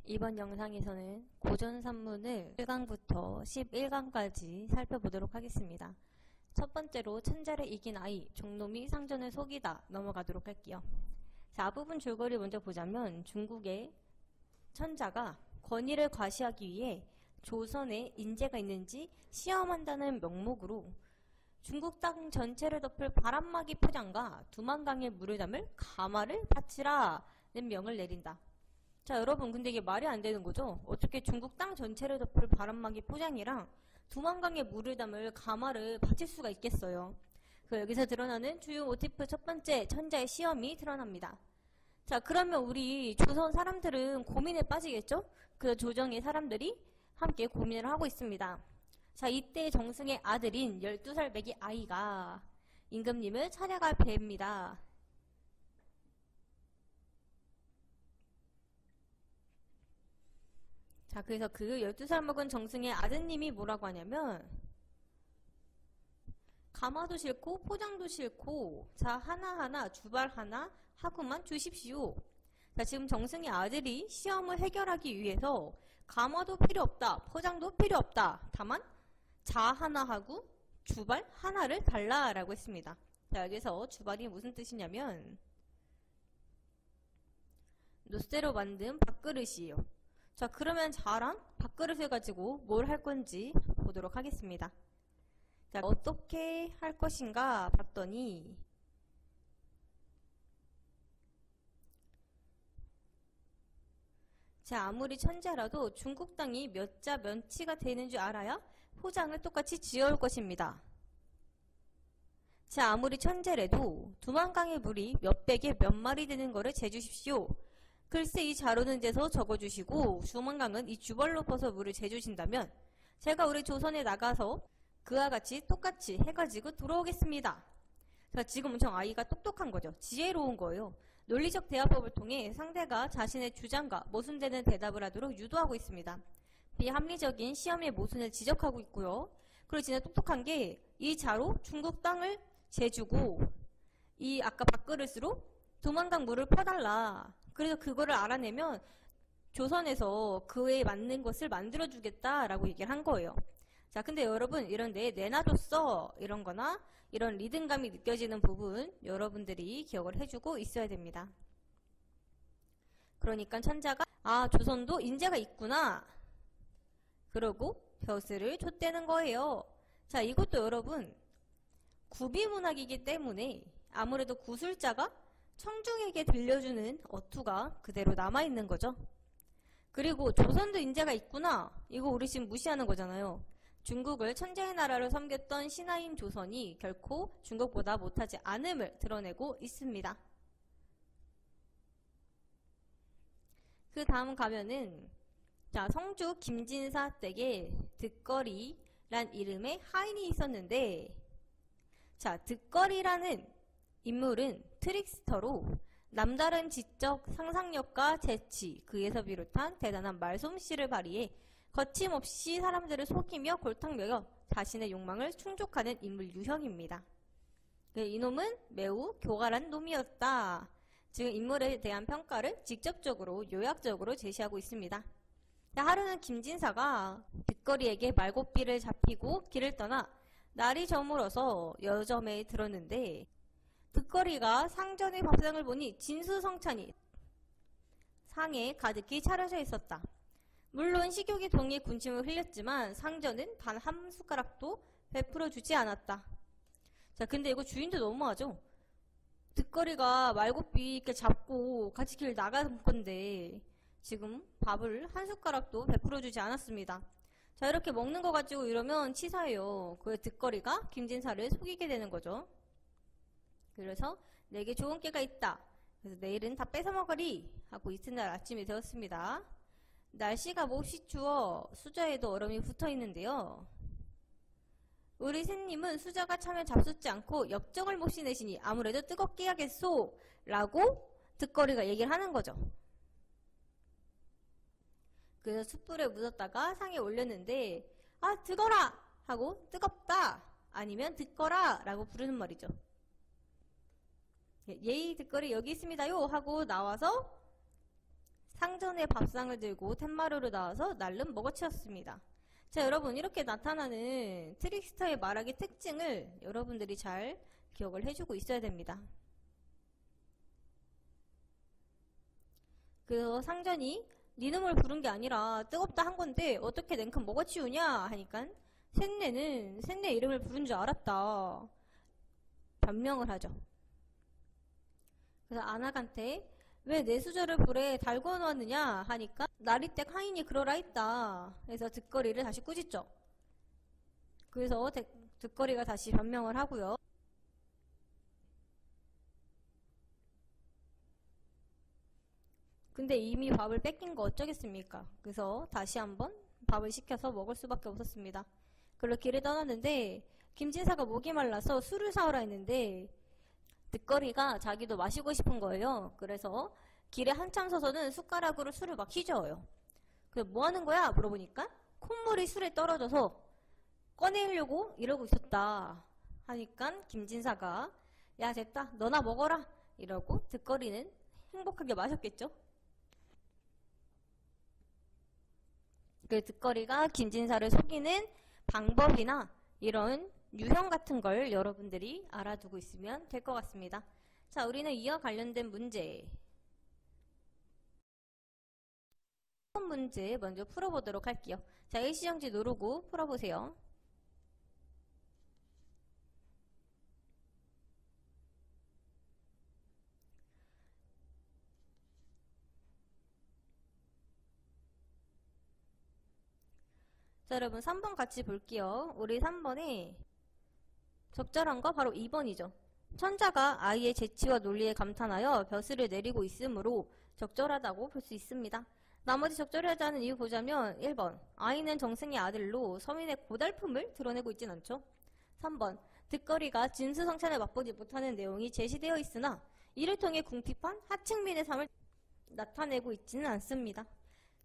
이번 영상에서는 고전산문을 1강부터 11강까지 살펴보도록 하겠습니다. 첫 번째로 천자를 이긴 아이, 종놈이 상전을 속이다 넘어가도록 할게요. 자, 앞부분 줄거리 먼저 보자면 중국의 천자가 권위를 과시하기 위해 조선에 인재가 있는지 시험한다는 명목으로 중국 땅 전체를 덮을 바람막이 포장과 2만 강의 물을 담을 가마를 바치라는 명을 내린다. 자, 여러분, 근데 이게 말이 안 되는 거죠? 어떻게 중국 땅 전체를 덮을 바람막이 포장이랑 2만 강의 물을 담을 가마를 바칠 수가 있겠어요? 여기서 드러나는 주요 모티프 첫 번째, 천자의 시험이 드러납니다. 자, 그러면 우리 조선 사람들은 고민에 빠지겠죠? 그 조정의 사람들이 함께 고민을 하고 있습니다. 자, 이때 정승의 아들인 12살 배기 아이가 임금님을 찾아갈 배입니다. 자, 그래서 그 12살 먹은 정승의 아드님이 뭐라고 하냐면, 가마도 싫고 포장도 싫고 자, 하나하나 주발 하나 하고만 주십시오. 자, 지금 정승의 아들이 시험을 해결하기 위해서 가마도 필요 없다, 포장도 필요 없다, 다만 자 하나 하고 주발 하나를 달라라고 했습니다. 자, 여기서 주발이 무슨 뜻이냐면 노쇠로 만든 밥그릇이에요. 자, 그러면 자랑 밥그릇을 가지고 뭘 할 건지 보도록 하겠습니다. 자, 어떻게 할 것인가 봤더니 자, 아무리 천재라도 중국 땅이 몇 자 면치가 되는 줄 알아야 포장을 똑같이 지어올 것입니다. 자, 아무리 천재라도 2만 강의 물이 몇 백에 몇 마리 되는 거를 재주십시오. 글쎄 이 자료는 재서 적어주시고 2만 강은 이 주벌로 퍼서 물을 재주신다면 제가 우리 조선에 나가서 그와 같이 똑같이 해가지고 들어오겠습니다. 자, 지금 엄청 아이가 똑똑한 거죠. 지혜로운 거예요. 논리적 대화법을 통해 상대가 자신의 주장과 모순되는 대답을 하도록 유도하고 있습니다. 비합리적인 시험의 모순을 지적하고 있고요. 그리고 진짜 똑똑한 게 이 자로 중국 땅을 재주고 이 아까 밥그릇으로 2만 강 물을 퍼달라. 그래서 그거를 알아내면 조선에서 그에 맞는 것을 만들어주겠다라고 얘기를 한 거예요. 자, 근데 여러분 이런 내놔줬어 이런 거나 이런 리듬감이 느껴지는 부분 여러분들이 기억을 해주고 있어야 됩니다. 그러니까 천자가 아, 조선도 인재가 있구나 그러고 벼슬을 줬다는 거예요. 자, 이것도 여러분 구비문학이기 때문에 아무래도 구술자가 청중에게 들려주는 어투가 그대로 남아있는 거죠. 그리고 조선도 인재가 있구나 이거 우리 지금 무시하는 거잖아요. 중국을 천재의 나라로 섬겼던 신하인 조선이 결코 중국보다 못하지 않음을 드러내고 있습니다. 그 다음 가면은 자, 성주 김진사 댁에 득거리란 이름의 하인이 있었는데 자, 득거리라는 인물은 트릭스터로 남다른 지적 상상력과 재치, 그에서 비롯한 대단한 말솜씨를 발휘해 거침없이 사람들을 속이며 골탕먹여 자신의 욕망을 충족하는 인물 유형입니다. 이놈은 매우 교활한 놈이었다. 지금 인물에 대한 평가를 직접적으로 요약적으로 제시하고 있습니다. 하루는 김진사가 득거리에게 말고삐를 잡히고 길을 떠나 날이 저물어서 여점에 들었는데 득거리가 상전의 밥상을 보니 진수성찬이 상에 가득히 차려져 있었다. 물론 식욕의 동에 군침을 흘렸지만 상전은 단 한 숟가락도 베풀어 주지 않았다. 자, 근데 이거 주인도 너무하죠? 득거리가 말고삐 이렇게 잡고 같이 길 나간 건데 지금 밥을 한 숟가락도 베풀어 주지 않았습니다. 자, 이렇게 먹는 거 가지고 이러면 치사해요. 그 득거리가 김진사를 속이게 되는 거죠. 그래서 내게 좋은 깨가 있다. 그래서 내일은 다 뺏어 먹으리 하고 이튿날 아침이 되었습니다. 날씨가 몹시 추워 수저에도 얼음이 붙어 있는데요. 우리 샌님은 수저가 차면 잡숫지 않고 역정을 몹시 내시니 아무래도 뜨겁게 해야겠소 라고 득거리가 얘기를 하는 거죠. 그래서 숯불에 묻었다가 상에 올렸는데 아, 뜨거라 하고 뜨겁다 아니면 듣거라 라고 부르는 말이죠. 예의 득거리 여기 있습니다요 하고 나와서 상전의 밥상을 들고 텐마루로 나와서 날름 먹어치웠습니다. 자, 여러분, 이렇게 나타나는 트릭스터의 말하기 특징을 여러분들이 잘 기억을 해주고 있어야 됩니다. 그래서 상전이 네 놈을 부른 게 아니라 뜨겁다 한 건데 어떻게 냉큼 먹어치우냐 하니까 셋내는 셋내 이름을 부른 줄 알았다 변명을 하죠. 그래서 안악한테 왜 내 수저를 불에 달궈 놓았느냐 하니까 나리댁 하인이 그러라 했다. 그래서 득거리를 다시 꾸짖죠. 그래서 득거리가 다시 변명을 하고요. 근데 이미 밥을 뺏긴 거 어쩌겠습니까? 그래서 다시 한번 밥을 시켜서 먹을 수밖에 없었습니다. 그걸로 길을 떠났는데 김진사가 목이 말라서 술을 사오라 했는데 득거리가 자기도 마시고 싶은 거예요. 그래서 길에 한참 서서는 숟가락으로 술을 막 휘저어요. 그래서 뭐 하는 거야? 물어보니까 콧물이 술에 떨어져서 꺼내려고 이러고 있었다 하니까 김진사가 야 됐다 너나 먹어라 이러고 득거리는 행복하게 마셨겠죠. 그 득거리가 김진사를 속이는 방법이나 이런 유형 같은 걸 여러분들이 알아두고 있으면 될 것 같습니다. 자, 우리는 이와 관련된 문제 문제 먼저 풀어보도록 할게요. 자, 일시정지 누르고 풀어보세요. 자, 여러분 3번 같이 볼게요. 우리 3번에 적절한 거 바로 2번이죠. 천자가 아이의 재치와 논리에 감탄하여 벼슬을 내리고 있으므로 적절하다고 볼 수 있습니다. 나머지 적절하지 않은 이유 보자면 1번 아이는 정승의 아들로 서민의 고달픔을 드러내고 있진 않죠. 3번 득거리가 진수성찬을 맛보지 못하는 내용이 제시되어 있으나 이를 통해 궁핍한 하층민의 삶을 나타내고 있지는 않습니다.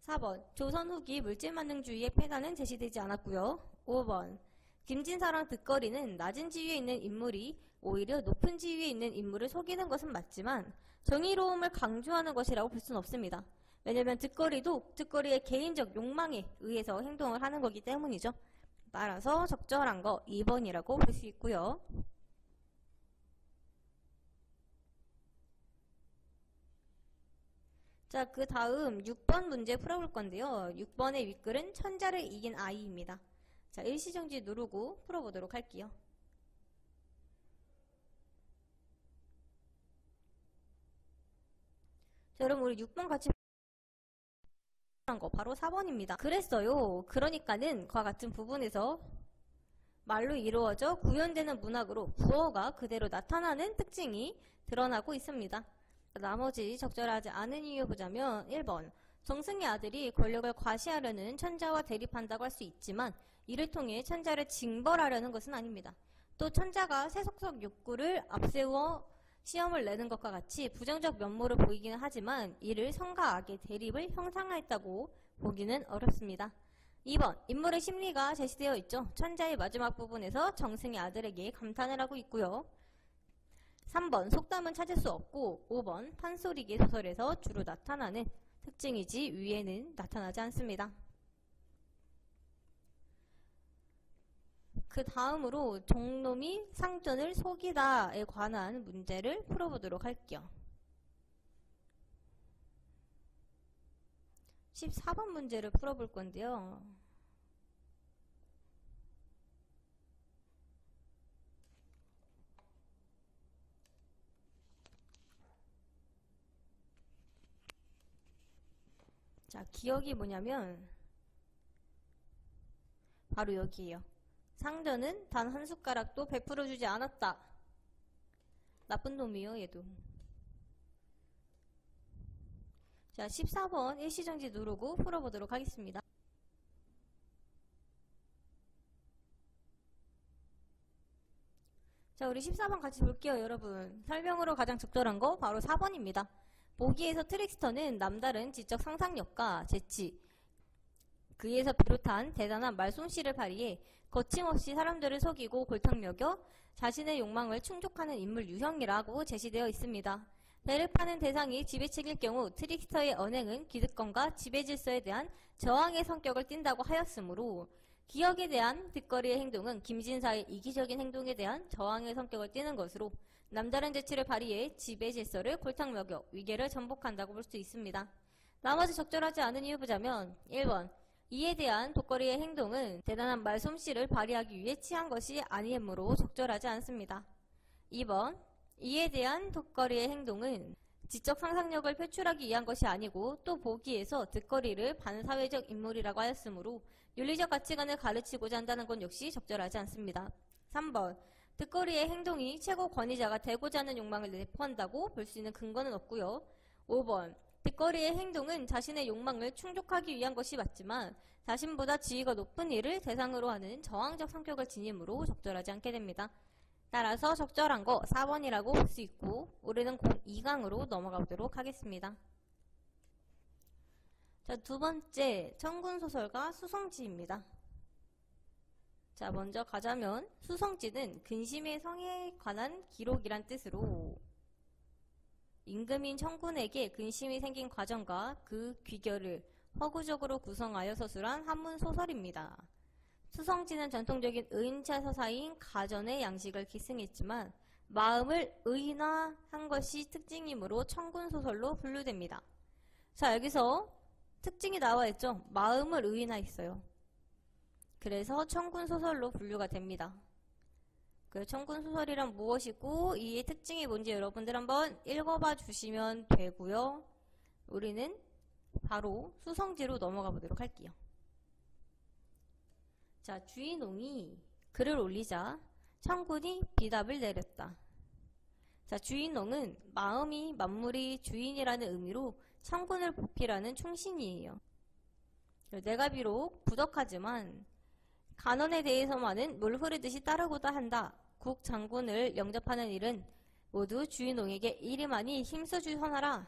4번 조선 후기 물질만능주의의 폐단은 제시되지 않았고요. 5번 김진사랑 득거리는 낮은 지위에 있는 인물이 오히려 높은 지위에 있는 인물을 속이는 것은 맞지만 정의로움을 강조하는 것이라고 볼 수는 없습니다. 왜냐면 득거리도 득거리의 개인적 욕망에 의해서 행동을 하는 거기 때문이죠. 따라서 적절한 거 2번이라고 볼 수 있고요. 자, 그 다음 6번 문제 풀어볼 건데요. 6번의 윗글은 천자를 이긴 아이입니다. 자, 일시정지 누르고 풀어보도록 할게요. 자, 여러분 우리 6번 같이 한 거 바로 4번입니다. 그랬어요. 그러니까는 그와 같은 부분에서 말로 이루어져 구현되는 문학으로 구어가 그대로 나타나는 특징이 드러나고 있습니다. 나머지 적절하지 않은 이유 보자면 1번 정승의 아들이 권력을 과시하려는 천자와 대립한다고 할 수 있지만 이를 통해 천자를 징벌하려는 것은 아닙니다. 또 천자가 세속적 욕구를 앞세워 시험을 내는 것과 같이 부정적 면모를 보이기는 하지만 이를 선과 악의 대립을 형상화했다고 보기는 어렵습니다. 2번 인물의 심리가 제시되어 있죠. 천자의 마지막 부분에서 정승의 아들에게 감탄을 하고 있고요. 3번 속담은 찾을 수 없고 5번 판소리기 소설에서 주로 나타나는 특징이지 위에는 나타나지 않습니다. 그 다음으로 종놈이 상전을 속이다에 관한 문제를 풀어보도록 할게요. 14번 문제를 풀어볼 건데요. 자, 기억이 뭐냐면 바로 여기에요. 상전은 단 한 숟가락도 베풀어주지 않았다. 나쁜 놈이요, 얘도. 자, 14번 일시정지 누르고 풀어보도록 하겠습니다. 자, 우리 14번 같이 볼게요, 여러분. 설명으로 가장 적절한 거 바로 4번입니다. 보기에서 트릭스터는 남다른 지적 상상력과 재치, 그에서 비롯한 대단한 말솜씨를 발휘해 거침없이 사람들을 속이고 골탕 먹여 자신의 욕망을 충족하는 인물 유형이라고 제시되어 있습니다. 배를 파는 대상이 지배책일 경우 트릭스터의 언행은 기득권과 지배질서에 대한 저항의 성격을 띈다고 하였으므로 기억에 대한 득거리의 행동은 김진사의 이기적인 행동에 대한 저항의 성격을 띠는 것으로 남다른 재치를 발휘해 지배질서를 골탕 먹여 위계를 전복한다고 볼 수 있습니다. 나머지 적절하지 않은 이유 보자면 1번 이에 대한 득거리의 행동은 대단한 말솜씨를 발휘하기 위해 취한 것이 아니므로 적절하지 않습니다. 2번 이에 대한 득거리의 행동은 지적 상상력을 표출하기 위한 것이 아니고 또 보기에서 득거리를 반사회적 인물이라고 하였으므로 윤리적 가치관을 가르치고자 한다는 건 역시 적절하지 않습니다. 3번 득거리의 행동이 최고 권위자가 되고자 하는 욕망을 내포한다고 볼 수 있는 근거는 없고요. 5번 득거리의 행동은 자신의 욕망을 충족하기 위한 것이 맞지만 자신보다 지위가 높은 이를 대상으로 하는 저항적 성격을 지니므로 적절하지 않게 됩니다. 따라서 적절한 거 4번이라고 볼 수 있고 우리는 2강으로 넘어가 보도록 하겠습니다. 자, 두 번째 청군소설가 수성지입니다. 자, 먼저 가자면 수성지는 근심의 성에 관한 기록이란 뜻으로 임금인 청군에게 근심이 생긴 과정과 그 귀결을 허구적으로 구성하여 서술한 한문소설입니다. 수성지는 전통적인 의인차 서사인 가전의 양식을 기승했지만 마음을 의인화한 것이 특징이므로 청군소설로 분류됩니다. 자, 여기서 특징이 나와 있죠. 마음을 의인화했어요. 그래서 청군소설로 분류가 됩니다. 그 청군소설이란 무엇이고 이의 특징이 뭔지 여러분들 한번 읽어봐 주시면 되고요. 우리는 바로 수성지로 넘어가 보도록 할게요. 자, 주인옹이 글을 올리자 청군이 비답을 내렸다. 자, 주인옹은 마음이 만물의 주인이라는 의미로 청군을 보필하는 충신이에요. 내가 비록 부덕하지만 간언에 대해서만은 물 흐르듯이 따르고자 한다. 국장군을 영접하는 일은 모두 주인옹에게 이리만이 힘써주선하라.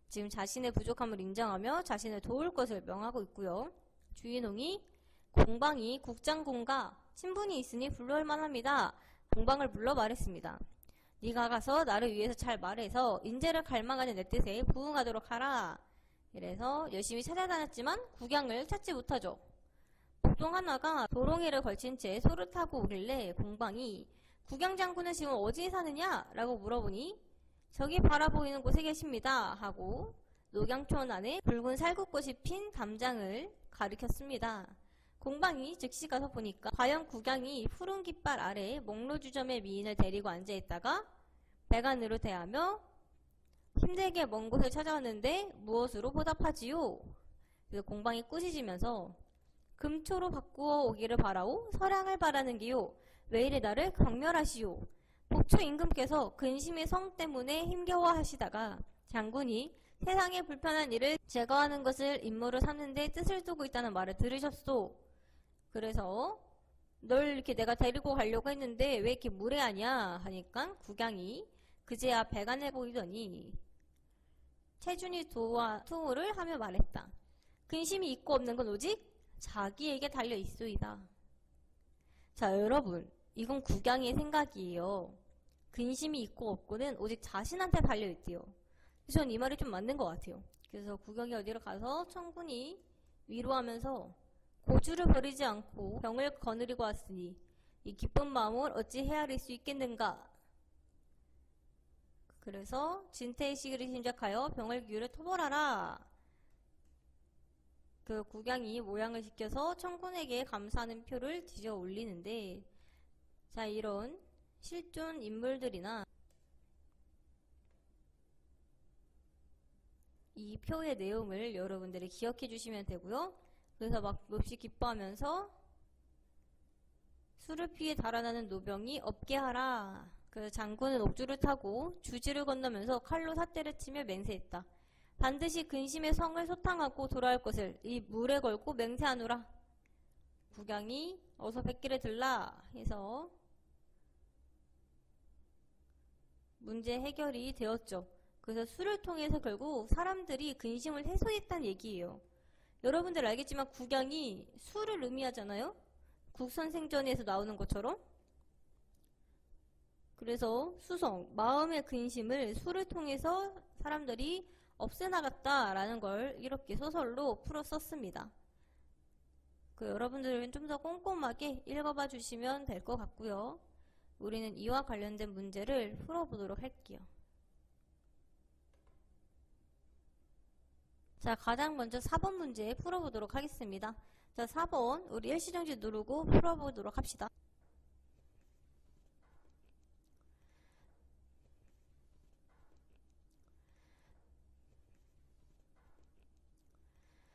지금 자신의 부족함을 인정하며 자신을 도울 것을 명하고 있고요. 주인옹이 공방이 국장군과 친분이 있으니 불러올 만합니다. 공방을 불러 말했습니다. 네가 가서 나를 위해서 잘 말해서 인재를 갈망하는 내 뜻에 부응하도록 하라. 이래서 열심히 찾아다녔지만 국양을 찾지 못하죠. 복동 하나가 도롱이를 걸친 채 소를 타고 오길래 공방이 국양장군은 지금 어디에 사느냐? 라고 물어보니 저기 바라보이는 곳에 계십니다. 하고 녹양촌 안에 붉은 살구꽃이 핀 담장을 가리켰습니다. 공방이 즉시 가서 보니까 과연 국양이 푸른 깃발 아래 목로주점의 미인을 데리고 앉아있다가 배간으로 대하며 힘들게 먼 곳을 찾아왔는데 무엇으로 보답하지요? 그래서 공방이 꾸짖으면서 금초로 바꾸어 오기를 바라오 서량을 바라는 게요. 왜 이래 나를 경멸하시오. 복초 임금께서 근심의 성 때문에 힘겨워하시다가 장군이 세상의 불편한 일을 제거하는 것을 임무로 삼는 데 뜻을 두고 있다는 말을 들으셨소. 그래서 널 이렇게 내가 데리고 가려고 했는데 왜 이렇게 무례하냐 하니까 국양이 그제야 배간해 보이더니 체준이 도와 투호를 하며 말했다. 근심이 있고 없는 건 오직 자기에게 달려 있소이다. 자, 여러분, 이건 국양의 생각이에요. 근심이 있고 없고는 오직 자신한테 달려 있대요. 전 이 말이 좀 맞는 것 같아요. 그래서 국양이 어디로 가서 청군이 위로하면서 고주를 버리지 않고 병을 거느리고 왔으니 이 기쁜 마음을 어찌 헤아릴 수 있겠는가. 그래서 진퇴의식을 시작하여 병을 기울여 토벌하라. 그 국양이 모양을 지켜서 청군에게 감사하는 표를 뒤져 올리는데, 자, 이런 실존 인물들이나 이 표의 내용을 여러분들이 기억해 주시면 되고요. 그래서 막 몹시 기뻐하면서 술을 피해 달아나는 노병이 없게 하라. 그래서 장군은 옥주를 타고 주지를 건너면서 칼로 삿대를 치며 맹세했다. 반드시 근심의 성을 소탕하고 돌아올 것을 이 물에 걸고 맹세하노라. 국양이 어서 백길에 들라 해서 문제 해결이 되었죠. 그래서 술을 통해서 결국 사람들이 근심을 해소했다는 얘기예요. 여러분들 알겠지만 국양이 술을 의미하잖아요. 국선생전에서 나오는 것처럼. 그래서 수성, 마음의 근심을 수를 통해서 사람들이 없애나갔다라는 걸 이렇게 소설로 풀어 썼습니다. 여러분들은 좀 더 꼼꼼하게 읽어봐 주시면 될 것 같고요. 우리는 이와 관련된 문제를 풀어보도록 할게요. 자, 가장 먼저 4번 문제 풀어보도록 하겠습니다. 자, 4번 우리 일시정지 누르고 풀어보도록 합시다.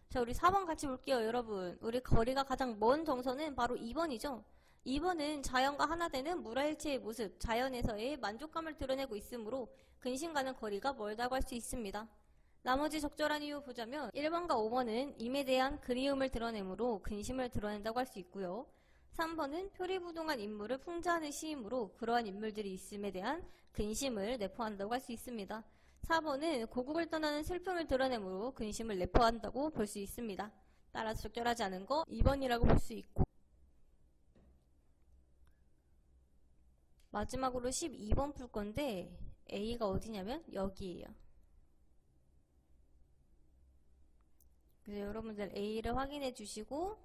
자, 우리 4번 같이 볼게요, 여러분. 우리 거리가 가장 먼 정선은 바로 2번이죠. 2번은 자연과 하나 되는 물화일체의 모습, 자연에서의 만족감을 드러내고 있으므로 근심과는 거리가 멀다고 할 수 있습니다. 나머지 적절한 이유 보자면 1번과 5번은 임에 대한 그리움을 드러내므로 근심을 드러낸다고 할 수 있고요. 3번은 표리부동한 인물을 풍자하는 시이므로 그러한 인물들이 있음에 대한 근심을 내포한다고 할 수 있습니다. 4번은 고국을 떠나는 슬픔을 드러내므로 근심을 내포한다고 볼 수 있습니다. 따라서 적절하지 않은 거 2번이라고 볼 수 있고, 마지막으로 12번 풀 건데 A가 어디냐면 여기에요. 그래서 여러분들 A를 확인해 주시고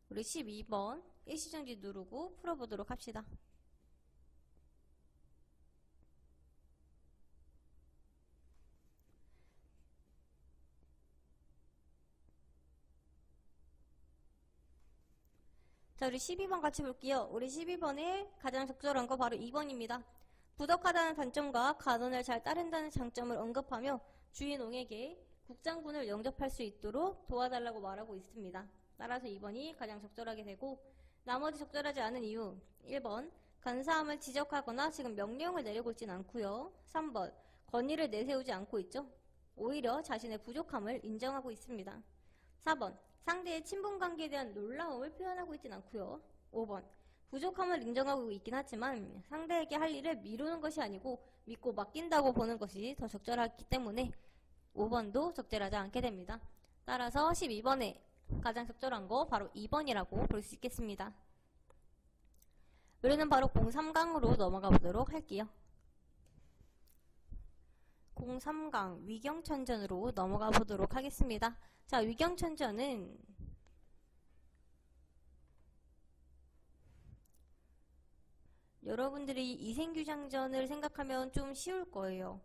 우리 12번 일시정지 누르고 풀어보도록 합시다. 자, 우리 12번 같이 볼게요. 우리 12번에 가장 적절한 거 바로 2번입니다. 부덕하다는 단점과 가던을 잘 따른다는 장점을 언급하며 주인옹에게 국장군을 영접할 수 있도록 도와달라고 말하고 있습니다. 따라서 2번이 가장 적절하게 되고, 나머지 적절하지 않은 이유 1번 간사함을 지적하거나 지금 명령을 내리고 있진 않고요. 3번 권위를 내세우지 않고 있죠. 오히려 자신의 부족함을 인정하고 있습니다. 4번 상대의 친분관계에 대한 놀라움을 표현하고 있진 않고요. 5번 부족함을 인정하고 있긴 하지만 상대에게 할 일을 미루는 것이 아니고 믿고 맡긴다고 보는 것이 더 적절하기 때문에 5번도 적절하지 않게 됩니다. 따라서 12번에 가장 적절한 거 바로 2번이라고 볼 수 있겠습니다. 우리는 바로 03강으로 넘어가 보도록 할게요. 03강 위경천전으로 넘어가 보도록 하겠습니다. 자, 위경천전은 여러분들이 이생규장전을 생각하면 좀 쉬울 거예요.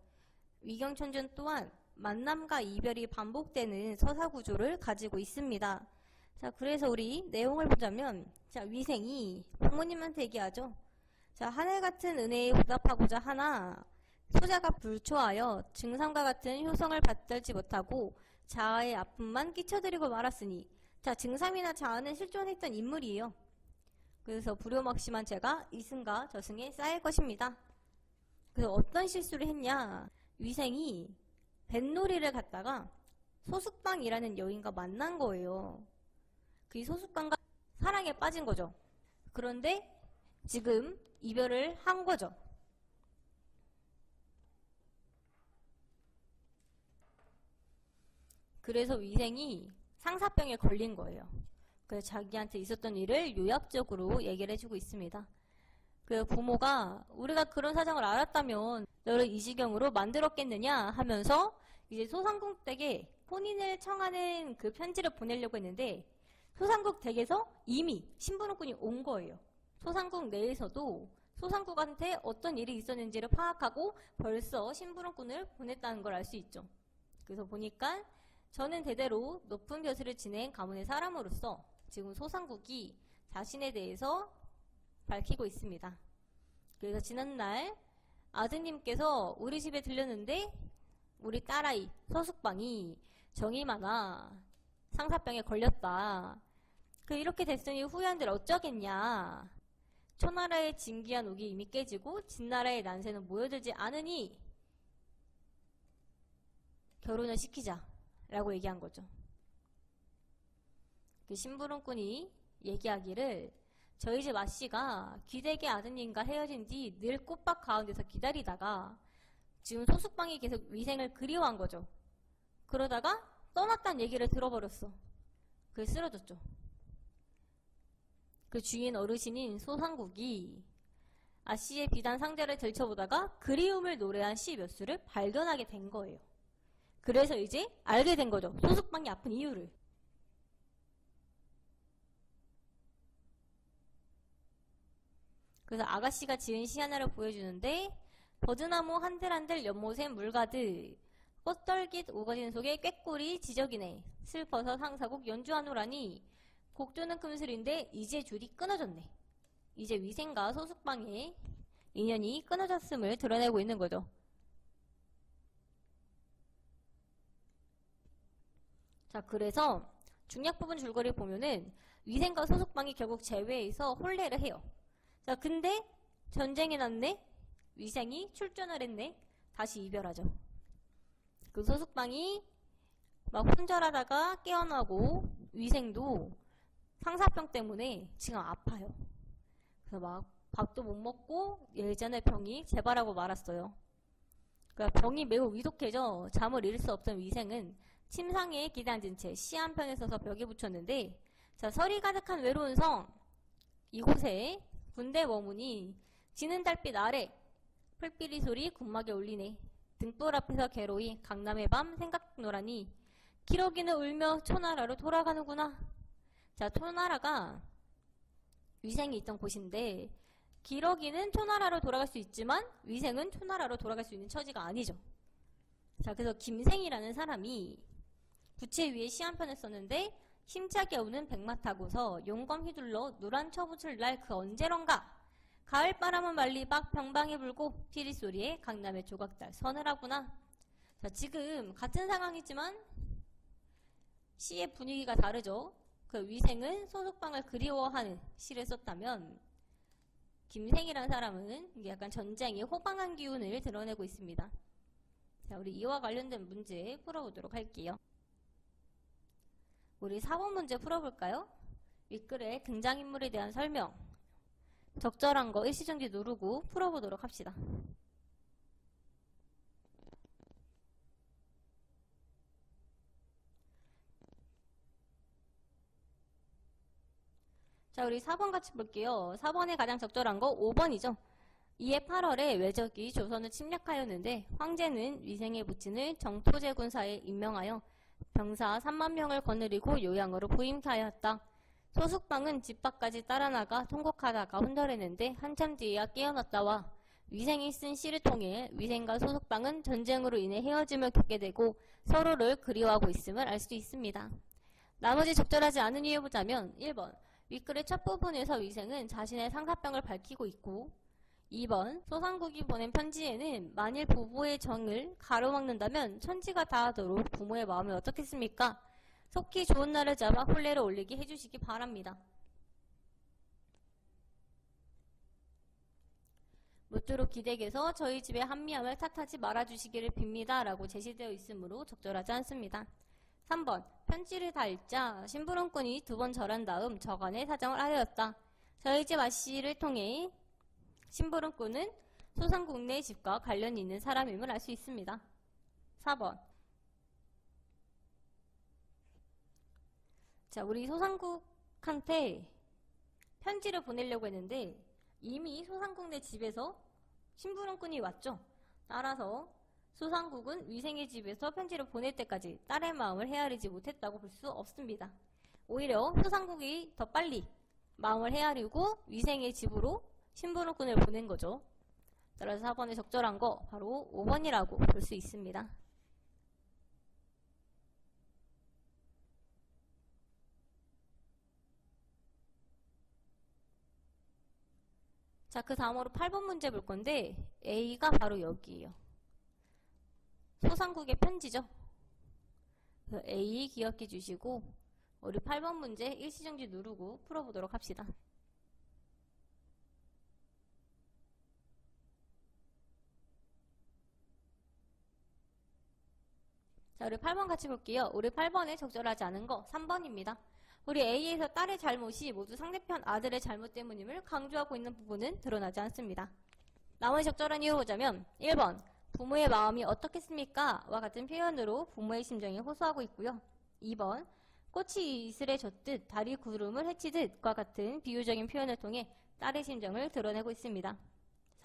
위경천전 또한 만남과 이별이 반복되는 서사구조를 가지고 있습니다. 자, 그래서 우리 내용을 보자면, 자, 위생이 부모님한테 얘기하죠. 자, 하늘같은 은혜에 보답하고자 하나 소자가 불초하여 증상과 같은 효성을 받들지 못하고 자아의 아픔만 끼쳐드리고 말았으니, 자, 증상이나 자아는 실존했던 인물이에요. 그래서 불효막심한 죄가 이승과 저승에 쌓일 것입니다. 그래서 어떤 실수를 했냐, 위생이 뱃놀이를 갔다가 소숙방이라는 여인과 만난 거예요. 그 소숙방과 사랑에 빠진 거죠. 그런데 지금 이별을 한 거죠. 그래서 위생이 상사병에 걸린 거예요. 그래서 자기한테 있었던 일을 요약적으로 얘기를 해주고 있습니다. 그 부모가 우리가 그런 사정을 알았다면 너를 이 지경으로 만들었겠느냐 하면서 이제 소상국 댁에 혼인을 청하는 그 편지를 보내려고 했는데 소상국 댁에서 이미 심부름꾼이 온 거예요. 소상국 내에서도 소상국한테 어떤 일이 있었는지를 파악하고 벌써 심부름꾼을 보냈다는 걸 알 수 있죠. 그래서 보니까 저는 대대로 높은 벼슬을 지낸 가문의 사람으로서 지금 소상국이 자신에 대해서 밝히고 있습니다. 그래서 지난날 아드님께서 우리 집에 들렸는데 우리 딸아이 서숙방이 정이 많아 상사병에 걸렸다. 이렇게 됐으니 후연들 어쩌겠냐. 초나라의 진기한 옥이 이미 깨지고 진나라의 난세는 모여들지 않으니 결혼을 시키자 라고 얘기한 거죠. 그 심부름꾼이 얘기하기를 저희 집 아씨가 귀대계 아드님과 헤어진 뒤 늘 꽃밭 가운데서 기다리다가 지금 소숙방이 계속 위생을 그리워한 거죠. 그러다가 떠났다는 얘기를 들어버렸어. 그래서 쓰러졌죠. 그 주인 어르신인 소상국이 아씨의 비단 상자를 들춰보다가 그리움을 노래한 씨 몇 수를 발견하게 된 거예요. 그래서 이제 알게 된 거죠. 소숙방이 아픈 이유를. 그래서 아가씨가 지은 시 하나를 보여주는데 버드나무 한들한들 연못에 물 가득 꽃떨깃 오거진 속에 꾀꼬리 지적이네 슬퍼서 상사곡 연주하노라니 곡조는 금슬인데 이제 줄이 끊어졌네. 이제 위생과 소숙방의 인연이 끊어졌음을 드러내고 있는 거죠. 자, 그래서 중략 부분 줄거리 보면은 위생과 소숙방이 결국 재회해서 혼례를 해요. 자, 근데 전쟁이 났네? 위생이 출전을 했네? 다시 이별하죠. 그 소숙방이 막 혼절하다가 깨어나고 위생도 상사병 때문에 지금 아파요. 그래서 막 밥도 못 먹고 예전의 병이 재발하고 말았어요. 그러니까 병이 매우 위독해져 잠을 이룰 수 없던 위생은 침상에 기대앉은 채 시 한 편에 써서 벽에 붙였는데 자, 설이 가득한 외로운 성 이곳에 군대 머무니 지는 달빛 아래 풀비리 소리 군막에 울리네. 등불 앞에서 괴로이 강남의 밤 생각노라니 기러기는 울며 초나라로 돌아가는구나. 자, 초나라가 위생이 있던 곳인데 기러기는 초나라로 돌아갈 수 있지만 위생은 초나라로 돌아갈 수 있는 처지가 아니죠. 자, 그래서 김생이라는 사람이 부채 위에 시 한 편을 썼는데 힘차게 우는 백마 타고서 용검 휘둘러 노란 처붙을 날 그 언제런가 가을바람은 말리박 병방에 불고 피리소리에 강남의 조각달 서늘하구나. 자, 지금 같은 상황이지만 시의 분위기가 다르죠. 그 위생은 소숙방을 그리워하는 시를 썼다면 김생이라는 사람은 약간 전쟁의 호방한 기운을 드러내고 있습니다. 자, 우리 이와 관련된 문제 풀어보도록 할게요. 우리 4번 문제 풀어볼까요? 윗글에 등장인물에 대한 설명 적절한 거 일시정지 누르고 풀어보도록 합시다. 자, 우리 4번 같이 볼게요. 4번에 가장 적절한 거 5번이죠. 이해 8월에 외적이 조선을 침략하였는데 황제는 위생의 부친을 정토제 군사에 임명하여 병사 3만 명을 거느리고 요양으로 부임케 하였다. 소숙방은 집 밖까지 따라나가 통곡하다가 혼절했는데 한참 뒤에야 깨어났다와 위생이 쓴 시를 통해 위생과 소숙방은 전쟁으로 인해 헤어짐을 겪게 되고 서로를 그리워하고 있음을 알 수 있습니다. 나머지 적절하지 않은 이유 보자면 1번 윗글의 첫 부분에서 위생은 자신의 상사병을 밝히고 있고 2번 소상국이 보낸 편지에는 만일 부부의 정을 가로막는다면 천지가 다하도록 부모의 마음이 어떻겠습니까? 속히 좋은 날을 잡아 혼례를 올리게 해주시기 바랍니다. 모쪼록 기댁에서 저희 집의 한미함을 탓하지 말아주시기를 빕니다. 라고 제시되어 있으므로 적절하지 않습니다. 3번 편지를 다 읽자 심부름꾼이 2번 절한 다음 저간의 사정을 아뢰었다. 저희 집 아씨를 통해 심부름꾼은 소상국 내 집과 관련이 있는 사람임을 알 수 있습니다. 4번 자, 우리 소상국한테 편지를 보내려고 했는데 이미 소상국 내 집에서 심부름꾼이 왔죠. 따라서 소상국은 위생의 집에서 편지를 보낼 때까지 딸의 마음을 헤아리지 못했다고 볼 수 없습니다. 오히려 소상국이 더 빨리 마음을 헤아리고 위생의 집으로 심부름꾼을 보낸 거죠. 따라서 4번에 적절한 거 바로 5번이라고 볼 수 있습니다. 자, 그 다음으로 8번 문제 볼 건데 A가 바로 여기예요. 소상국의 편지죠. A 기억해 주시고 우리 8번 문제 일시정지 누르고 풀어보도록 합시다. 자, 우리 8번 같이 볼게요. 우리 8번에 적절하지 않은 거 3번입니다. 우리 A에서 딸의 잘못이 모두 상대편 아들의 잘못 때문임을 강조하고 있는 부분은 드러나지 않습니다. 나머지 적절한 이유 보자면 1번 부모의 마음이 어떻겠습니까? 와 같은 표현으로 부모의 심정이 호소하고 있고요. 2번 꽃이 이슬에 젖듯 달이 구름을 헤치듯 과 같은 비유적인 표현을 통해 딸의 심정을 드러내고 있습니다.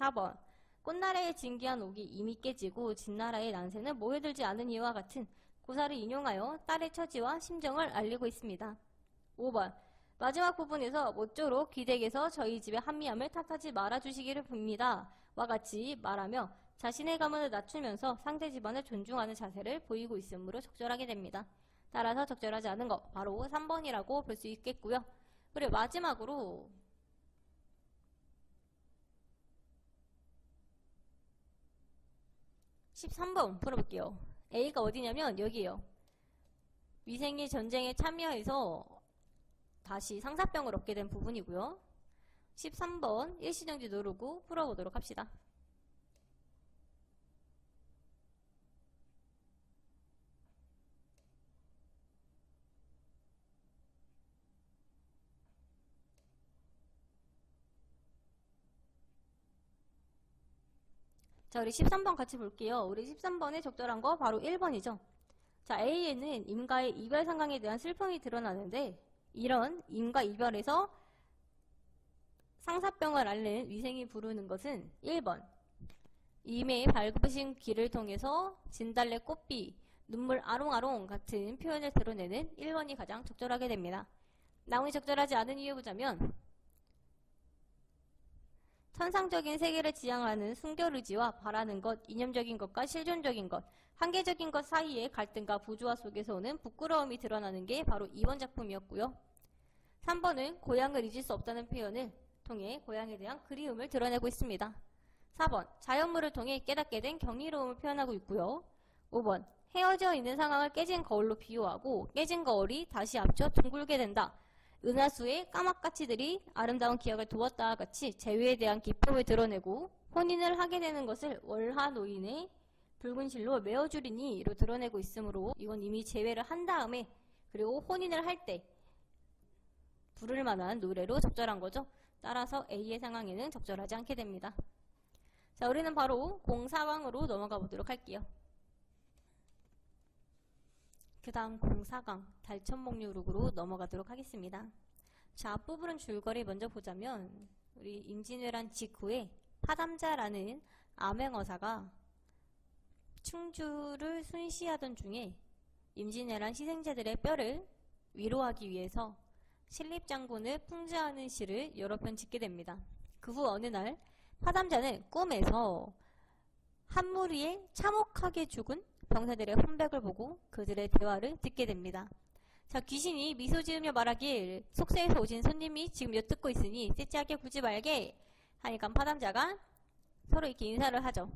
4번 꽃나라의 진귀한 옥이 이미 깨지고 진나라의 난세는 모여들지 않은 이와 같은 고사를 인용하여 딸의 처지와 심정을 알리고 있습니다. 5번 마지막 부분에서 모쪼록 귀댁에서 저희 집의 한미함을 탓하지 말아주시기를 빕니다. 와 같이 말하며 자신의 가문을 낮추면서 상대 집안을 존중하는 자세를 보이고 있으므로 적절하게 됩니다. 따라서 적절하지 않은 것 바로 3번이라고 볼 수 있겠고요. 그리고 마지막으로 13번 풀어볼게요. A가 어디냐면 여기에요. 위생이 전쟁에 참여해서 다시 상사병을 얻게 된 부분이고요. 13번 일시정지 누르고 풀어보도록 합시다. 자, 우리 13번 같이 볼게요. 우리 13번에 적절한 거 바로 1번이죠. 자, A에는 임과의 이별 상황에 대한 슬픔이 드러나는데 이런 임과 이별에서 상사병을 앓는 위생이 부르는 것은 1번 임의 발굽으신 귀를 통해서 진달래 꽃비, 눈물 아롱아롱 같은 표현을 드러내는 1번이 가장 적절하게 됩니다. 나머지 적절하지 않은 이유 보자면 천상적인 세계를 지향하는 순결의지와 바라는 것, 이념적인 것과 실존적인 것, 한계적인 것 사이의 갈등과 부조화 속에서 오는 부끄러움이 드러나는 게 바로 2번 작품이었고요. 3번은 고향을 잊을 수 없다는 표현을 통해 고향에 대한 그리움을 드러내고 있습니다. 4번 자연물을 통해 깨닫게 된 경이로움을 표현하고 있고요. 5번 헤어져 있는 상황을 깨진 거울로 비유하고 깨진 거울이 다시 합쳐 둥글게 된다. 은하수의 까막가치들이 아름다운 기억을 두었다와 같이 재회에 대한 기쁨을 드러내고 혼인을 하게 되는 것을 월하 노인의 붉은 실로 메어주리니로 드러내고 있으므로 이건 이미 재회를 한 다음에 그리고 혼인을 할 때 부를 만한 노래로 적절한 거죠. 따라서 A의 상황에는 적절하지 않게 됩니다. 자, 우리는 바로 04강으로 넘어가 보도록 할게요. 그 다음 04강 달천목류록으로 넘어가도록 하겠습니다. 자, 앞부분 줄거리 먼저 보자면 우리 임진왜란 직후에 파담자라는 암행어사가 충주를 순시하던 중에 임진왜란 희생자들의 뼈를 위로하기 위해서 신립장군을 풍자하는 시를 여러 편 짓게 됩니다. 그 후 어느 날 파담자는 꿈에서 한 무리의 참혹하게 죽은 병사들의 혼백을 보고 그들의 대화를 듣게 됩니다. 자, 귀신이 미소 지으며 말하길 속세에서 오신 손님이 지금 엿듣고 있으니 째째하게 굴지 말게 하니까 파담자가 서로 이렇게 인사를 하죠.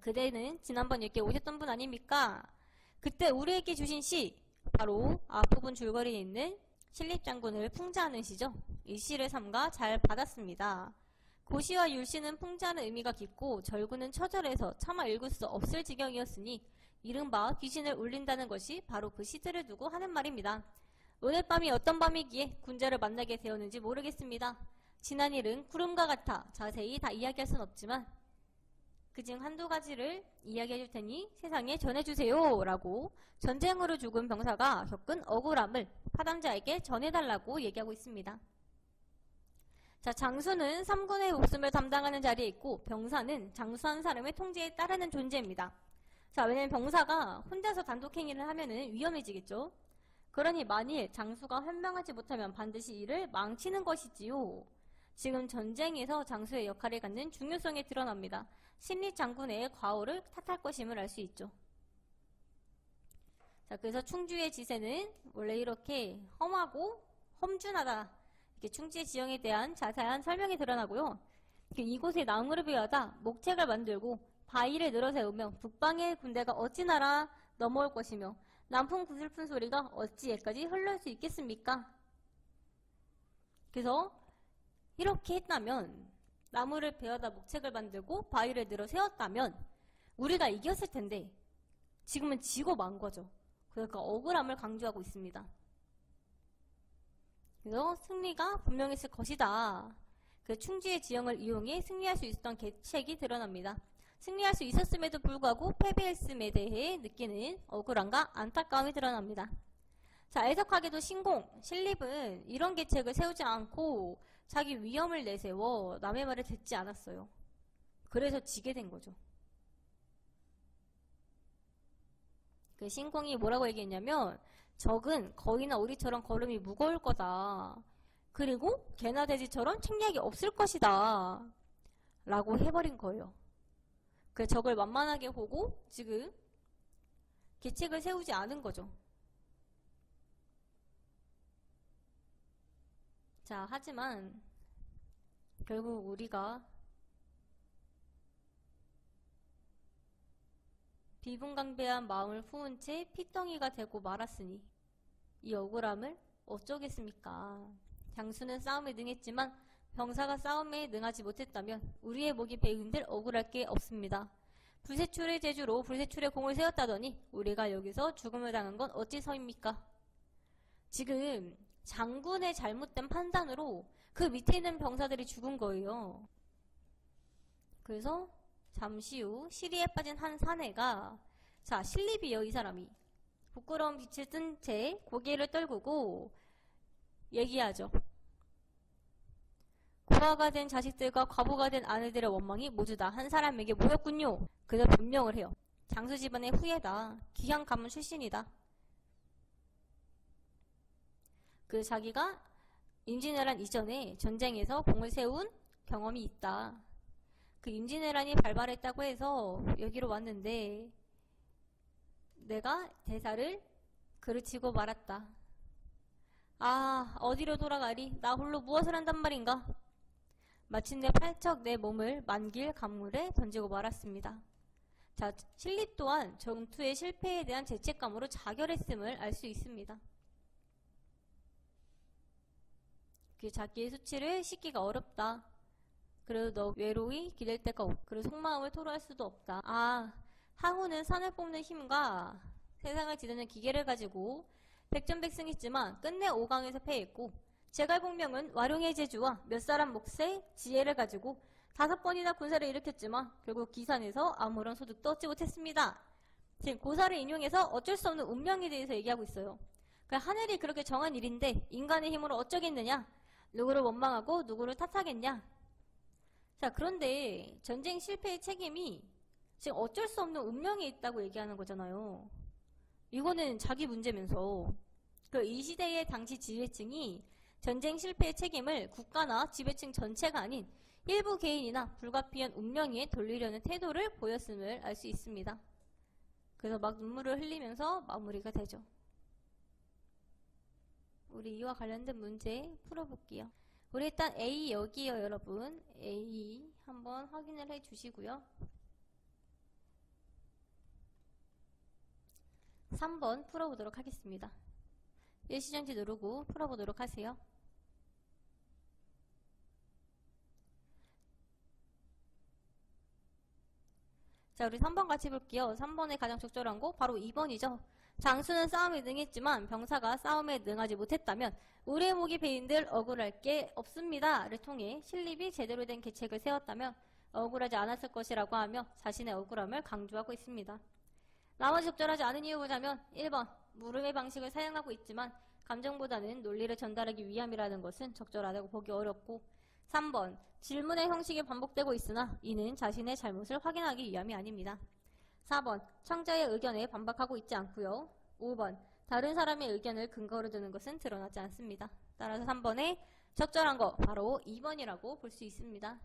그대는 지난번 이렇게 오셨던 분 아닙니까? 그때 우리에게 주신 시 바로 앞부분 줄거리에 있는 신립장군을 풍자하는 시죠. 이 시를 삼가 잘 받았습니다. 고시와 율시는 풍자하는 의미가 깊고 절구는 처절해서 차마 읽을 수 없을 지경이었으니 이른바 귀신을 울린다는 것이 바로 그 시들을 두고 하는 말입니다. 오늘 밤이 어떤 밤이기에 군자를 만나게 되었는지 모르겠습니다. 지난 일은 구름과 같아 자세히 다 이야기할 순 없지만 그중 한두 가지를 이야기해 줄 테니 세상에 전해주세요 라고 전쟁으로 죽은 병사가 겪은 억울함을 파담자에게 전해달라고 얘기하고 있습니다. 자, 장수는 3군의 목숨을 담당하는 자리에 있고 병사는 장수한 사람의 통제에 따르는 존재입니다. 자, 왜냐면 병사가 혼자서 단독행위를 하면은 위험해지겠죠. 그러니 만일 장수가 현명하지 못하면 반드시 이를 망치는 것이지요. 지금 전쟁에서 장수의 역할을 갖는 중요성이 드러납니다. 신립장군의 과오를 탓할 것임을 알 수 있죠. 자, 그래서 충주의 지세는 원래 이렇게 험하고 험준하다. 이렇게 충주의 지형에 대한 자세한 설명이 드러나고요. 이곳에 나무를 베어다 목책을 만들고 바위를 늘어세우며 북방의 군대가 어찌 날아 넘어올 것이며 남풍 구슬픈 소리가 어찌 여기까지 흘러올 수 있겠습니까? 그래서 이렇게 했다면 나무를 베어다 목책을 만들고 바위를 늘어 세웠다면 우리가 이겼을 텐데 지금은 지고 만 거죠. 그러니까 억울함을 강조하고 있습니다. 그래서 승리가 분명했을 것이다. 그 충주의 지형을 이용해 승리할 수 있었던 계책이 드러납니다. 승리할 수 있었음에도 불구하고 패배했음에 대해 느끼는 억울함과 안타까움이 드러납니다. 자, 애석하게도 신립은 이런 계책을 세우지 않고 자기 위험을 내세워 남의 말을 듣지 않았어요. 그래서 지게 된 거죠. 그 신공이 뭐라고 얘기했냐면 적은 거위나 오리처럼 걸음이 무거울 거다. 그리고 개나 돼지처럼 책략이 없을 것이다. 라고 해버린 거예요. 그 적을 만만하게 보고 지금 계책을 세우지 않은 거죠. 자, 하지만 결국 우리가 비분강배한 마음을 품은 채 피덩이가 되고 말았으니 이 억울함을 어쩌겠습니까? 장수는 싸움에 능했지만 병사가 싸움에 능하지 못했다면 우리의 목이 베인들 억울할 게 없습니다. 불세출의 제주로 불세출의 공을 세웠다더니 우리가 여기서 죽음을 당한 건 어찌서입니까? 지금 장군의 잘못된 판단으로 그 밑에 있는 병사들이 죽은 거예요. 그래서 잠시 후 시리에 빠진 한 사내가 자 실립이요 이 사람이 부끄러운 빛을 뜬 채 고개를 떨구고 얘기하죠. 고아가 된 자식들과 과부가 된 아내들의 원망이 모두 다 한 사람에게 모였군요. 그래서 변명을 해요. 장수 집안의 후예다. 귀한 가문 출신이다. 그 자기가 임진왜란 이전에 전쟁에서 공을 세운 경험이 있다. 그 임진왜란이 발발했다고 해서 여기로 왔는데 내가 대사를 그르치고 말았다. 아, 어디로 돌아가리? 나 홀로 무엇을 한단 말인가? 마침내 팔척 내 몸을 만길 강물에 던지고 말았습니다. 자, 실립 또한 전투의 실패에 대한 죄책감으로 자결했음을 알 수 있습니다. 그 자기의 수치를 씻기가 어렵다. 그래도 너 외로이 기댈 데가 없고 그리고 속마음을 토로할 수도 없다. 아, 항우는 산을 뽑는 힘과 세상을 지도는 기계를 가지고 백전백승했지만 끝내 5강에서 패했고 제갈공명은 와룡의 재주와 몇 사람 몫의 지혜를 가지고 5번이나 군사를 일으켰지만 결국 기산에서 아무런 소득도 얻지 못했습니다. 지금 고사를 인용해서 어쩔 수 없는 운명에 대해서 얘기하고 있어요. 하늘이 그렇게 정한 일인데 인간의 힘으로 어쩌겠느냐? 누구를 원망하고 누구를 탓하겠냐? 자, 그런데 전쟁 실패의 책임이 지금 어쩔 수 없는 운명에 있다고 얘기하는 거잖아요. 이거는 자기 문제면서 이 시대의 당시 지배층이 전쟁 실패의 책임을 국가나 지배층 전체가 아닌 일부 개인이나 불가피한 운명에 돌리려는 태도를 보였음을 알 수 있습니다. 그래서 막 눈물을 흘리면서 마무리가 되죠. 우리 이와 관련된 문제 풀어볼게요. 우리 일단 A 여기요 여러분. A 한번 확인을 해 주시고요. 3번 풀어보도록 하겠습니다. 일시정지 누르고 풀어보도록 하세요. 자, 우리 3번 같이 볼게요. 3번에 가장 적절한 거 바로 2번이죠. 장수는 싸움에 능했지만 병사가 싸움에 능하지 못했다면 우리의 목이 베인들 억울할 게 없습니다를 통해 실립이 제대로 된 계책을 세웠다면 억울하지 않았을 것이라고 하며 자신의 억울함을 강조하고 있습니다. 나머지 적절하지 않은 이유 보자면 1번 물음의 방식을 사용하고 있지만 감정보다는 논리를 전달하기 위함이라는 것은 적절하다고 보기 어렵고 3번 질문의 형식이 반복되고 있으나 이는 자신의 잘못을 확인하기 위함이 아닙니다. 4번 청자의 의견에 반박하고 있지 않고요. 5번 다른 사람의 의견을 근거로 두는 것은 드러나지 않습니다. 따라서 3번에 적절한 거 바로 2번이라고 볼 수 있습니다.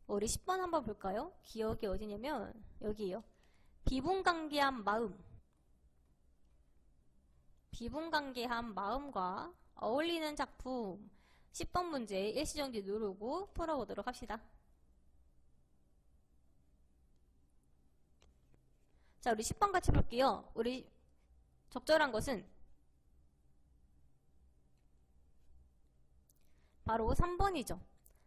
우리 10번 한번 볼까요? 기억이 어디냐면 여기에요. 비분강개한 마음. 비분강개한 마음과 어울리는 작품 10번 문제 일시정지 누르고 풀어보도록 합시다. 자, 우리 10번 같이 볼게요. 우리 적절한 것은 바로 3번이죠.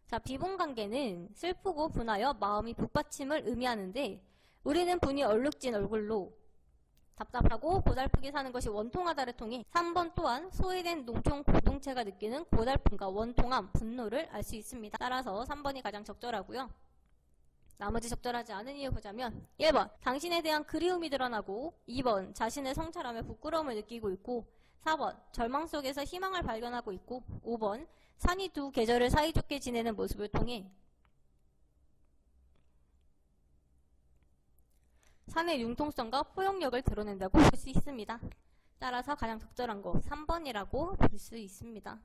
자, 비분관계는 슬프고 분하여 마음이 북받침을 의미하는데 우리는 분이 얼룩진 얼굴로 답답하고 고달프게 사는 것이 원통하다를 통해 3번 또한 소외된 농촌 공동체가 느끼는 고달픔과 원통함, 분노를 알 수 있습니다. 따라서 3번이 가장 적절하고요. 나머지 적절하지 않은 이유 보자면 1번 당신에 대한 그리움이 드러나고 2번 자신의 성찰함에 부끄러움을 느끼고 있고 4번 절망 속에서 희망을 발견하고 있고 5번 산이 두 계절을 사이좋게 지내는 모습을 통해 산의 융통성과 포용력을 드러낸다고 볼 수 있습니다. 따라서 가장 적절한 거 3번이라고 볼 수 있습니다.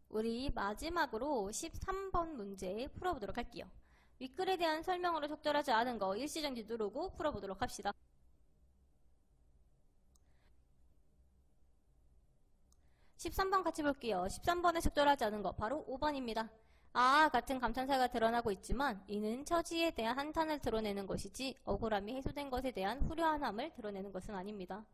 우리 마지막으로 13번 문제 풀어보도록 할게요. 윗글에 대한 설명으로 적절하지 않은 거 일시정지 누르고 풀어보도록 합시다. 13번 같이 볼게요. 13번에 적절하지 않은 거 바로 5번입니다. 같은 감탄사가 드러나고 있지만 이는 처지에 대한 한탄을 드러내는 것이지 억울함이 해소된 것에 대한 후련함을 드러내는 것은 아닙니다.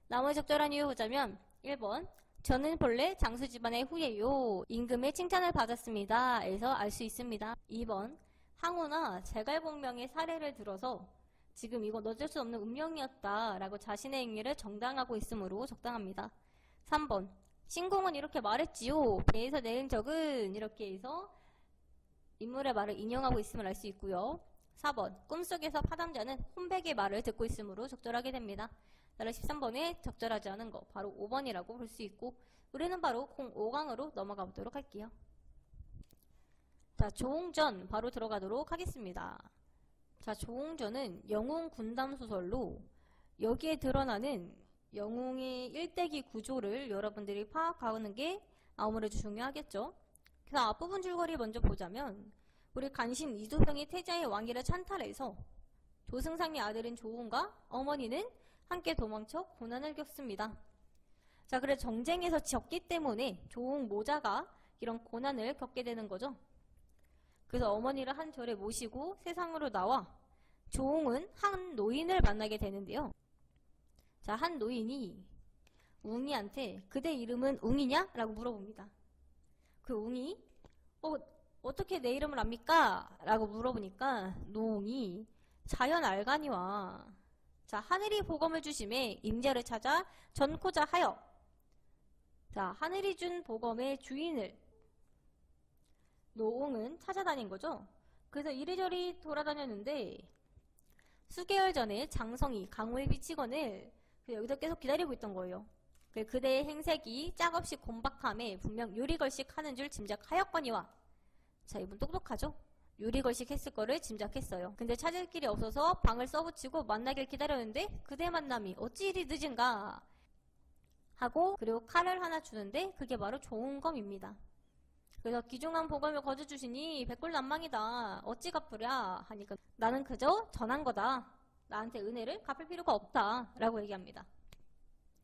나머지 적절한 이유 보자면 1번 저는 본래 장수 집안의 후예요. 임금의 칭찬을 받았습니다. 에서 알 수 있습니다. 2번 항우나 제갈공명의 사례를 들어서 지금 이건 어쩔 수 없는 운명이었다 라고 자신의 행위를 정당하고 있으므로 적당합니다. 3번 신공은 이렇게 말했지요. 배에서 내린 적은 이렇게 해서 인물의 말을 인용하고 있음을 알 수 있고요. 4번 꿈속에서 파담자는 혼백의 말을 듣고 있으므로 적절하게 됩니다. 따라 13번에 적절하지 않은 거 바로 5번이라고 볼 수 있고 우리는 바로 05강으로 넘어가 보도록 할게요. 자, 조홍전 바로 들어가도록 하겠습니다. 자, 조홍전은 영웅 군담 소설로 여기에 드러나는 영웅의 일대기 구조를 여러분들이 파악하는 게 아무래도 중요하겠죠. 그래서 앞부분 줄거리 먼저 보자면 우리 간신 이두병이 태자의 왕위를 찬탈해서 조승상의 아들인 조홍과 어머니는 함께 도망쳐 고난을 겪습니다. 자, 그래 정쟁에서 졌기 때문에 조홍 모자가 이런 고난을 겪게 되는 거죠. 그래서 어머니를 한 절에 모시고 세상으로 나와 조홍은 한 노인을 만나게 되는데요. 자, 한 노인이 웅이한테 그대 이름은 웅이냐? 라고 물어봅니다. 그 웅이 어떻게 내 이름을 압니까? 라고 물어보니까 노웅이 자연 알가니와 자, 하늘이 복음을 주심에 임자를 찾아 전코자 하여 자, 하늘이 준 복음의 주인을 노웅은 찾아다닌 거죠. 그래서 이리저리 돌아다녔는데 수개월 전에 장성이 강호의 비치건을 여기서 계속 기다리고 있던 거예요. 그대의 행색이 짝없이 곤박함에 분명 요리걸식 하는 줄 짐작하였거니와 자, 이분 똑똑하죠? 요리걸식 했을 거를 짐작했어요. 근데 찾을 길이 없어서 방을 써붙이고 만나길 기다렸는데 그대 만남이 어찌 이리 늦은가 하고 그리고 칼을 하나 주는데 그게 바로 조홍검입니다. 그래서 귀중한 복음을 거저주시니 백골난망이다. 어찌 갚으랴 하니까 나는 그저 전한 거다. 나한테 은혜를 갚을 필요가 없다 라고 얘기합니다.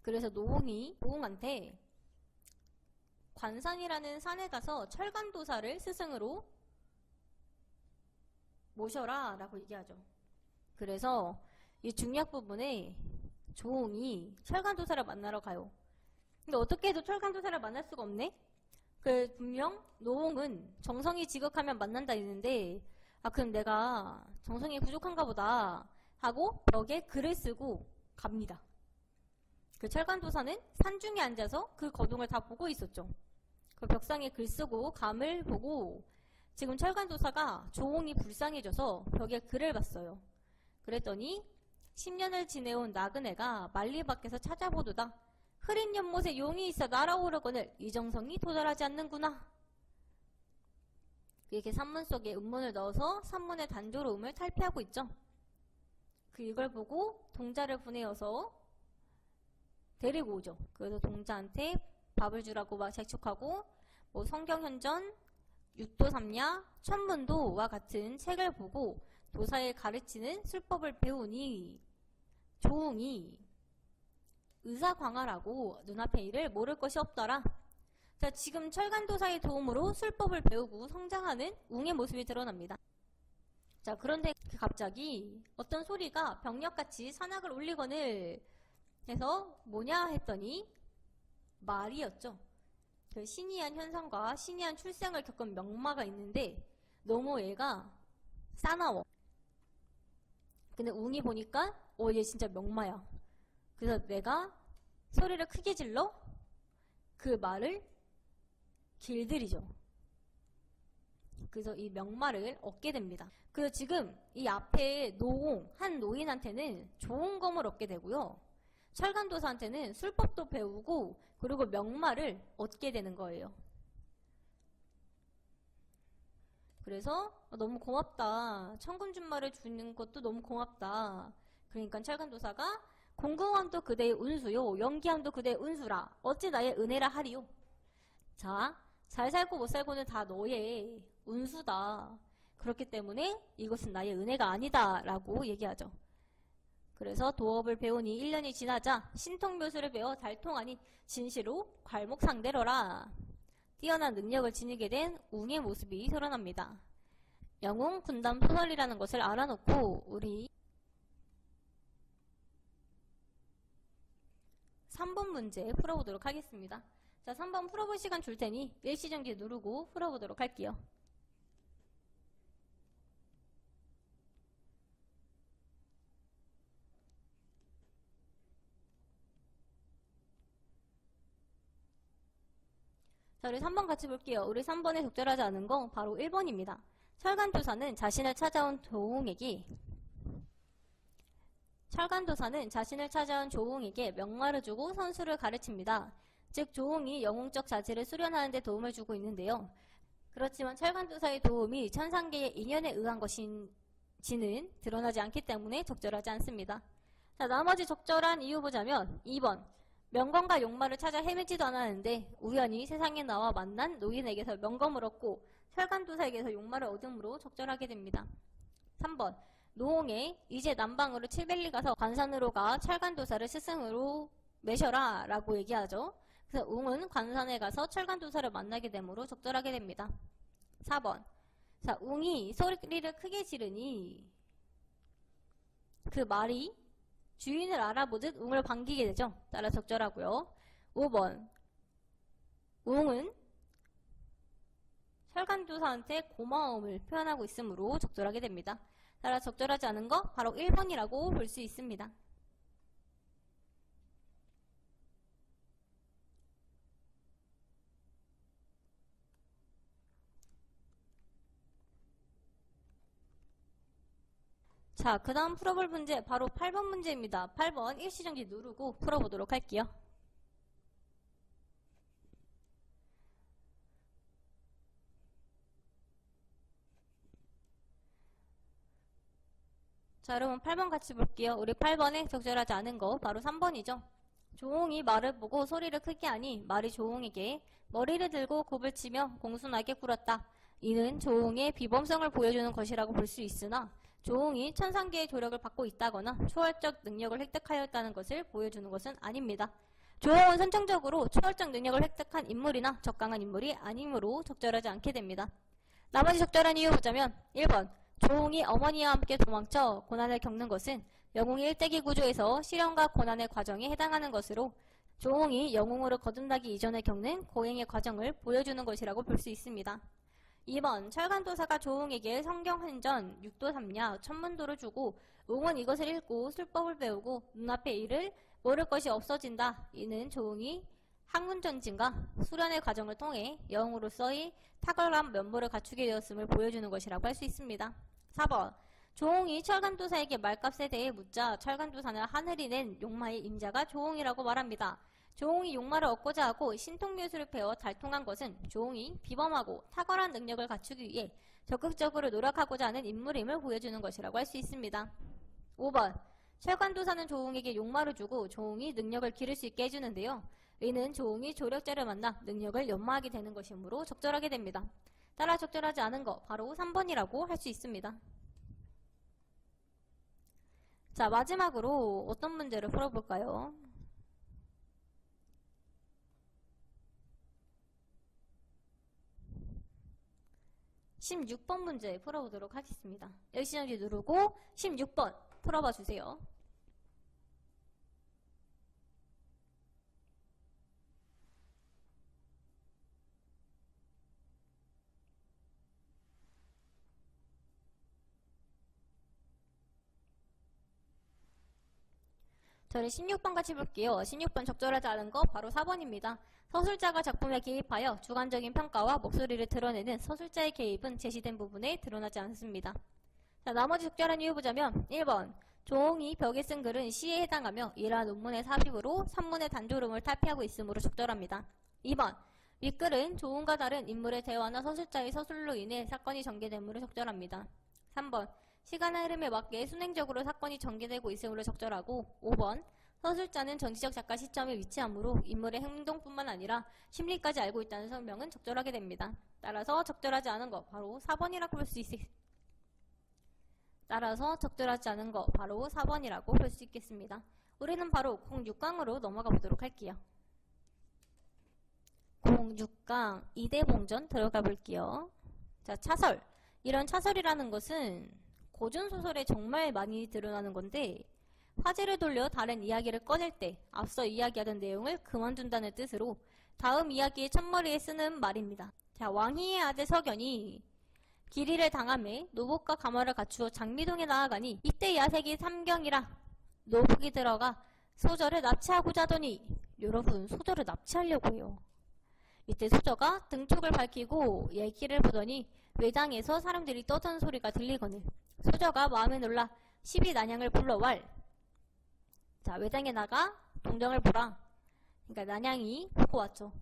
그래서 노홍이 조홍한테 관산이라는 산에 가서 철간도사를 스승으로 모셔라 라고 얘기하죠. 그래서 이 중요한 부분에 조홍이 철간도사를 만나러 가요. 근데 어떻게 해도 철간도사를 만날 수가 없네? 분명 노홍은 정성이 지극하면 만난다 했는데 그럼 내가 정성이 부족한가 보다 하고 벽에 글을 쓰고 갑니다. 그 철간도사는 산중에 앉아서 그 거동을 다 보고 있었죠. 그 벽상에 글 쓰고 감을 보고 지금 철간도사가 조홍이 불쌍해져서 벽에 글을 봤어요. 그랬더니 10년을 지내온 나그네가 만리 밖에서 찾아보도다. 흐린 연못에 용이 있어 날아오르거늘 이정성이 도달하지 않는구나. 이렇게 산문 속에 음문을 넣어서 산문의 단조로움을 탈피하고 있죠. 이걸 보고 동자를 보내어서 데리고 오죠. 그래서 동자한테 밥을 주라고 막 재촉하고 성경현전, 육도삼야, 천문도와 같은 책을 보고 도사에 가르치는 술법을 배우니 조홍이 의사광활하고 눈앞의 일을 모를 것이 없더라. 자, 지금 철간도사의 도움으로 술법을 배우고 성장하는 웅의 모습이 드러납니다. 자, 그런데 갑자기 어떤 소리가 병력같이 산악을 올리거늘 해서 뭐냐 했더니 말이었죠. 그 신이한 현상과 신이한 출생을 겪은 명마가 있는데 너무 얘가 싸나워. 근데 웅이 보니까 얘 진짜 명마야. 그래서 내가 소리를 크게 질러 그 말을 길들이죠. 그래서 이 명마를 얻게 됩니다. 그래서 지금 이 앞에 한 노인한테는 좋은 검을 얻게 되고요. 철간도사한테는 술법도 배우고 그리고 명마를 얻게 되는 거예요. 그래서 너무 고맙다. 천금준마를 주는 것도 너무 고맙다. 그러니까 철간도사가 공공함도 그대의 운수요. 영기함도 그대의 운수라. 어찌 나의 은혜라 하리요. 자, 잘 살고 못 살고는 다 너의 운수다. 그렇기 때문에 이것은 나의 은혜가 아니다. 라고 얘기하죠. 그래서 도업을 배우니 1년이 지나자 신통묘수를 배워 달통하니 진시로 괄목상대로라. 뛰어난 능력을 지니게 된 웅의 모습이 드러납니다. 영웅 군담 소설이라는 것을 알아놓고 우리 3번 문제 풀어보도록 하겠습니다. 자, 3번 풀어볼 시간 줄 테니 일시정지 누르고 풀어보도록 할게요. 자, 우리 3번 같이 볼게요. 우리 3번에 적절하지 않은 거 바로 1번입니다. 철간도사는 자신을 찾아온 조웅에게 명마를 주고 선수를 가르칩니다. 즉 조웅이 영웅적 자질을 수련하는 데 도움을 주고 있는데요. 그렇지만 철간도사의 도움이 천상계의 인연에 의한 것인지는 드러나지 않기 때문에 적절하지 않습니다. 자, 나머지 적절한 이유 보자면 2번 명검과 용마를 찾아 헤매지도 않았는데 우연히 세상에 나와 만난 노인에게서 명검을 얻고 철간도사에게서 용마를 얻음으로 적절하게 됩니다. 3번 노홍에 이제 남방으로 칠벨리 가서 관산으로 가 철간도사를 스승으로 매셔라 라고 얘기하죠. 그래서 웅은 관산에 가서 철간도사를 만나게 되므로 적절하게 됩니다. 4번 자, 웅이 소리를 크게 지르니 그 말이 주인을 알아보듯 웅을 반기게 되죠. 따라 적절하고요. 5번 웅은 철간도사한테 고마움을 표현하고 있으므로 적절하게 됩니다. 따라 적절하지 않은 거 바로 1번이라고 볼 수 있습니다. 자, 그 다음 풀어볼 문제 바로 8번 문제입니다. 8번 일시정지 누르고 풀어보도록 할게요. 자, 여러분 8번 같이 볼게요. 우리 8번에 적절하지 않은 거 바로 3번이죠. 조홍이 말을 보고 소리를 크게 하니 말이 조홍에게 머리를 들고 굽을 치며 공손하게 굴었다. 이는 조홍의 비범성을 보여주는 것이라고 볼 수 있으나 조홍이 천상계의 조력을 받고 있다거나 초월적 능력을 획득하였다는 것을 보여주는 것은 아닙니다. 조홍은 선천적으로 초월적 능력을 획득한 인물이나 적강한 인물이 아니므로 적절하지 않게 됩니다. 나머지 적절한 이유 보자면 1번 조홍이 어머니와 함께 도망쳐 고난을 겪는 것은 영웅의 일대기 구조에서 시련과 고난의 과정에 해당하는 것으로 조홍이 영웅으로 거듭나기 이전에 겪는 고행의 과정을 보여주는 것이라고 볼 수 있습니다. 2번 철간도사가 조홍에게 성경 한전, 육도 삼야, 천문도를 주고 웅은 이것을 읽고 술법을 배우고 눈앞의 일을 모를 것이 없어진다. 이는 조홍이 학문전진과 수련의 과정을 통해 영웅으로서의 탁월한 면모를 갖추게 되었음을 보여주는 것이라고 할 수 있습니다. 4번 조홍이 철간도사에게 말값에 대해 묻자 철간도사는 하늘이 낸 용마의 임자가 조홍이라고 말합니다. 조홍이 용마를 얻고자 하고 신통묘수를 배워 달통한 것은 조홍이 비범하고 탁월한 능력을 갖추기 위해 적극적으로 노력하고자 하는 인물임을 보여주는 것이라고 할 수 있습니다. 5번 철간도사는 조홍에게 용마를 주고 조홍이 능력을 기를 수 있게 해주는데요. 이는 조홍이 조력자를 만나 능력을 연마하게 되는 것이므로 적절하게 됩니다. 따라 적절하지 않은 거 바로 3번이라고 할 수 있습니다. 자, 마지막으로 어떤 문제를 풀어볼까요? 16번 문제 풀어보도록 하겠습니다. 일시정지 누르고 16번 풀어봐 주세요. 저는 16번 같이 볼게요. 16번 적절하지 않은 거 바로 4번입니다. 서술자가 작품에 개입하여 주관적인 평가와 목소리를 드러내는 서술자의 개입은 제시된 부분에 드러나지 않습니다. 자, 나머지 적절한 이유 보자면 1번 종이 벽에 쓴 글은 시에 해당하며 이러한 논문의 삽입으로 산문의 단조름을 탈피하고 있으므로 적절합니다. 2번 윗글은 조은과 다른 인물의 대화나 서술자의 서술로 인해 사건이 전개되므로 적절합니다. 3번 시간의 흐름에 맞게 순행적으로 사건이 전개되고 있으므로 적절하고 5번 서술자는 전지적 작가 시점에 위치하므로 인물의 행동뿐만 아니라 심리까지 알고 있다는 설명은 적절하게 됩니다. 따라서 적절하지 않은 거 바로 4번이라고 볼 수 있습니다. 따라서 적절하지 않은 거 바로 4번이라고 볼 수 있겠습니다. 우리는 바로 06강으로 넘어가 보도록 할게요. 06강 이대봉전 들어가 볼게요. 자, 차설. 이런 차설이라는 것은 고전소설에 정말 많이 드러나는 건데 화제를 돌려 다른 이야기를 꺼낼 때 앞서 이야기하던 내용을 그만둔다는 뜻으로 다음 이야기의 첫머리에 쓰는 말입니다. 자, 왕희의 아들 석연이 기리를 당함에 노복과 가마를 갖추어 장미동에 나아가니 이때 야색이 삼경이라 노복이 들어가 소저를 납치하고자 하더니 여러분 소저를 납치하려고 해요. 이때 소저가 등촉을 밝히고 얘기를 보더니 외당에서 사람들이 떠드는 소리가 들리거늘 소저가 마음에 놀라 시비 난양을 불러왈. 자, 외당에 나가 동정을 보라. 그러니까 난양이 보고 왔죠.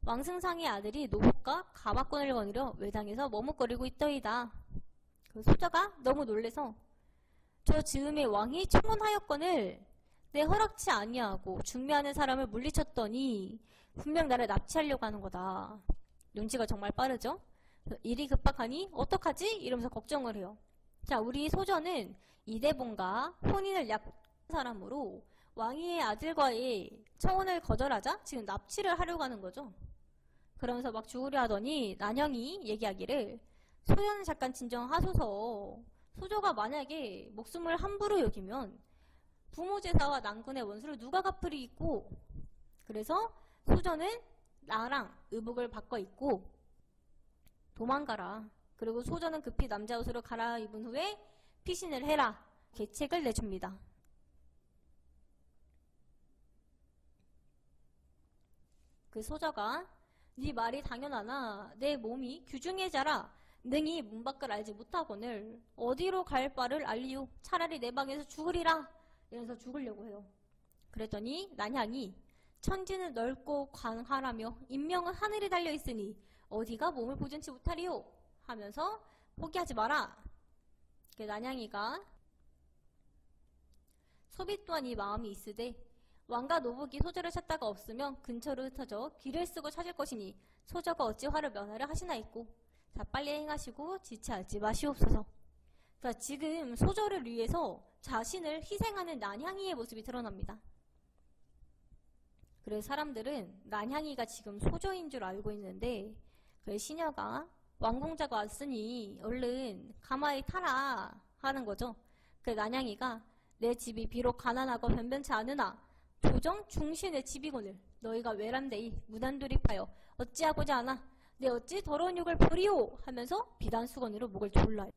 왕승상의 아들이 노복과 가마꾼을 거느려 외당에서 머뭇거리고 있더이다. 그 소저가 너무 놀래서 저 즈음에 왕이 청혼하였거늘 내 허락치 아니하고 중매하는 사람을 물리쳤더니 분명 나를 납치하려고 하는 거다. 눈치가 정말 빠르죠? 일이 급박하니 어떡하지? 이러면서 걱정을 해요. 자, 우리 소저는 이대봉과 혼인을 약속한 사람으로 왕위의 아들과의 청혼을 거절하자 지금 납치를 하려고 하는 거죠. 그러면서 막 죽으려 하더니 난형이 얘기하기를 소연은 잠깐 진정하소서. 소저가 만약에 목숨을 함부로 여기면 부모 제사와 난군의 원수를 누가 갚으리이고 그래서 소저는 나랑 의복을 바꿔 입고 도망가라. 그리고 소저는 급히 남자 옷으로 갈아입은 후에 피신을 해라. 계책을 내줍니다. 그 소저가 네 말이 당연하나 내 몸이 규중의 자라 능히 문 밖을 알지 못하거늘 어디로 갈 바를 알리오. 차라리 내 방에서 죽으리라. 이러면서 죽으려고 해요. 그랬더니 난향이 천지는 넓고 광활하며 인명은 하늘에 달려있으니 어디가 몸을 보존치 못하리오 하면서 포기하지 마라. 난향이가 소비 또한 이 마음이 있으되 왕과 노복이 소저를 찾다가 없으면 근처로 흩어져 길을 쓰고 찾을 것이니 소저가 어찌 화를 면하려 하시나이꼬. 자, 빨리 행하시고 지체하지 마시옵소서. 자, 지금 소저를 위해서 자신을 희생하는 난향이의 모습이 드러납니다. 그래서 사람들은 난향이가 지금 소저인 줄 알고 있는데 그 시녀가 왕공자가 왔으니 얼른 가마에 타라 하는 거죠. 그 난향이가 내 집이 비록 가난하고 변변치 않으나 조정 중신의 집이거늘 너희가 외람되이 무단돌입하여 어찌하고자 하나 내 어찌 더러운 욕을 버리오 하면서 비단수건으로 목을 졸라요.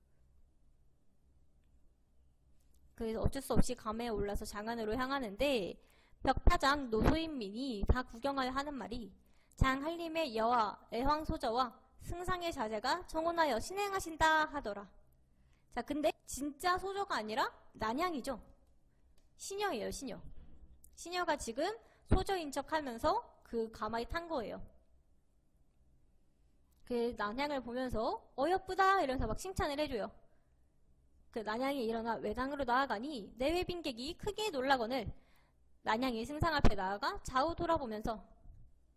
그래서 어쩔 수 없이 감에 올라서 장안으로 향하는데 벽파장 노소인민이 다 구경하여 하는 말이 장한림의 여와 애황소저와 승상의 자제가 청혼하여 신행하신다 하더라. 자, 근데 진짜 소저가 아니라 난향이죠. 시녀예요, 시녀. 시녀가 지금 소저인 척 하면서 그 가마에 탄 거예요. 그 난향을 보면서 어여쁘다 이러면서 막 칭찬을 해줘요. 그 난향이 일어나 외당으로 나아가니 내외 빈객이 크게 놀라거늘 난향이 승상 앞에 나아가 좌우 돌아보면서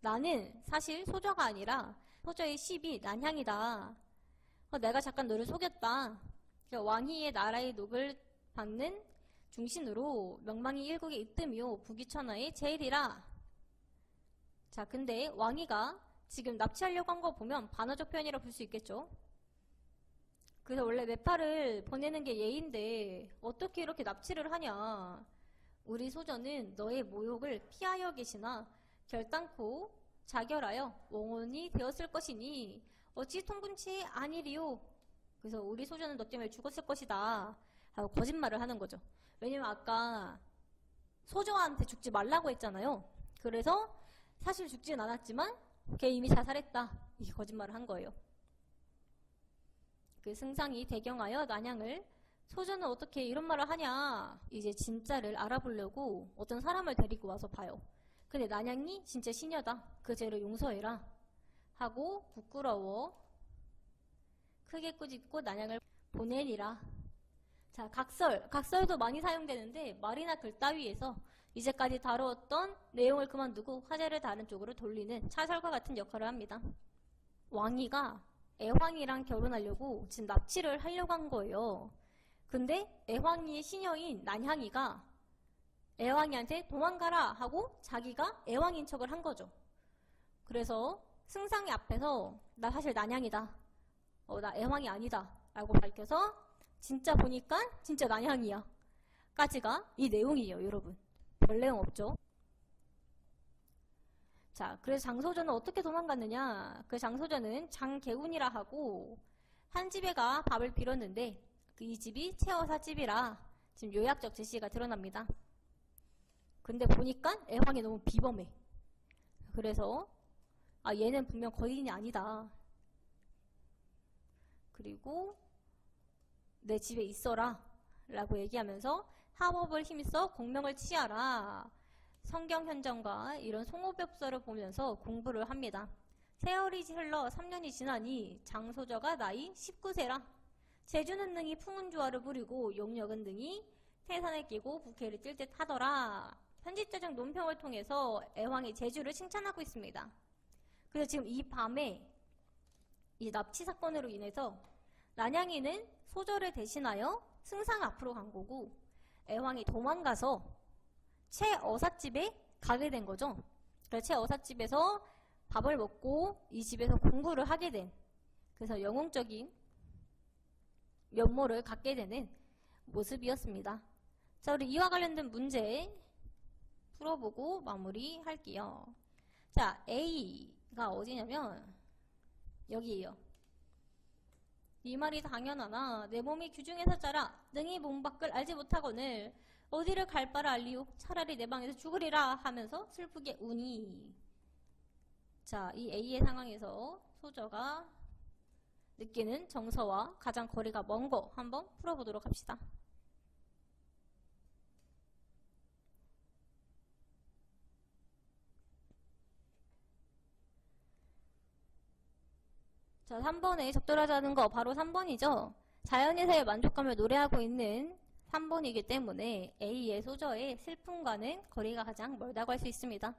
나는 사실 소저가 아니라 소저의 시비 난향이다. 내가 잠깐 너를 속였다. 왕희의 나라의 녹을 받는 중신으로 명망이 일국에 있으며 부귀천하의 제일이라. 자, 근데 왕희가 지금 납치하려고 한 거 보면 반어적 표현이라 볼 수 있겠죠. 그래서 원래 매파를 보내는 게 예인데 어떻게 이렇게 납치를 하냐. 우리 소저는 너의 모욕을 피하여 계시나 결단코 자결하여 원혼이 되었을 것이니 어찌 통분치 아니리요. 그래서 우리 소저는 너 때문에 죽었을 것이다 하고 거짓말을 하는 거죠. 왜냐면 아까 소저한테 죽지 말라고 했잖아요. 그래서 사실 죽진 않았지만 걔 이미 자살했다. 이게 거짓말을 한 거예요. 그 승상이 대경하여 난양을 소저는 어떻게 이런 말을 하냐. 이제 진짜를 알아보려고 어떤 사람을 데리고 와서 봐요. 근데 난양이 진짜 시녀다. 그 죄를 용서해라. 하고 부끄러워 크게 꾸짖고 난양을 보내리라. 자, 각설도 많이 사용되는데 말이나 글 따위에서 이제까지 다루었던 내용을 그만두고 화제를 다른 쪽으로 돌리는 차설과 같은 역할을 합니다. 왕이가 애황이랑 결혼하려고 지금 납치를 하려고 한 거예요. 근데 애황이의 시녀인 난향이가 애황이한테 도망가라 하고 자기가 애황인 척을 한 거죠. 그래서 승상이 앞에서 나 사실 난향이다. 나 애황이 아니다. 라고 밝혀서 진짜 보니까 진짜 난향이야. 까지가 이 내용이에요, 여러분. 별 내용 없죠? 자, 그래서 장소전은 어떻게 도망갔느냐? 그 장소전은 장개운이라 하고 한 집에 가 밥을 빌었는데 이 집이 채어사 집이라 지금 요약적 제시가 드러납니다. 근데 보니까 애황이 너무 비범해. 그래서 얘는 분명 거인이 아니다. 그리고 내 집에 있어라 라고 얘기하면서 합업을 힘써 공명을 취하라. 성경 현정과 이런 송호벽서를 보면서 공부를 합니다. 세월이 흘러 3년이 지나니 장소저가 나이 19세라. 제주는 능히 풍운조화를 부리고 용력은 능히 태산을 끼고 부캐를 뜰 듯 하더라. 편집자적 논평을 통해서 애황이 제주를 칭찬하고 있습니다. 그래서 지금 이 밤에 이 납치 사건으로 인해서 난양이는 소저를 대신하여 승상 앞으로 간 거고 애황이 도망가서 채어사집에 가게 된 거죠. 그래서 채어사집에서 밥을 먹고 이 집에서 공부를 하게 된, 그래서 영웅적인 면모를 갖게 되는 모습이었습니다. 자, 우리 이와 관련된 문제 풀어보고 마무리할게요. 자, A가 어디냐면 여기에요. 이 말이 당연하나 내 몸이 규중에서 자라 능히 몸 밖을 알지 못하거늘 어디를 갈 바를 알리오. 차라리 내 방에서 죽으리라 하면서 슬프게 우니. 자, 이 A의 상황에서 소저가 느끼는 정서와 가장 거리가 먼 거 한번 풀어보도록 합시다. 자, 3번에 적절하지 않은 거 바로 3번이죠. 자연에서의 만족감을 노래하고 있는 3번이기 때문에 A의 소저의 슬픔과는 거리가 가장 멀다고 할 수 있습니다.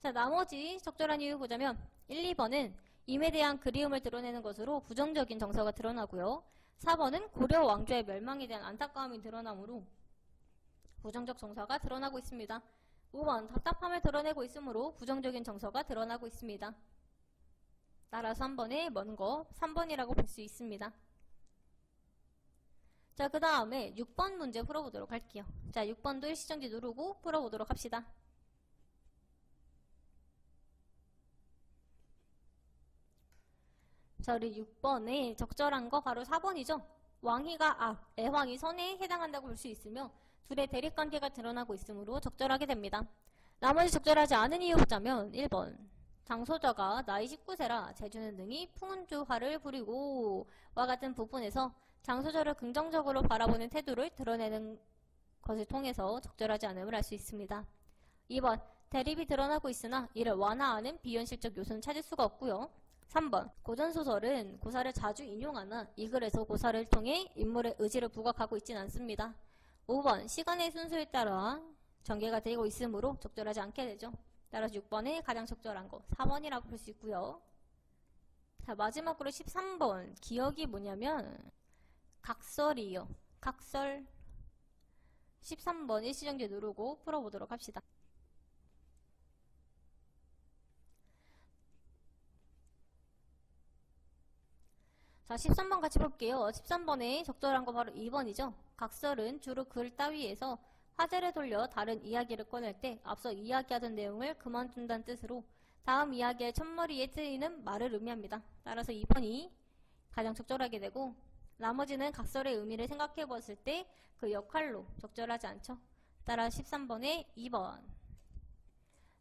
자, 나머지 적절한 이유 보자면 1, 2번은 임에 대한 그리움을 드러내는 것으로 부정적인 정서가 드러나고요. 4번은 고려 왕조의 멸망에 대한 안타까움이 드러나므로 부정적 정서가 드러나고 있습니다. 5번 답답함을 드러내고 있으므로 부정적인 정서가 드러나고 있습니다. 따라서 3번의 먼 거 3번이라고 볼 수 있습니다. 자, 그 다음에 6번 문제 풀어보도록 할게요. 자, 6번도 일시정지 누르고 풀어보도록 합시다. 자, 우리 6번에 적절한 거 바로 4번이죠. 왕희가 악, 애황이 선에 해당한다고 볼 수 있으며 둘의 대립관계가 드러나고 있으므로 적절하게 됩니다. 나머지 적절하지 않은 이유 보자면 1번 장소저가 나이 19세라 제주는 능히 풍운조화를 부리고 와 같은 부분에서 장소저를 긍정적으로 바라보는 태도를 드러내는 것을 통해서 적절하지 않음을 알 수 있습니다. 2번 대립이 드러나고 있으나 이를 완화하는 비현실적 요소는 찾을 수가 없고요. 3번 고전소설은 고사를 자주 인용하나 이 글에서 고사를 통해 인물의 의지를 부각하고 있진 않습니다. 5번 시간의 순서에 따라 전개가 되고 있으므로 적절하지 않게 되죠. 따라서 6번에 가장 적절한 거 4번이라고 볼 수 있고요. 자, 마지막으로 13번 기억이 뭐냐면 각설이에요. 각설. 13번 일시정지 누르고 풀어보도록 합시다. 자, 13번 같이 볼게요. 13번에 적절한 거 바로 2번이죠. 각설은 주로 글 따위에서 화제를 돌려 다른 이야기를 꺼낼 때 앞서 이야기하던 내용을 그만둔다는 뜻으로 다음 이야기의 첫머리에 쓰이는 말을 의미합니다. 따라서 2번이 가장 적절하게 되고 나머지는 각설의 의미를 생각해 보았을 때 그 역할로 적절하지 않죠. 따라 13번에 2번.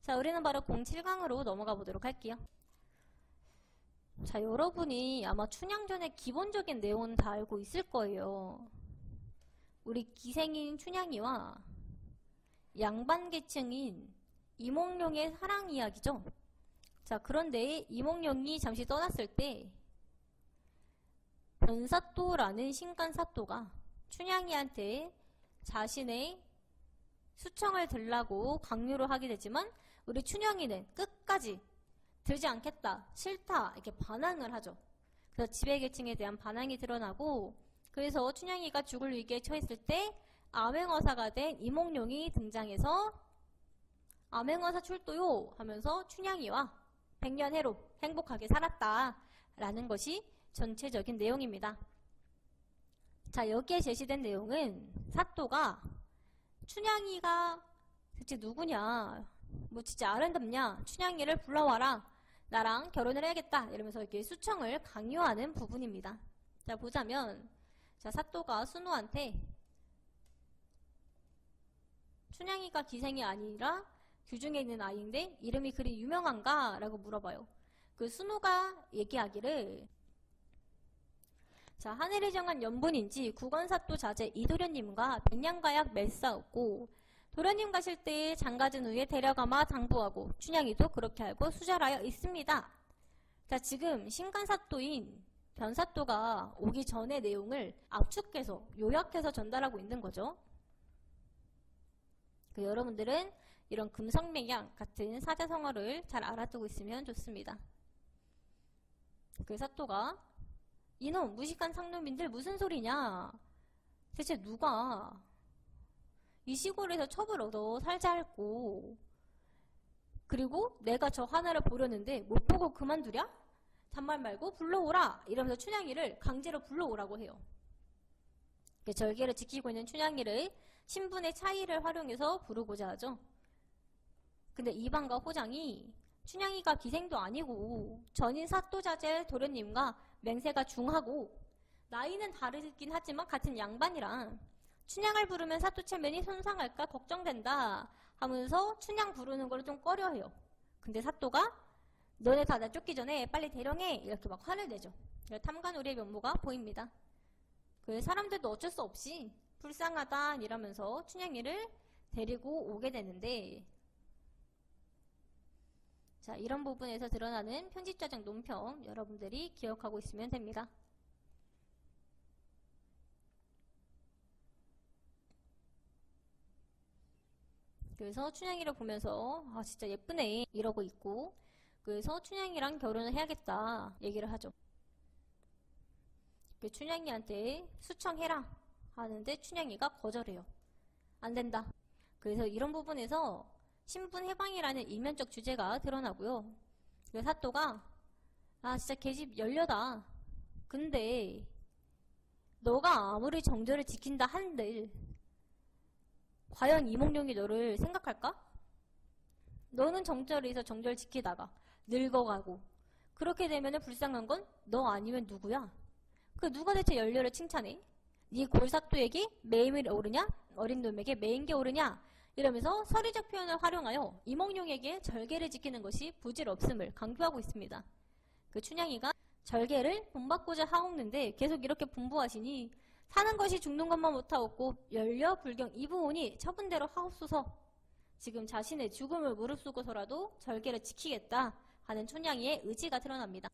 자, 우리는 바로 07강으로 넘어가 보도록 할게요. 자, 여러분이 아마 춘향전의 기본적인 내용은 다 알고 있을 거예요. 우리 기생인 춘향이와 양반계층인 이몽룡의 사랑 이야기죠. 자, 그런데 이몽룡이 잠시 떠났을 때 변사또라는 신간사또가 춘향이한테 자신의 수청을 들라고 강요를 하게 되지만 우리 춘향이는 끝까지 들지 않겠다, 싫다 이렇게 반항을 하죠. 그래서 지배계층에 대한 반항이 드러나고, 그래서 춘향이가 죽을 위기에 처했을 때 암행어사가 된 이몽룡이 등장해서 암행어사 출도요 하면서 춘향이와 백년해로 행복하게 살았다 라는 것이 전체적인 내용입니다. 자, 여기에 제시된 내용은 사또가 춘향이가 대체 누구냐, 뭐 진짜 아름답냐, 춘향이를 불러와라, 나랑 결혼을 해야겠다 이러면서 이렇게 수청을 강요하는 부분입니다. 자, 보자면, 자, 사또가 순우한테 춘향이가 기생이 아니라 규중에 있는 아이인데 이름이 그리 유명한가? 라고 물어봐요. 그 순우가 얘기하기를, 자, 하늘이 정한 연분인지 국원사또 자제 이도련님과 백냥가약 맺사었고, 도련님 가실 때 장가진 후에 데려가마 당부하고 춘향이도 그렇게 알고 수절하여 있습니다. 자, 지금 신간사또인 변사또가 오기 전의 내용을 압축해서 요약해서 전달하고 있는 거죠. 여러분들은 이런 금성맥약 같은 사자성어를 잘 알아두고 있으면 좋습니다. 그 사또가 이놈 무식한 상놈인들 무슨 소리냐, 대체 누가 이 시골에서 첩을 얻어 살자 했고, 그리고 내가 저 하나를 보려는데 못 보고 그만두랴? 잔말 말고 불러오라 이러면서 춘향이를 강제로 불러오라고 해요. 절개를 지키고 있는 춘향이를 신분의 차이를 활용해서 부르고자 하죠. 근데 이방과 호장이 춘향이가 기생도 아니고 전인 사또자제 도련님과 맹세가 중하고 나이는 다르긴 하지만 같은 양반이랑 춘향을 부르면 사또 체면이 손상할까 걱정된다 하면서 춘향 부르는 걸 좀 꺼려해요. 근데 사또가 너네 다 나 쫓기 전에 빨리 대령해 이렇게 막 화를 내죠. 탐관오리의 면모가 보입니다. 그 사람들도 어쩔 수 없이 불쌍하다 이러면서 춘향이를 데리고 오게 되는데, 자, 이런 부분에서 드러나는 편집자적 논평 여러분들이 기억하고 있으면 됩니다. 그래서 춘향이를 보면서 아 진짜 예쁘네 이러고 있고, 그래서 춘향이랑 결혼을 해야겠다 얘기를 하죠. 춘향이한테 수청해라 하는데 춘향이가 거절해요. 안 된다. 그래서 이런 부분에서 신분 해방이라는 이면적 주제가 드러나고요. 사또가 아 진짜 계집 열려다. 근데 너가 아무리 정절을 지킨다 한들 과연 이몽룡이 너를 생각할까? 너는 정절에서 정절 지키다가 늙어가고 그렇게 되면 불쌍한 건 너 아니면 누구야? 그 누가 대체 연료를 칭찬해? 네 골사또에게 매임이 오르냐? 어린 놈에게 매인 게 오르냐? 이러면서 서리적 표현을 활용하여 이몽룡에게 절개를 지키는 것이 부질없음을 강조하고 있습니다. 그 춘향이가 절개를 본받고자 하옵는데 계속 이렇게 분부하시니 사는 것이 죽는 것만 못하옵고 연려 불경 이부오니 처분대로 하옵소서. 지금 자신의 죽음을 무릅쓰고서라도 절개를 지키겠다 하는 춘향이의 의지가 드러납니다.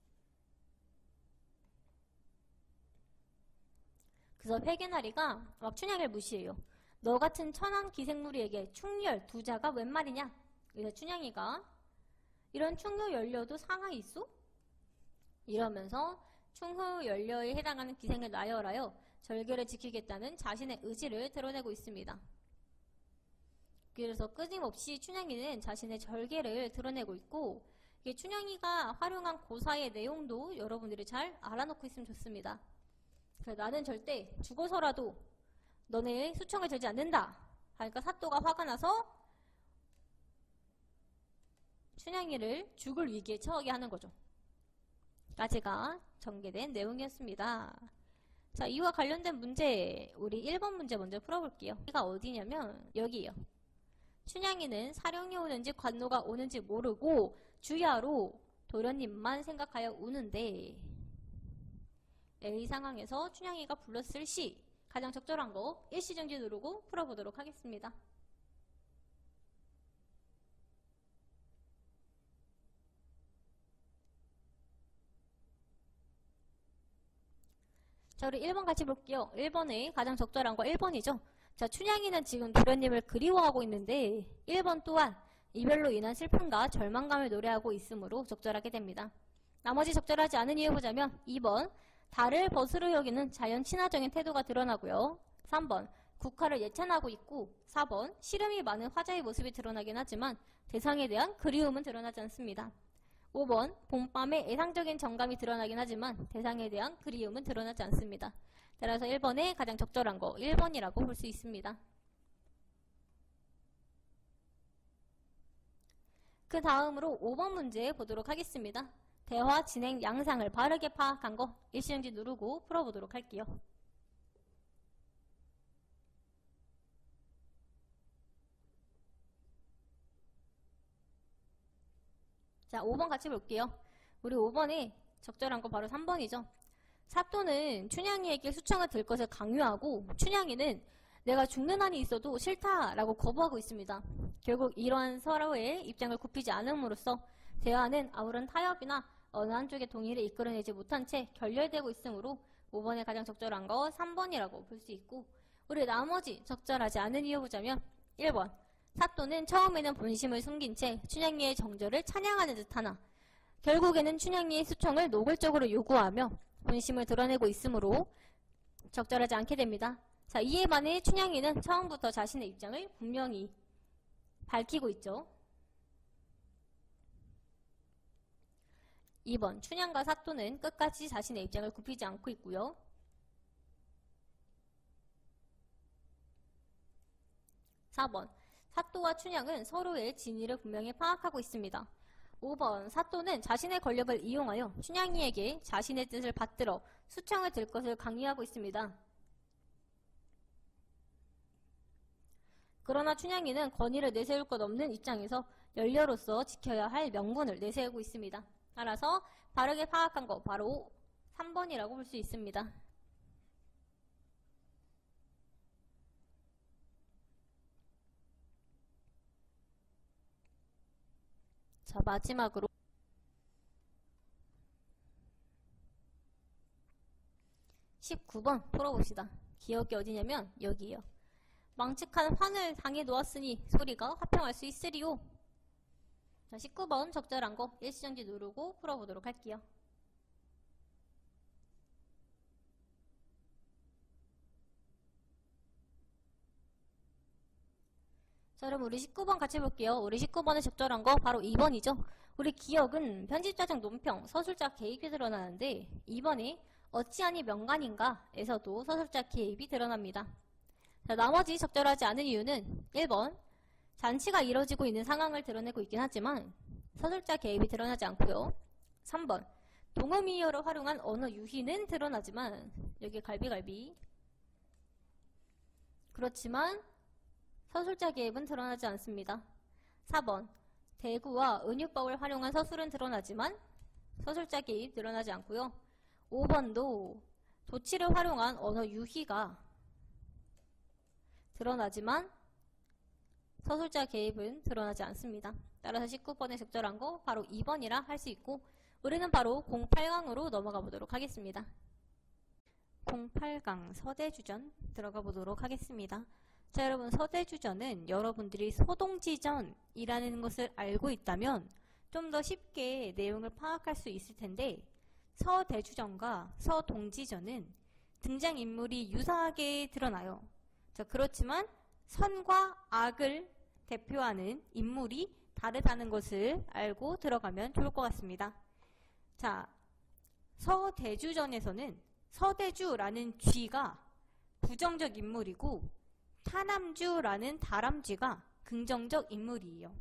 그래서 회계나리가 막 춘향이를 무시해요. 너 같은 천한 기생무리에게 충렬 두자가 웬 말이냐? 그래서 춘향이가 이런 충효 연료도 상하이 있소? 이러면서 충효 연료에 해당하는 기생을 나열하여 절개를 지키겠다는 자신의 의지를 드러내고 있습니다. 그래서 끊임없이 춘향이는 자신의 절개를 드러내고 있고, 이게 춘향이가 활용한 고사의 내용도 여러분들이 잘 알아놓고 있으면 좋습니다. 나는 절대 죽어서라도 너네 수청을 들지 않는다 하니까 사또가 화가 나서 춘향이를 죽을 위기에 처하게 하는 거죠. 까지가 전개된 내용이었습니다. 자, 이와 관련된 문제, 우리 1번 문제 먼저 풀어볼게요. 여기가 어디냐면 여기에요. 춘향이는 사령이 오는지 관노가 오는지 모르고 주야로 도련님만 생각하여 우는데 A 상황에서 춘향이가 불렀을 시 가장 적절한 거 일시정지 누르고 풀어보도록 하겠습니다. 자, 우리 1번 같이 볼게요. 1번에 가장 적절한 거 1번이죠. 자, 춘향이는 지금 도련님을 그리워하고 있는데 1번 또한 이별로 인한 슬픔과 절망감을 노래하고 있으므로 적절하게 됩니다. 나머지 적절하지 않은 이유 보자면 2번 달을 벗으로 여기는 자연 친화적인 태도가 드러나고요. 3번 국화를 예찬하고 있고 4번 시름이 많은 화자의 모습이 드러나긴 하지만 대상에 대한 그리움은 드러나지 않습니다. 5번 봄밤에 애상적인 정감이 드러나긴 하지만 대상에 대한 그리움은 드러나지 않습니다. 따라서 1번에 가장 적절한 거 1번이라고 볼 수 있습니다. 그 다음으로 5번 문제 보도록 하겠습니다. 대화 진행 양상을 바르게 파악한 거 일시정지 누르고 풀어보도록 할게요. 자, 5번 같이 볼게요. 우리 5번에 적절한 거 바로 3번이죠. 사또는 춘향이에게 수청을 들 것을 강요하고 춘향이는 내가 죽는 한이 있어도 싫다라고 거부하고 있습니다. 결국 이러한 서로의 입장을 굽히지 않음으로써 대화는 아무런 타협이나 어느 한쪽의 동의를 이끌어내지 못한 채 결렬되고 있으므로 5번에 가장 적절한 거 3번이라고 볼 수 있고 우리 나머지 적절하지 않은 이유 보자면 1번 사또는 처음에는 본심을 숨긴 채 춘향이의 정절을 찬양하는 듯하나 결국에는 춘향이의 수청을 노골적으로 요구하며 본심을 드러내고 있으므로 적절하지 않게 됩니다. 자, 이에 반해 춘향이는 처음부터 자신의 입장을 분명히 밝히고 있죠. 2번 춘향과 사또는 끝까지 자신의 입장을 굽히지 않고 있고요. 4번 사또와 춘향은 서로의 진위를 분명히 파악하고 있습니다. 5번 사또는 자신의 권력을 이용하여 춘향이에게 자신의 뜻을 받들어 수청을 들 것을 강요하고 있습니다. 그러나 춘향이는 권위를 내세울 것 없는 입장에서 연려로서 지켜야 할 명분을 내세우고 있습니다. 따라서 바르게 파악한 거 바로 3번이라고 볼 수 있습니다. 자, 마지막으로 19번 풀어봅시다. 기억이 어디냐면 여기에요. 망측한 환을 당해 놓았으니 소리가 화평할 수 있으리요. 자, 19번 적절한 거 일시정지 누르고 풀어보도록 할게요. 자, 여러분 우리 19번 같이 볼게요. 우리 19번에 적절한 거 바로 2번이죠. 우리 기억은 편집자적 논평, 서술자 개입이 드러나는데 2번에 어찌하니 명간인가 에서도 서술자 개입이 드러납니다. 자, 나머지 적절하지 않은 이유는 1번 잔치가 이뤄지고 있는 상황을 드러내고 있긴 하지만 서술자 개입이 드러나지 않고요. 3번 동음이어를 활용한 언어 유희는 드러나지만 여기 갈비갈비 그렇지만 서술자 개입은 드러나지 않습니다. 4번 대구와 은유법을 활용한 서술은 드러나지만 서술자 개입 드러나지 않고요. 5번도 도치를 활용한 언어 유희가 드러나지만 서술자 개입은 드러나지 않습니다. 따라서 19번에 적절한 거 바로 2번이라 할 수 있고 우리는 바로 08강으로 넘어가 보도록 하겠습니다. 08강 서대주전 들어가 보도록 하겠습니다. 자, 여러분 서대주전은 여러분들이 소동지전이라는 것을 알고 있다면 좀 더 쉽게 내용을 파악할 수 있을 텐데 서대주전과 서동지전은 등장인물이 유사하게 드러나요. 자, 그렇지만 선과 악을 대표하는 인물이 다르다는 것을 알고 들어가면 좋을 것 같습니다. 자, 서대주전에서는 서대주라는 쥐가 부정적 인물이고 타남주라는 다람쥐가 긍정적 인물이에요.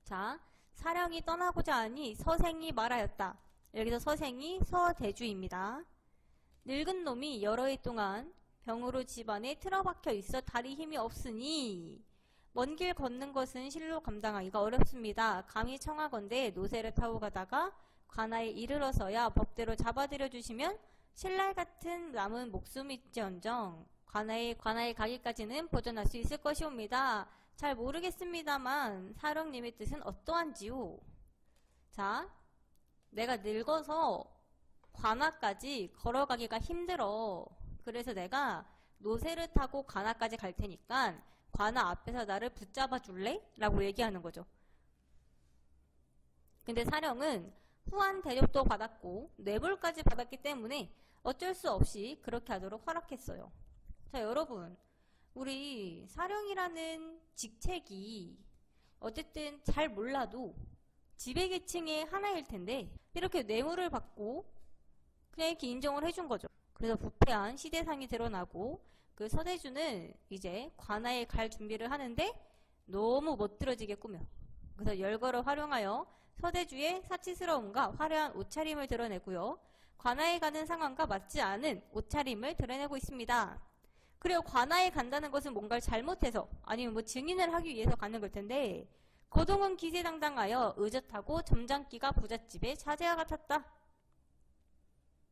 자, 사령이 떠나고자 하니 서생이 말하였다. 여기서 서생이 서대주입니다. 늙은 놈이 여러 해 동안 병으로 집안에 틀어박혀 있어 다리 힘이 없으니 먼 길 걷는 것은 실로 감당하기가 어렵습니다. 감히 청하건대 노새를 타고 가다가 관아에 이르러서야 법대로 잡아들여 주시면 신랄 같은 남은 목숨이 있지언정 관아에 가기까지는 보존할 수 있을 것이옵니다. 잘 모르겠습니다만 사령님의 뜻은 어떠한지요? 자, 내가 늙어서 관아까지 걸어가기가 힘들어. 그래서 내가 노새를 타고 관아까지 갈 테니까 관아 앞에서 나를 붙잡아 줄래? 라고 얘기하는 거죠. 근데 사령은 후한 대접도 받았고 뇌물까지 받았기 때문에 어쩔 수 없이 그렇게 하도록 허락했어요. 자, 여러분, 우리 사령이라는 직책이 어쨌든 잘 몰라도 지배계층의 하나일 텐데 이렇게 뇌물을 받고 그냥 이렇게 인정을 해준 거죠. 그래서 부패한 시대상이 드러나고 그 서대주는 이제 관아에 갈 준비를 하는데 너무 멋들어지게 꾸며. 그래서 열거를 활용하여 서대주의 사치스러움과 화려한 옷차림을 드러내고요. 관아에 가는 상황과 맞지 않은 옷차림을 드러내고 있습니다. 그리고 관아에 간다는 것은 뭔가를 잘못해서 아니면 뭐 증인을 하기 위해서 가는 걸 텐데 거동은 기세당당하여 의젓하고 점잖기가 부잣집의 차제와 같았다.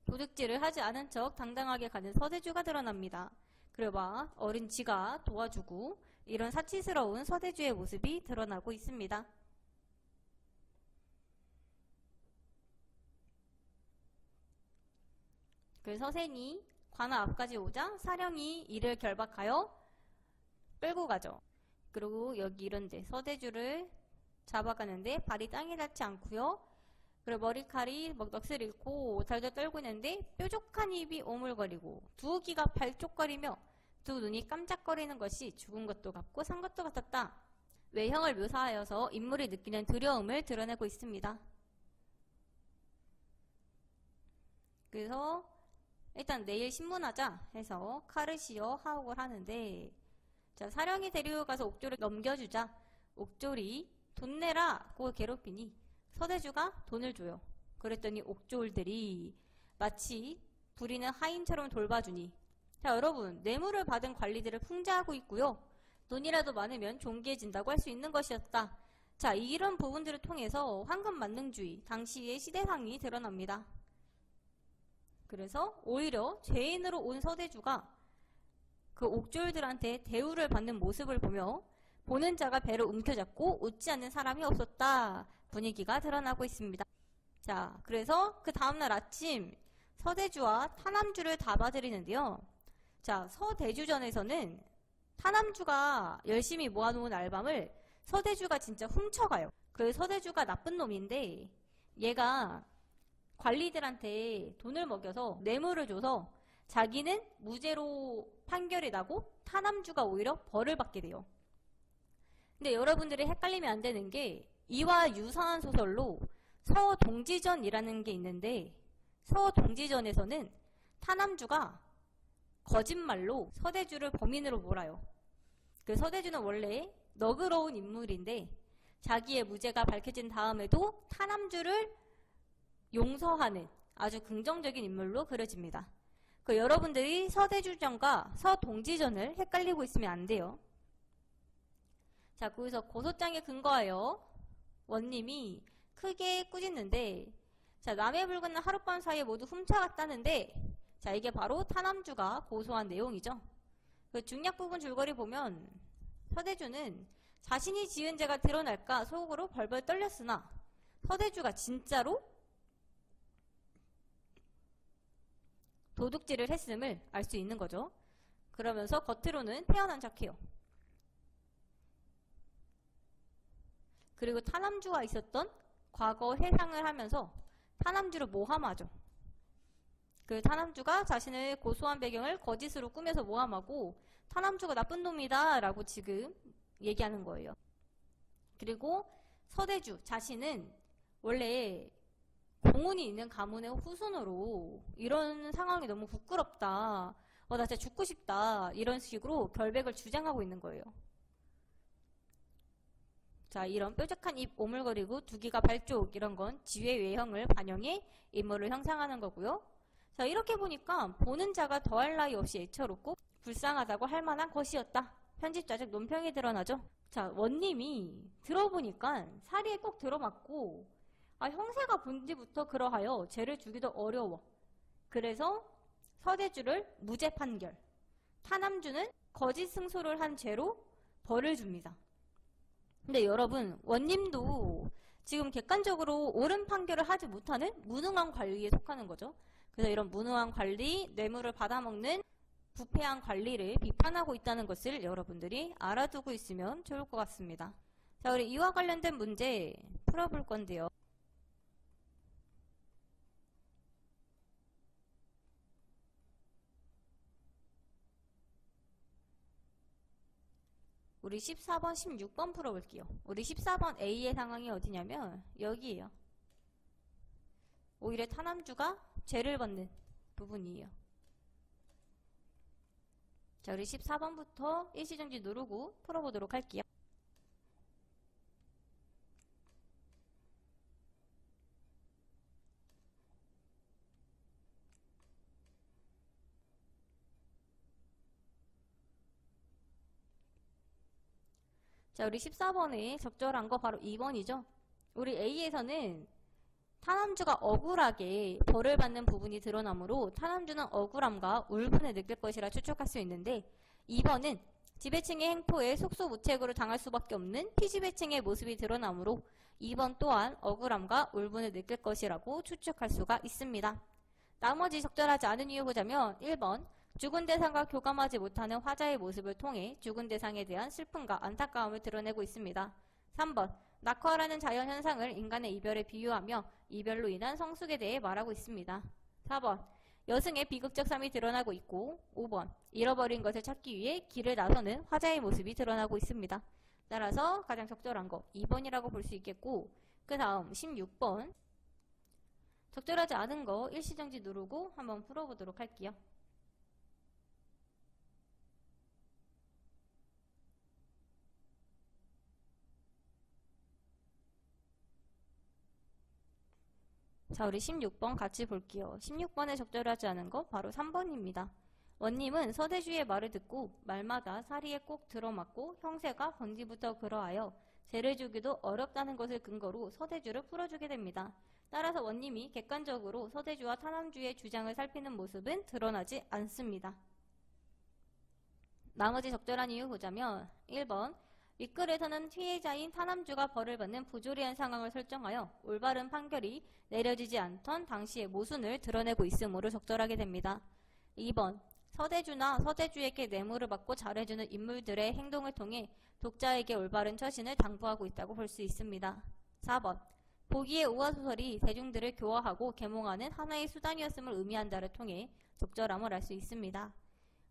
도둑질을 하지 않은 척 당당하게 가는 서대주가 드러납니다. 그리고 막 어린 지가 도와주고 이런 사치스러운 서대주의 모습이 드러나고 있습니다. 그 서센이 관아 앞까지 오자 사령이 이를 결박하여 끌고 가죠. 그리고 여기 이런데 서대주를 잡아가는데 발이 땅에 닿지 않고요. 그리고 머리칼이 막 넋을 잃고 달달 떨고 있는데 뾰족한 입이 오물거리고 두 귀가 발쪽거리며 두 눈이 깜짝거리는 것이 죽은 것도 같고 산 것도 같았다. 외형을 묘사하여서 인물이 느끼는 두려움을 드러내고 있습니다. 그래서 일단 내일 신문하자 해서 카르시어 하옥을 하는데 자, 사령이 데리고 가서 옥조를 넘겨주자 옥졸이 돈 내라고 괴롭히니 서대주가 돈을 줘요. 그랬더니 옥졸들이 마치 부리는 하인처럼 돌봐주니 자, 여러분, 뇌물을 받은 관리들을 풍자하고 있고요. 돈이라도 많으면 존귀해진다고 할 수 있는 것이었다. 자, 이런 부분들을 통해서 황금만능주의, 당시의 시대상이 드러납니다. 그래서 오히려 죄인으로 온 서대주가 그 옥졸들한테 대우를 받는 모습을 보며 보는 자가 배를 움켜잡고 웃지 않는 사람이 없었다. 분위기가 드러나고 있습니다. 자, 그래서 그 다음날 아침 서대주와 타남주를 잡아들이는데요. 자, 서대주전에서는 타남주가 열심히 모아놓은 알밤을 서대주가 진짜 훔쳐가요. 그 서대주가 나쁜 놈인데 얘가 관리들한테 돈을 먹여서 뇌물을 줘서 자기는 무죄로 판결이 나고 타남주가 오히려 벌을 받게 돼요. 근데 여러분들이 헷갈리면 안 되는 게 이와 유사한 소설로 서동지전이라는 게 있는데 서동지전에서는 타남주가 거짓말로 서대주를 범인으로 몰아요. 그 서대주는 원래 너그러운 인물인데 자기의 무죄가 밝혀진 다음에도 타남주를 용서하는 아주 긍정적인 인물로 그려집니다. 그 여러분들이 서대주전과 서동지전을 헷갈리고 있으면 안 돼요. 자, 거기서 고소장에 근거하여 원님이 크게 꾸짖는데 자, 남해 붉은 날 하룻밤 사이에 모두 훔쳐갔다는데 자, 이게 바로 타남주가 고소한 내용이죠. 그 중략 부분 줄거리 보면 서대주는 자신이 지은 죄가 드러날까 속으로 벌벌 떨렸으나 서대주가 진짜로 도둑질을 했음을 알 수 있는 거죠. 그러면서 겉으로는 태어난 척해요. 그리고 타남주가 있었던 과거 회상을 하면서 타남주를 모함하죠. 그 타남주가 자신을 고소한 배경을 거짓으로 꾸며서 모함하고 타남주가 나쁜 놈이다 라고 지금 얘기하는 거예요. 그리고 서대주 자신은 원래 공운이 있는 가문의 후손으로 이런 상황이 너무 부끄럽다. 나 진짜 죽고 싶다. 이런 식으로 결백을 주장하고 있는 거예요. 자, 이런 뾰족한 입 오물거리고 두 귀가 발쪽 이런 건 지외 외형을 반영해 인물을 형상하는 거고요. 자, 이렇게 보니까 보는 자가 더할 나위 없이 애처롭고 불쌍하다고 할 만한 것이었다. 편집자 즉 논평이 드러나죠. 자, 원님이 들어보니까 사리에 꼭 들어맞고 형세가 본디부터 그러하여 죄를 주기도 어려워. 그래서 서대주를 무죄 판결, 타남주는 거짓 승소를 한 죄로 벌을 줍니다. 근데 여러분, 원님도 지금 객관적으로 옳은 판결을 하지 못하는 무능한 관리에 속하는 거죠. 그래서 이런 무능한 관리, 뇌물을 받아먹는 부패한 관리를 비판하고 있다는 것을 여러분들이 알아두고 있으면 좋을 것 같습니다. 자, 우리 이와 관련된 문제 풀어볼 건데요. 우리 14번, 16번 풀어볼게요. 우리 14번 A의 상황이 어디냐면 여기에요. 오히려 타남주가 죄를 받는 부분이에요. 자, 우리 14번부터 일시정지 누르고 풀어보도록 할게요. 자, 우리 14번에 적절한 거 바로 2번이죠. 우리 A에서는 타남주가 억울하게 벌을 받는 부분이 드러나므로 타남주는 억울함과 울분을 느낄 것이라 추측할 수 있는데 2번은 지배층의 행포에 속수무책으로 당할 수밖에 없는 피지배층의 모습이 드러나므로 2번 또한 억울함과 울분을 느낄 것이라고 추측할 수가 있습니다. 나머지 적절하지 않은 이유 보자면 1번 죽은 대상과 교감하지 못하는 화자의 모습을 통해 죽은 대상에 대한 슬픔과 안타까움을 드러내고 있습니다. 3번 낙화라는 자연현상을 인간의 이별에 비유하며 이별로 인한 성숙에 대해 말하고 있습니다. 4번 여승의 비극적 삶이 드러나고 있고 5번 잃어버린 것을 찾기 위해 길을 나서는 화자의 모습이 드러나고 있습니다. 따라서 가장 적절한 거 2번이라고 볼 수 있겠고 그 다음 16번 적절하지 않은 거 일시정지 누르고 한번 풀어보도록 할게요. 자, 우리 16번 같이 볼게요. 16번에 적절하지 않은 거 바로 3번입니다. 원님은 서대주의 말을 듣고 말마다 사리에 꼭 들어맞고 형세가 번디부터 그러하여 죄를 주기도 어렵다는 것을 근거로 서대주를 풀어주게 됩니다. 따라서 원님이 객관적으로 서대주와 타남주의 주장을 살피는 모습은 드러나지 않습니다. 나머지 적절한 이유 보자면 1번 윗글에서는 피해자인 타남주가 벌을 받는 부조리한 상황을 설정하여 올바른 판결이 내려지지 않던 당시의 모순을 드러내고 있으므로 적절하게 됩니다. 2번 서대주나 서대주에게 뇌물을 받고 잘해주는 인물들의 행동을 통해 독자에게 올바른 처신을 당부하고 있다고 볼 수 있습니다. 4번 보기의 우화소설이 대중들을 교화하고 계몽하는 하나의 수단이었음을 의미한다를 통해 적절함을 알 수 있습니다.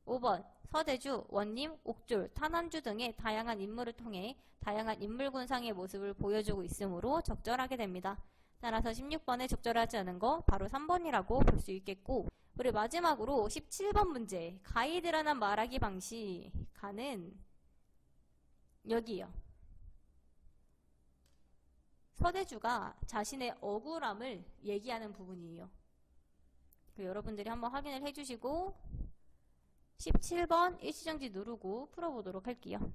5번 서대주, 원님, 옥졸, 타남주 등의 다양한 인물을 통해 다양한 인물군상의 모습을 보여주고 있으므로 적절하게 됩니다. 따라서 16번에 적절하지 않은 거 바로 3번이라고 볼 수 있겠고 우리 마지막으로 17번 문제 가이드라는 말하기 방식 가는 여기요. 서대주가 자신의 억울함을 얘기하는 부분이에요. 여러분들이 한번 확인을 해주시고 17번 일시정지 누르고 풀어보도록 할게요.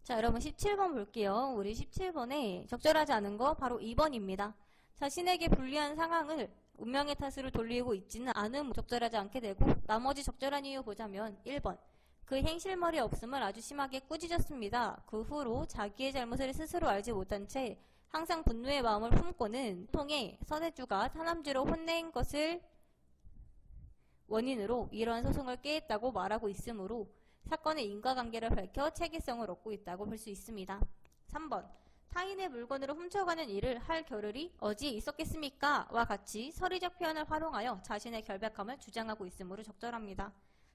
자, 여러분 17번 볼게요. 우리 17번에 적절하지 않은 거 바로 2번입니다. 자신에게 불리한 상황을 운명의 탓으로 돌리고 있지는 않음 적절하지 않게 되고 나머지 적절한 이유 보자면 1번 그 행실머리 없음을 아주 심하게 꾸짖었습니다. 그 후로 자기의 잘못을 스스로 알지 못한 채 항상 분노의 마음을 품고는 통해 서대주가 타남주로 혼낸 것을 원인으로 이러한 소송을 깨했다고 말하고 있으므로 사건의 인과관계를 밝혀 체계성을 얻고 있다고 볼 수 있습니다. 3번 타인의 물건으로 훔쳐가는 일을 할 겨를이 어디에 있었겠습니까? 와 같이 서리적 표현을 활용하여 자신의 결백함을 주장하고 있으므로 적절합니다.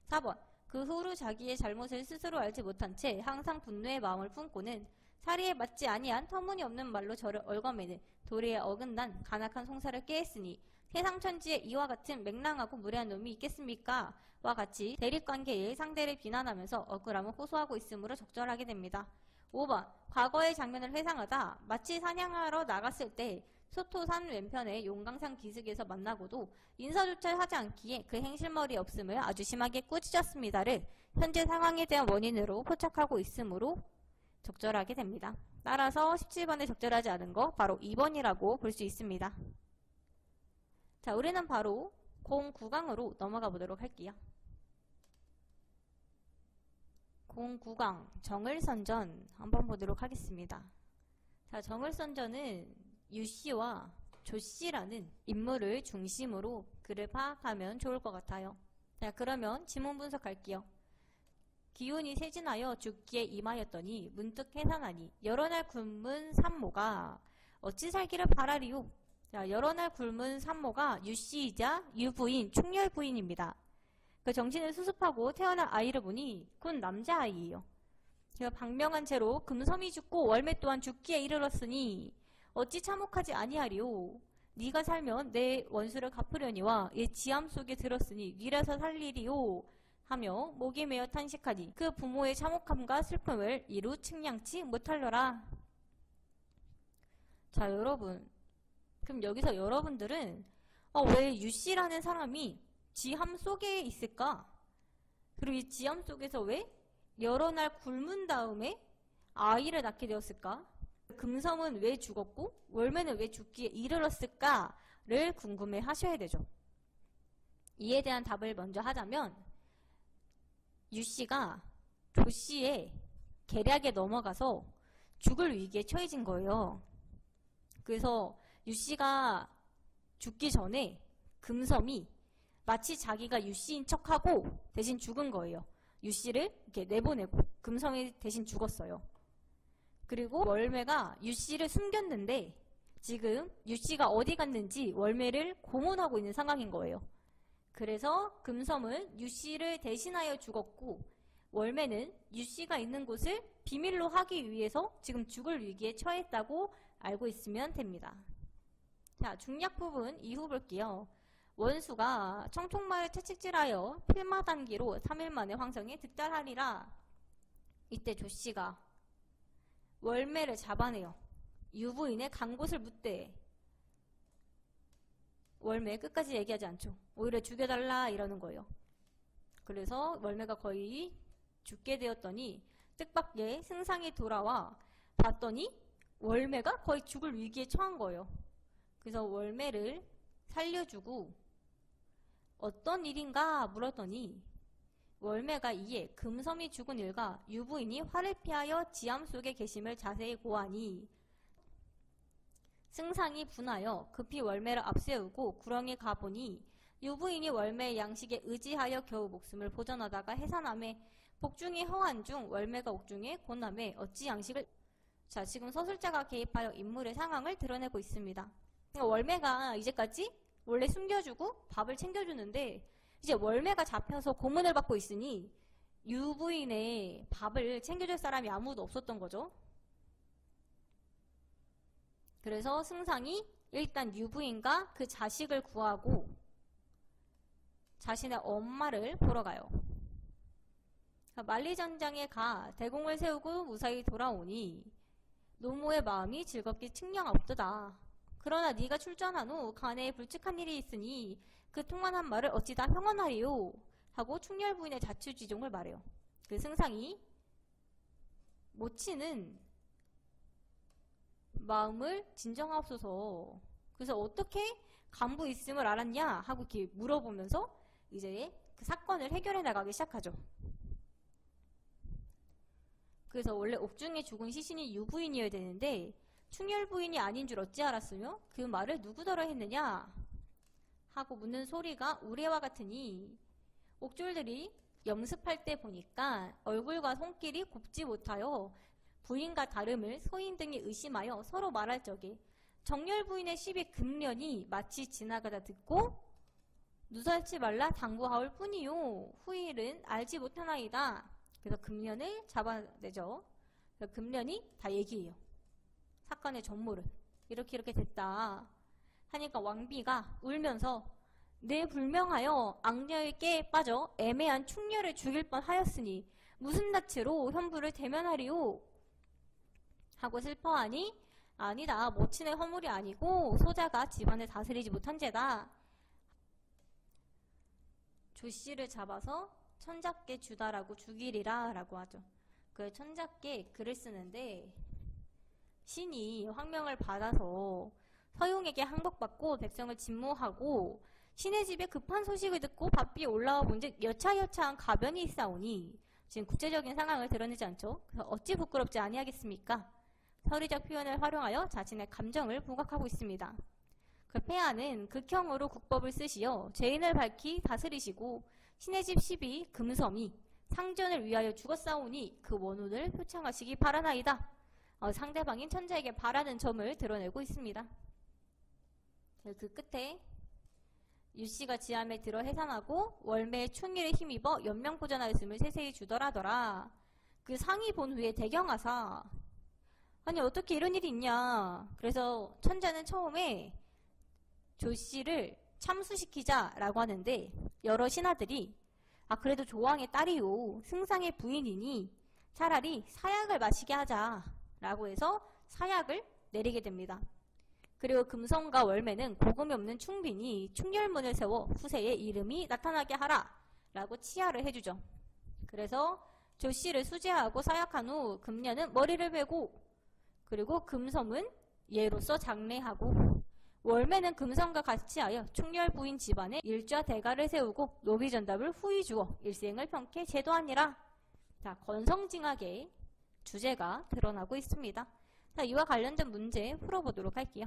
4번 그 후로 자기의 잘못을 스스로 알지 못한 채 항상 분노의 마음을 품고는 사리에 맞지 아니한 터무니없는 말로 저를 얽어매는 도리에 어긋난 간악한 송사를 깨했으니 세상 천지에 이와 같은 맹랑하고 무례한 놈이 있겠습니까? 와 같이 대립관계의 상대를 비난하면서 억울함을 호소하고 있으므로 적절하게 됩니다. 5번 과거의 장면을 회상하다 마치 사냥하러 나갔을 때 소토산 왼편의 용강산 기슭에서 만나고도 인사조차 하지 않기에 그 행실머리 없음을 아주 심하게 꾸짖었습니다를 현재 상황에 대한 원인으로 포착하고 있으므로 적절하게 됩니다. 따라서 17번에 적절하지 않은 거 바로 2번이라고 볼 수 있습니다. 자, 우리는 바로 09강으로 넘어가 보도록 할게요. 09강 정을선전 한번 보도록 하겠습니다. 자, 정을선전은 유씨와 조씨라는 인물을 중심으로 글을 파악하면 좋을 것 같아요. 자, 그러면 지문 분석할게요. 기운이 세진하여 죽기에 임하였더니 문득 해산하니 여러 날 굶은 산모가 어찌 살기를 바라리요. 자, 여러 날 굶은 산모가 유씨이자 유부인, 충렬부인입니다. 그 정신을 수습하고 태어난 아이를 보니 곧 남자아이예요. 방명한 채로 금섬이 죽고 월매 또한 죽기에 이르렀으니 어찌 참혹하지 아니하리요. 네가 살면 내 원수를 갚으려니와 얘 지암 속에 들었으니 위라서 살리리요 하며 목에 매어 탄식하니 그 부모의 참혹함과 슬픔을 이루 측량치 못할려라. 자, 여러분, 그럼 여기서 여러분들은 왜 유씨라는 사람이 지암 속에 있을까? 그리고 이 지암 속에서 왜 여러 날 굶은 다음에 아이를 낳게 되었을까? 금섬은 왜 죽었고 월매는 왜 죽기에 이르렀을까를 궁금해 하셔야 되죠. 이에 대한 답을 먼저 하자면 유씨가 조씨의 계략에 넘어가서 죽을 위기에 처해진 거예요. 그래서 유씨가 죽기 전에 금섬이 마치 자기가 유씨인 척하고 대신 죽은 거예요. 유씨를 이렇게 내보내고 금섬이 대신 죽었어요. 그리고 월매가 유씨를 숨겼는데 지금 유씨가 어디 갔는지 월매를 고문하고 있는 상황인 거예요. 그래서 금섬은 유씨를 대신하여 죽었고 월매는 유씨가 있는 곳을 비밀로 하기 위해서 지금 죽을 위기에 처했다고 알고 있으면 됩니다. 자, 중략 부분 이후 볼게요. 원수가 청총마을 채찍질하여 필마단기로 3일 만에 황성에 득달하리라. 이때 조씨가 월매를 잡아내요. 유부인의 간 곳을 묻되 월매 끝까지 얘기하지 않죠. 오히려 죽여달라 이러는 거예요. 그래서 월매가 거의 죽게 되었더니 뜻밖의 승상이 돌아와 봤더니 월매가 거의 죽을 위기에 처한 거예요. 그래서 월매를 살려주고 어떤 일인가 물었더니 월매가 이에 금섬이 죽은 일과 유부인이 화를 피하여 지암 속에 계심을 자세히 고하니 승상이 분하여 급히 월매를 앞세우고 구렁에 가보니 유부인이 월매의 양식에 의지하여 겨우 목숨을 보전하다가 해산함에 복중이 허한 중 월매가 옥중에 곤함에 어찌 양식을. 자, 지금 서술자가 개입하여 인물의 상황을 드러내고 있습니다. 월매가 이제까지 원래 숨겨주고 밥을 챙겨주는데 이제 월매가 잡혀서 고문을 받고 있으니 유부인의 밥을 챙겨줄 사람이 아무도 없었던 거죠. 그래서 승상이 일단 유부인과 그 자식을 구하고 자신의 엄마를 보러 가요. 만리전장에 가 대공을 세우고 무사히 돌아오니 노모의 마음이 즐겁게 측량없도다. 그러나 네가 출전한 후 간에 불측한 일이 있으니 그 통한한 말을 어찌 다 형언하리요 하고 충렬부인의 자초지종을 말해요. 그 승상이 모치는 마음을 진정하옵소서. 그래서 어떻게 간부 있음을 알았냐 하고 이렇게 물어보면서 이제 그 사건을 해결해 나가기 시작하죠. 그래서 원래 옥중에 죽은 시신이 유부인이어야 되는데 충렬부인이 아닌 줄 어찌 알았으며 그 말을 누구더러 했느냐 하고 묻는 소리가 우레와 같으니 옥졸들이 염습할 때 보니까 얼굴과 손길이 곱지 못하여 부인과 다름을 소인 등이 의심하여 서로 말할 적에 정렬부인의 시비 금련이 마치 지나가다 듣고 누설치 말라 당부하올 뿐이요 후일은 알지 못하나이다. 그래서 금련을 잡아내죠. 그래서 금련이 다 얘기해요. 사건의 전모를 이렇게 됐다 하니까 왕비가 울면서 내 불명하여 악녀의 깨에 빠져 애매한 충렬을 죽일 뻔하였으니 무슨 낯으로 현부를 대면하리오 하고 슬퍼하니 아니다. 모친의 허물이 아니고 소자가 집안을 다스리지 못한 죄다. 조씨를 잡아서 천자께 주다라고 죽이리라 라고 하죠. 그 천자께 글을 쓰는데 신이 황명을 받아서 서용에게 항복받고 백성을 진모하고 신의 집에 급한 소식을 듣고 바삐 올라와 본즉 여차여차한 가변이 있사오니 지금 구체적인 상황을 드러내지 않죠. 그래서 어찌 부끄럽지 아니하겠습니까? 서리적 표현을 활용하여 자신의 감정을 부각하고 있습니다. 그 폐하는 극형으로 국법을 쓰시어 죄인을 밝히 다스리시고 신의 집 시비 금섬이 상전을 위하여 죽었사오니 그 원혼을 표창하시기 바라나이다. 상대방인 천자에게 바라는 점을 드러내고 있습니다. 그 끝에 유씨가 지함에 들어 해산하고 월매의 충의를 힘입어 연명보전하였음을 세세히 주더라더라. 그 상이 본 후에 대경하사 아니 어떻게 이런 일이 있냐. 그래서 천자는 처음에 조씨를 참수시키자라고 하는데 여러 신하들이 그래도 조왕의 딸이요 승상의 부인이니 차라리 사약을 마시게 하자라고 해서 사약을 내리게 됩니다. 그리고 금성과 월매는 고금이 없는 충빈이 충렬문을 세워 후세의 이름이 나타나게 하라 라고 치하를 해주죠. 그래서 조씨를 수제하고 사약한 후 금년은 머리를 베고 그리고 금섬은 예로서 장례하고 월매는 금성과 같이 하여 충렬 부인 집안에 일좌 대가를 세우고 노비전답을 후히 주어 일생을 평케 제도하니라. 자, 건성징악의 주제가 드러나고 있습니다. 자, 이와 관련된 문제 풀어보도록 할게요.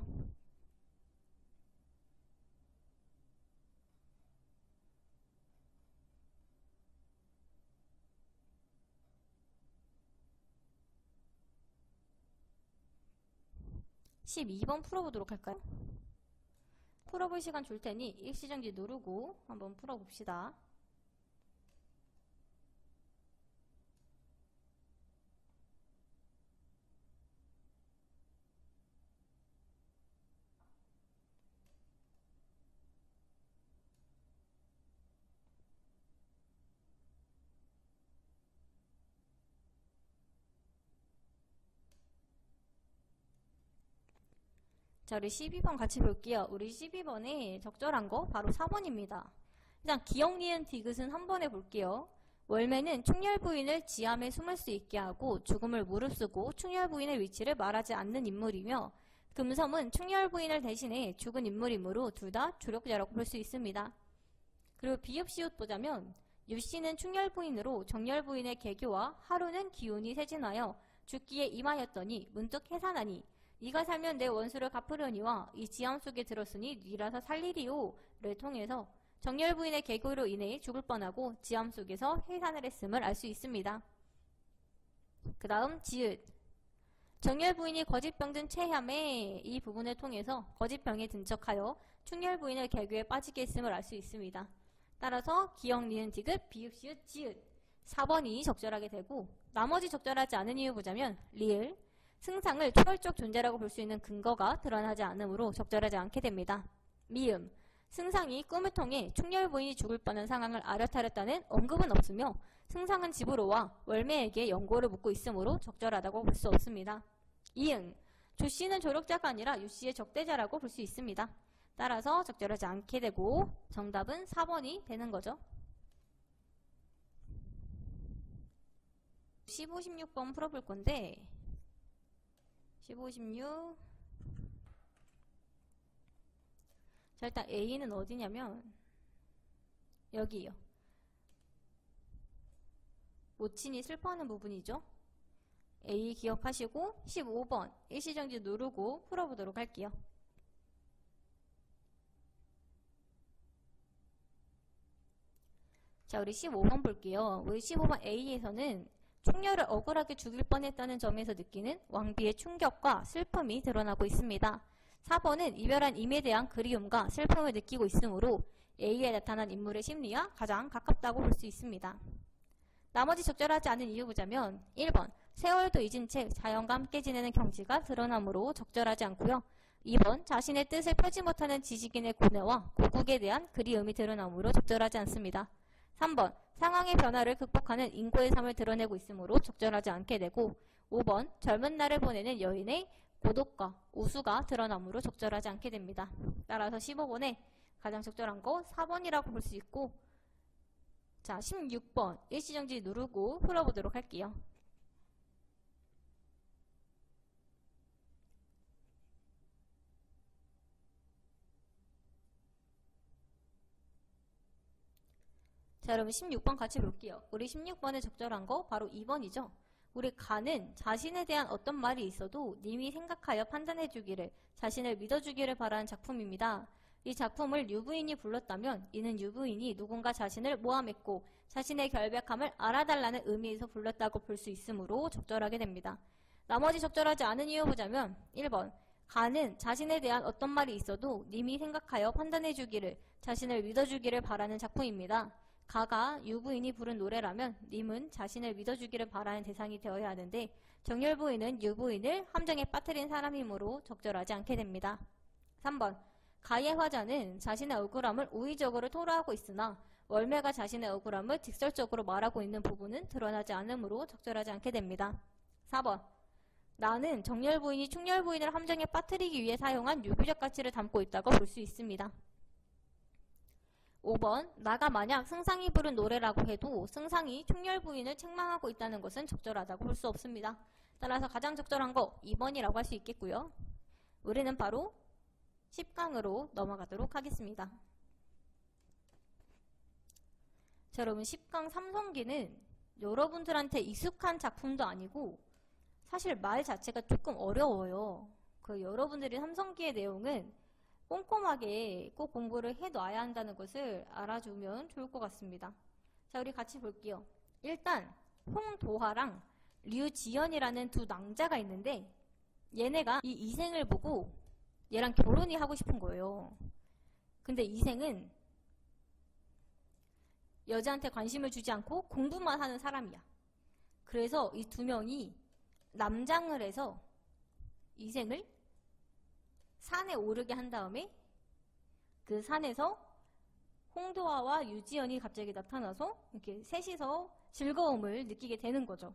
(12번) 풀어보도록 할까요? 풀어볼 시간 줄 테니 일시정지 누르고 한번 풀어봅시다. 자, 우리 12번 같이 볼게요. 우리 12번에 적절한 거 바로 4번입니다. 일단 기역, 니은, 디귿은 한 번에 볼게요. 월매는 충렬 부인을 지함에 숨을 수 있게 하고 죽음을 무릅쓰고 충렬 부인의 위치를 말하지 않는 인물이며 금섬은 충렬 부인을 대신해 죽은 인물이므로 둘 다 조력자라고 볼 수 있습니다. 그리고 비읍, 시옷 보자면 유씨는 충렬 부인으로 정렬 부인의 개교와 하루는 기운이 세진하여 죽기에 임하였더니 문득 해산하니 네가 살면 내 원수를 갚으려니와 이 지함 속에 들었으니 니라서 살리리오를 통해서 정렬 부인의 개교로 인해 죽을 뻔하고 지함 속에서 해산을 했음을 알 수 있습니다. 그 다음 지읒. 정렬 부인이 거짓병든 체함에 이 부분을 통해서 거짓병에 든척하여 충렬 부인을 개교에 빠지게 했음을 알 수 있습니다. 따라서 기역, 니은, 디귿, 비읍, 시읒, 지읒 4번이 적절하게 되고 나머지 적절하지 않은 이유 보자면 리을, 승상을 초월적 존재라고 볼 수 있는 근거가 드러나지 않으므로 적절하지 않게 됩니다. 미음, 승상이 꿈을 통해 충렬 부인이 죽을 뻔한 상황을 알아차렸다는 언급은 없으며 승상은 집으로 와 월매에게 연고를 묻고 있으므로 적절하다고 볼 수 없습니다. 이응, 조씨는 조력자가 아니라 유씨의 적대자라고 볼 수 있습니다. 따라서 적절하지 않게 되고 정답은 4번이 되는 거죠. 15, 16번 풀어볼 건데 15, 16 자, 일단 A는 어디냐면 여기요. 모친이 슬퍼하는 부분이죠. A 기억하시고 15번 일시정지 누르고 풀어보도록 할게요. 자, 우리 15번 볼게요. 우리 15번 A에서는 충렬을 억울하게 죽일 뻔했다는 점에서 느끼는 왕비의 충격과 슬픔이 드러나고 있습니다. 4번은 이별한 임에 대한 그리움과 슬픔을 느끼고 있으므로 A에 나타난 인물의 심리와 가장 가깝다고 볼 수 있습니다. 나머지 적절하지 않은 이유 보자면 1번 세월도 잊은 채 자연과 함께 지내는 경지가 드러나므로 적절하지 않고요. 2번 자신의 뜻을 펴지 못하는 지식인의 고뇌와 고국에 대한 그리움이 드러나므로 적절하지 않습니다. 3번 상황의 변화를 극복하는 인고의 삶을 드러내고 있으므로 적절하지 않게 되고 5번 젊은 날을 보내는 여인의 고독과 우수가 드러나므로 적절하지 않게 됩니다. 따라서 15번에 가장 적절한 거 4번이라고 볼 수 있고, 자 16번 일시정지 누르고 풀어보도록 할게요. 자 여러분 16번 같이 볼게요. 우리 16번에 적절한 거 바로 2번이죠. 우리 가는 자신에 대한 어떤 말이 있어도 님이 생각하여 판단해주기를, 자신을 믿어주기를 바라는 작품입니다. 이 작품을 유부인이 불렀다면 이는 유부인이 누군가 자신을 모함했고 자신의 결백함을 알아달라는 의미에서 불렀다고 볼 수 있으므로 적절하게 됩니다. 나머지 적절하지 않은 이유 보자면 1번 가는 자신에 대한 어떤 말이 있어도 님이 생각하여 판단해주기를, 자신을 믿어주기를 바라는 작품입니다. 가가 유부인이 부른 노래라면 님은 자신을 믿어주기를 바라는 대상이 되어야 하는데 정열부인은 유부인을 함정에 빠뜨린 사람이므로 적절하지 않게 됩니다. 3번 가의 화자는 자신의 억울함을 우의적으로 토로하고 있으나 월매가 자신의 억울함을 직설적으로 말하고 있는 부분은 드러나지 않으므로 적절하지 않게 됩니다. 4번 나는 정열부인이 충열부인을 함정에 빠뜨리기 위해 사용한 유비적 가치를 담고 있다고 볼 수 있습니다. 5번 나가 만약 승상이 부른 노래라고 해도 승상이 충렬부인을 책망하고 있다는 것은 적절하다고 볼 수 없습니다. 따라서 가장 적절한 거 2번이라고 할 수 있겠고요. 우리는 바로 10강으로 넘어가도록 하겠습니다. 자 여러분 10강 삼성기는 여러분들한테 익숙한 작품도 아니고 사실 말 자체가 조금 어려워요. 그 여러분들이 삼성기의 내용은 꼼꼼하게 꼭 공부를 해놔야 한다는 것을 알아주면 좋을 것 같습니다. 자 우리 같이 볼게요. 일단 홍도하랑 류지연이라는 두 낭자가 있는데 얘네가 이 이생을 보고 얘랑 결혼이 하고 싶은 거예요. 근데 이생은 여자한테 관심을 주지 않고 공부만 하는 사람이야. 그래서 이 두 명이 남장을 해서 이생을 산에 오르게 한 다음에 그 산에서 홍도화와 유지연이 갑자기 나타나서 이렇게 셋이서 즐거움을 느끼게 되는 거죠.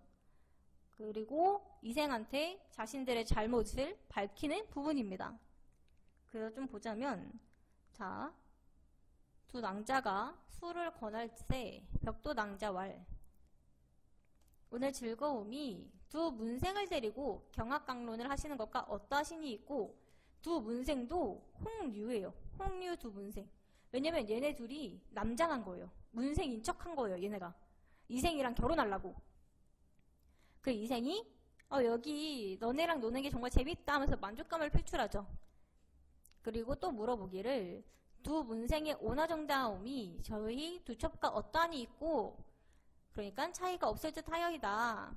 그리고 이생한테 자신들의 잘못을 밝히는 부분입니다. 그래서 좀 보자면 자, 두 낭자가 술을 권할 때 벽도 낭자왈 오늘 즐거움이 두 문생을 데리고 경악강론을 하시는 것과 어떠하시니 있고 두 문생도 홍류예요. 홍류 두 문생. 왜냐면 얘네 둘이 남장한 거예요. 문생인 척한 거예요. 얘네가. 이생이랑 결혼하려고. 그 이생이 여기 너네랑 노는 게 정말 재밌다 하면서 만족감을 표출하죠. 그리고 또 물어보기를 두 문생의 오나정다움이 저희 두 첩과 어떠하니 있고 그러니까 차이가 없을 듯 하여이다.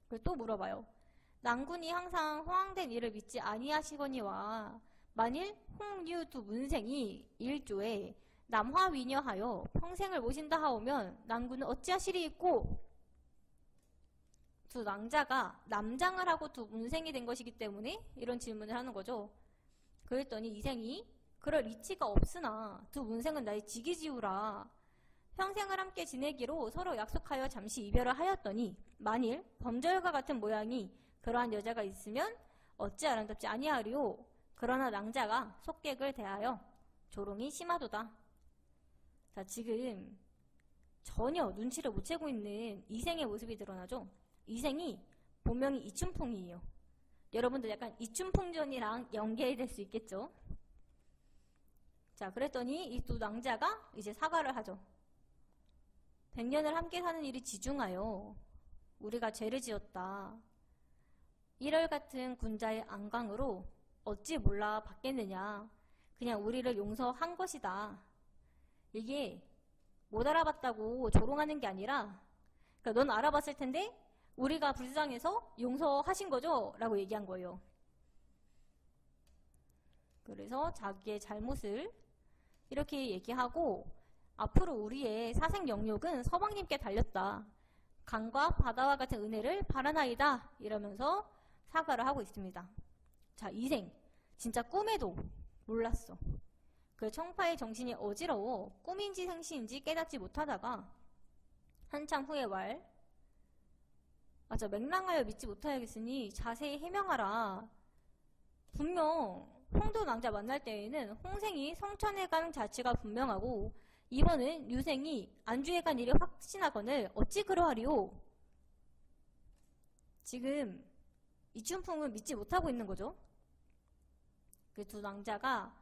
그리고 또 물어봐요. 낭군이 항상 허황된 일을 믿지 아니하시거니와 만일 홍류 두 문생이 일조에 남화위녀하여 평생을 모신다 하오면 낭군은 어찌하시리 있고 두 낭자가 남장을 하고 두 문생이 된 것이기 때문에 이런 질문을 하는 거죠. 그랬더니 이생이 그럴 이치가 없으나 두 문생은 나의 직이지우라. 평생을 함께 지내기로 서로 약속하여 잠시 이별을 하였더니 만일 범절과 같은 모양이 그러한 여자가 있으면 어찌 아름답지 아니하리오. 그러나 낭자가 속객을 대하여 조롱이 심하도다. 자 지금 전혀 눈치를 못 채고 있는 이생의 모습이 드러나죠. 이생이 본명이 이춘풍이에요. 여러분들 약간 이춘풍전이랑 연계될 수 있겠죠. 자 그랬더니 이 두 낭자가 이제 사과를 하죠. 100년을 함께 사는 일이 지중하여 우리가 죄를 지었다. 1월 같은 군자의 안강으로 어찌 몰라 받겠느냐. 그냥 우리를 용서한 것이다. 이게 못 알아봤다고 조롱하는 게 아니라 그러니까 넌 알아봤을 텐데 우리가 불쌍해서 용서하신 거죠? 라고 얘기한 거예요. 그래서 자기의 잘못을 이렇게 얘기하고 앞으로 우리의 사생 영역은 서방님께 달렸다. 강과 바다와 같은 은혜를 바라나이다. 이러면서 사과를 하고 있습니다. 자, 이생. 진짜 꿈에도 몰랐어. 그 청파의 정신이 어지러워 꿈인지 생시인지 깨닫지 못하다가 한참 후에 왈. 100년을 함께 사는 일이 지중하여 우리가 죄를 지었다. 1월 같은 군자의 안강으로 어찌 몰라 받겠느냐. 그냥 우리를 용서한 것이다. 이게 못 알아봤다고 조롱하는 게 아니라 그러니까 넌 알아봤을 텐데 우리가 불쌍해서 용서하신 거죠? 라고 얘기한 거예요. 그래서 자기의 잘못을 이렇게 얘기하고 앞으로 우리의 사생 영역은 서방님께 달렸다. 강과 바다와 같은 은혜를 바라나이다. 이러면서 사과를 하고 있습니다. 자, 이생. 진짜 꿈에도 몰랐어. 그 청파의 정신이 어지러워 꿈인지 생시인지 깨닫지 못하다가 맞아, 맹랑하여 믿지 못하겠으니 자세히 해명하라. 분명 홍도 낭자 만날 때에는 홍생이 성천에 간 자취가 분명하고 이번은 유생이 안주에 간 일이 확신하거늘 어찌 그러하리오. 지금 이춘풍은 믿지 못하고 있는 거죠. 그 두 낭자가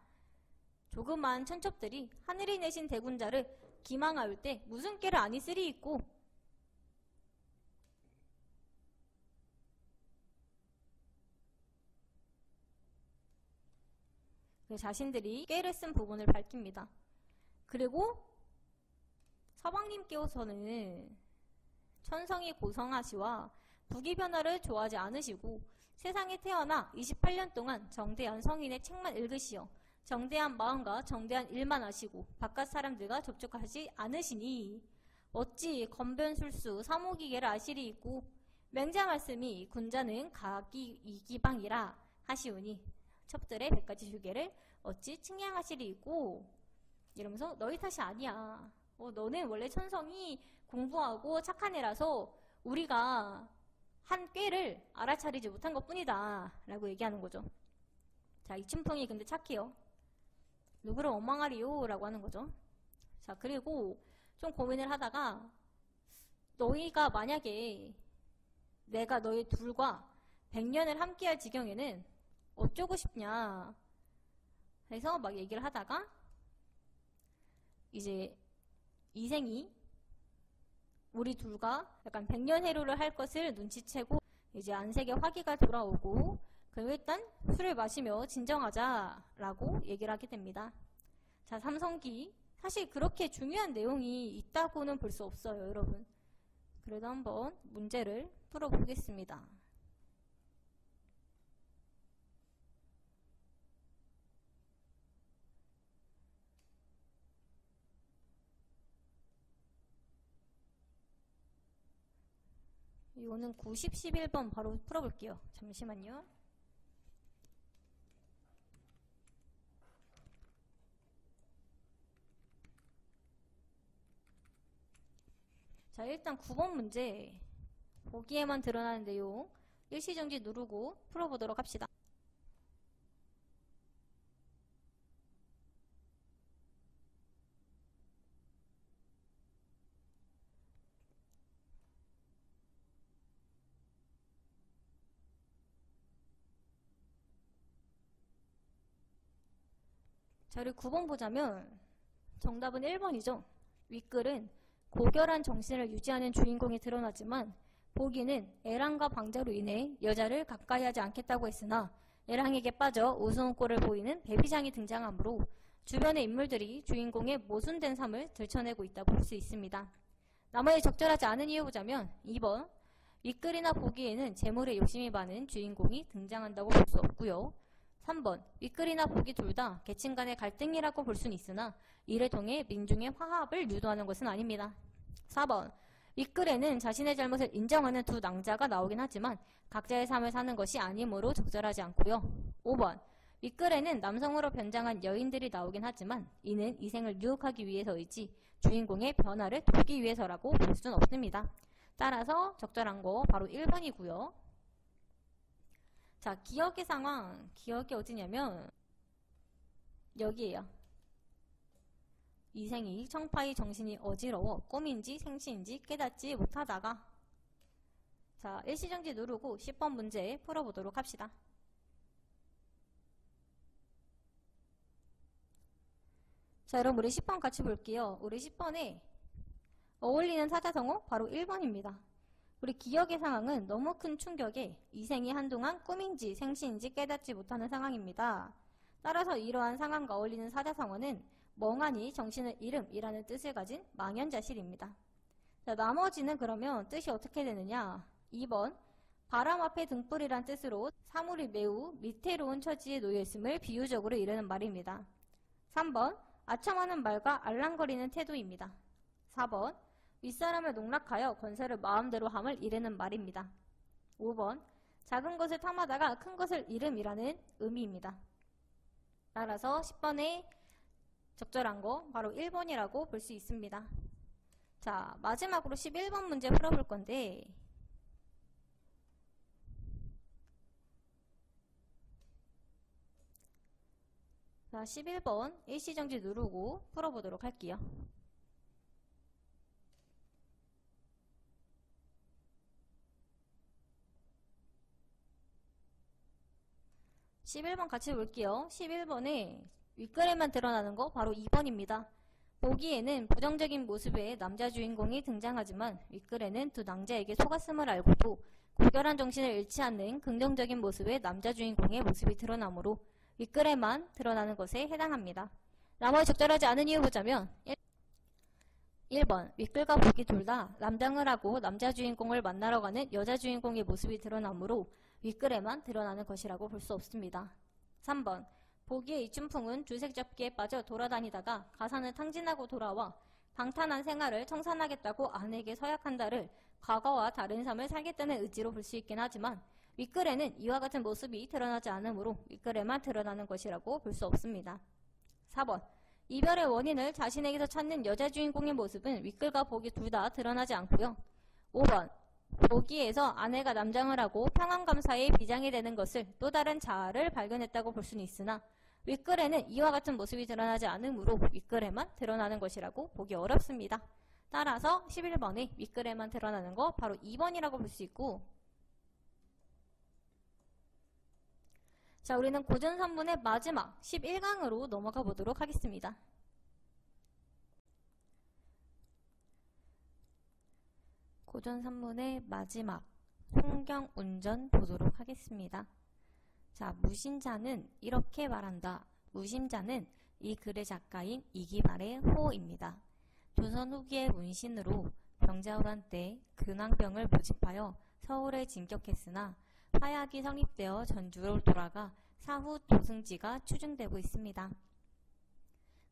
조그만 천첩들이 하늘이 내신 대군자를 기망하올 때 무슨 꾀를 아니 쓰리 있고 자신들이 꾀를 쓴 부분을 밝힙니다. 그리고 서방님께서는 천성이 고성하시와 부귀 변화를 좋아하지 않으시고 세상에 태어나 28년 동안 정대한 성인의 책만 읽으시어 정대한 마음과 정대한 일만 하시고 바깥 사람들과 접촉하지 않으시니 어찌 건변술수 사모기계를 아시리 있고 맹자 말씀이 군자는 가기 이기방이라 하시오니 첩들의 100가지 주계를 어찌 측량하시리 있고 이러면서 너희 탓이 아니야. 너는 원래 천성이 공부하고 착한 애라서 우리가 한 꾀를 알아차리지 못한 것 뿐이다 라고 얘기하는 거죠. 자, 이춘풍이 근데 착해요. 누구를 원망하리요? 라고 하는 거죠. 자, 그리고 좀 고민을 하다가 너희가 만약에 내가 너희 둘과 100년을 함께할 지경에는 어쩌고 싶냐 해서 막 얘기를 하다가 이제 이생이 우리 둘과 약간 100년 해로를 할 것을 눈치채고 이제 안색의 화기가 돌아오고 그럼 일단 술을 마시며 진정하자 라고 얘기를 하게 됩니다. 자, 삼성기 사실 그렇게 중요한 내용이 있다고는 볼 수 없어요, 여러분. 그래도 한번 문제를 풀어보겠습니다. 이거는 90, 11번 바로 풀어볼게요. 잠시만요. 자, 일단 9번 문제 보기에만 드러나는 내용 일시정지 누르고 풀어보도록 합시다. 자, 우리 9번 보자면 정답은 1번이죠. 윗글은 고결한 정신을 유지하는 주인공이 드러나지만 보기는 애랑과 방자로 인해 여자를 가까이 하지 않겠다고 했으나 애랑에게 빠져 우스운 꼴을 보이는 배비장이 등장하므로 주변의 인물들이 주인공의 모순된 삶을 들춰내고 있다고 볼 수 있습니다. 나머지 적절하지 않은 이유 보자면 2번 윗글이나 보기에는 재물에 욕심이 많은 주인공이 등장한다고 볼 수 없고요. 3번 윗글이나 보기 둘 다 계층 간의 갈등이라고 볼 수는 있으나 이를 통해 민중의 화합을 유도하는 것은 아닙니다. 4번 윗글에는 자신의 잘못을 인정하는 두 낭자가 나오긴 하지만 각자의 삶을 사는 것이 아니므로 적절하지 않고요. 5번 윗글에는 남성으로 변장한 여인들이 나오긴 하지만 이는 이생을 유혹하기 위해서이지 주인공의 변화를 돕기 위해서라고 볼 수는 없습니다. 따라서 적절한 거 바로 1번이고요. 자, 기억의 상황, 기억이 어디냐면 여기에요. 이생이 청파의 정신이 어지러워 꿈인지 생시인지 깨닫지 못하다가 자, 일시정지 누르고 10번 문제 풀어보도록 합시다. 자, 여러분 우리 10번 같이 볼게요. 우리 10번에 어울리는 사자성어 바로 1번입니다. 우리 기억의 상황은 너무 큰 충격에 이생이 한동안 꿈인지 생시인지 깨닫지 못하는 상황입니다. 따라서 이러한 상황과 어울리는 사자성어는 멍하니 정신을 잃음이라는 뜻을 가진 망연자실입니다. 자, 나머지는 그러면 뜻이 어떻게 되느냐? 2번 바람 앞에 등불이란 뜻으로 사물이 매우 위태로운 처지에 놓여있음을 비유적으로 이르는 말입니다. 3번 아첨하는 말과 알랑거리는 태도입니다. 4번 윗사람을 농락하여 건설을 마음대로 함을 이르는 말입니다. 5번 작은 것을 탐하다가 큰 것을 잃음이라는 의미입니다. 따라서 10번에 적절한 거 바로 1번이라고 볼 수 있습니다. 자, 마지막으로 11번 문제 풀어볼 건데 자, 11번 일시정지 누르고 풀어보도록 할게요. 11번 같이 볼게요. 11번에 윗글에만 드러나는 거 바로 2번입니다. 보기에는 부정적인 모습의 남자 주인공이 등장하지만 윗글에는 두 낭자에게 속았음을 알고도 고결한 정신을 잃지 않는 긍정적인 모습의 남자 주인공의 모습이 드러나므로 윗글에만 드러나는 것에 해당합니다. 나머지 적절하지 않은 이유 보자면 1번 윗글과 보기 둘 다 남장을 하고 남자 주인공을 만나러 가는 여자 주인공의 모습이 드러나므로 윗글에만 드러나는 것이라고 볼 수 없습니다. 3번 보기의 이춘풍은 주색 잡기에 빠져 돌아다니다가 가사는 탕진하고 돌아와 방탄한 생활을 청산하겠다고 아내에게 서약한다를 과거와 다른 삶을 살겠다는 의지로 볼 수 있긴 하지만 윗글에는 이와 같은 모습이 드러나지 않으므로 윗글에만 드러나는 것이라고 볼 수 없습니다. 4번 이별의 원인을 자신에게서 찾는 여자 주인공의 모습은 윗글과 보기 둘 다 드러나지 않고요. 5번 보기에서 아내가 남장을 하고 평안감사에 비장이 되는 것을 또 다른 자아를 발견했다고 볼 수는 있으나 윗글에는 이와 같은 모습이 드러나지 않으므로 윗글에만 드러나는 것이라고 보기 어렵습니다. 따라서 11번에 윗글에만 드러나는 거 바로 2번이라고 볼 수 있고, 자, 우리는 고전산문의 마지막 11강으로 넘어가 보도록 하겠습니다. 고전산문의 마지막 송경운전 보도록 하겠습니다. 자, 무신자는 이렇게 말한다. 무심자는 이 글의 작가인 이기발의 호입니다. 조선 후기의 문신으로 병자호란 때 근황병을 모집하여 서울에 진격했으나 화약이 성립되어 전주로 돌아가 사후 도승지가 추증되고 있습니다.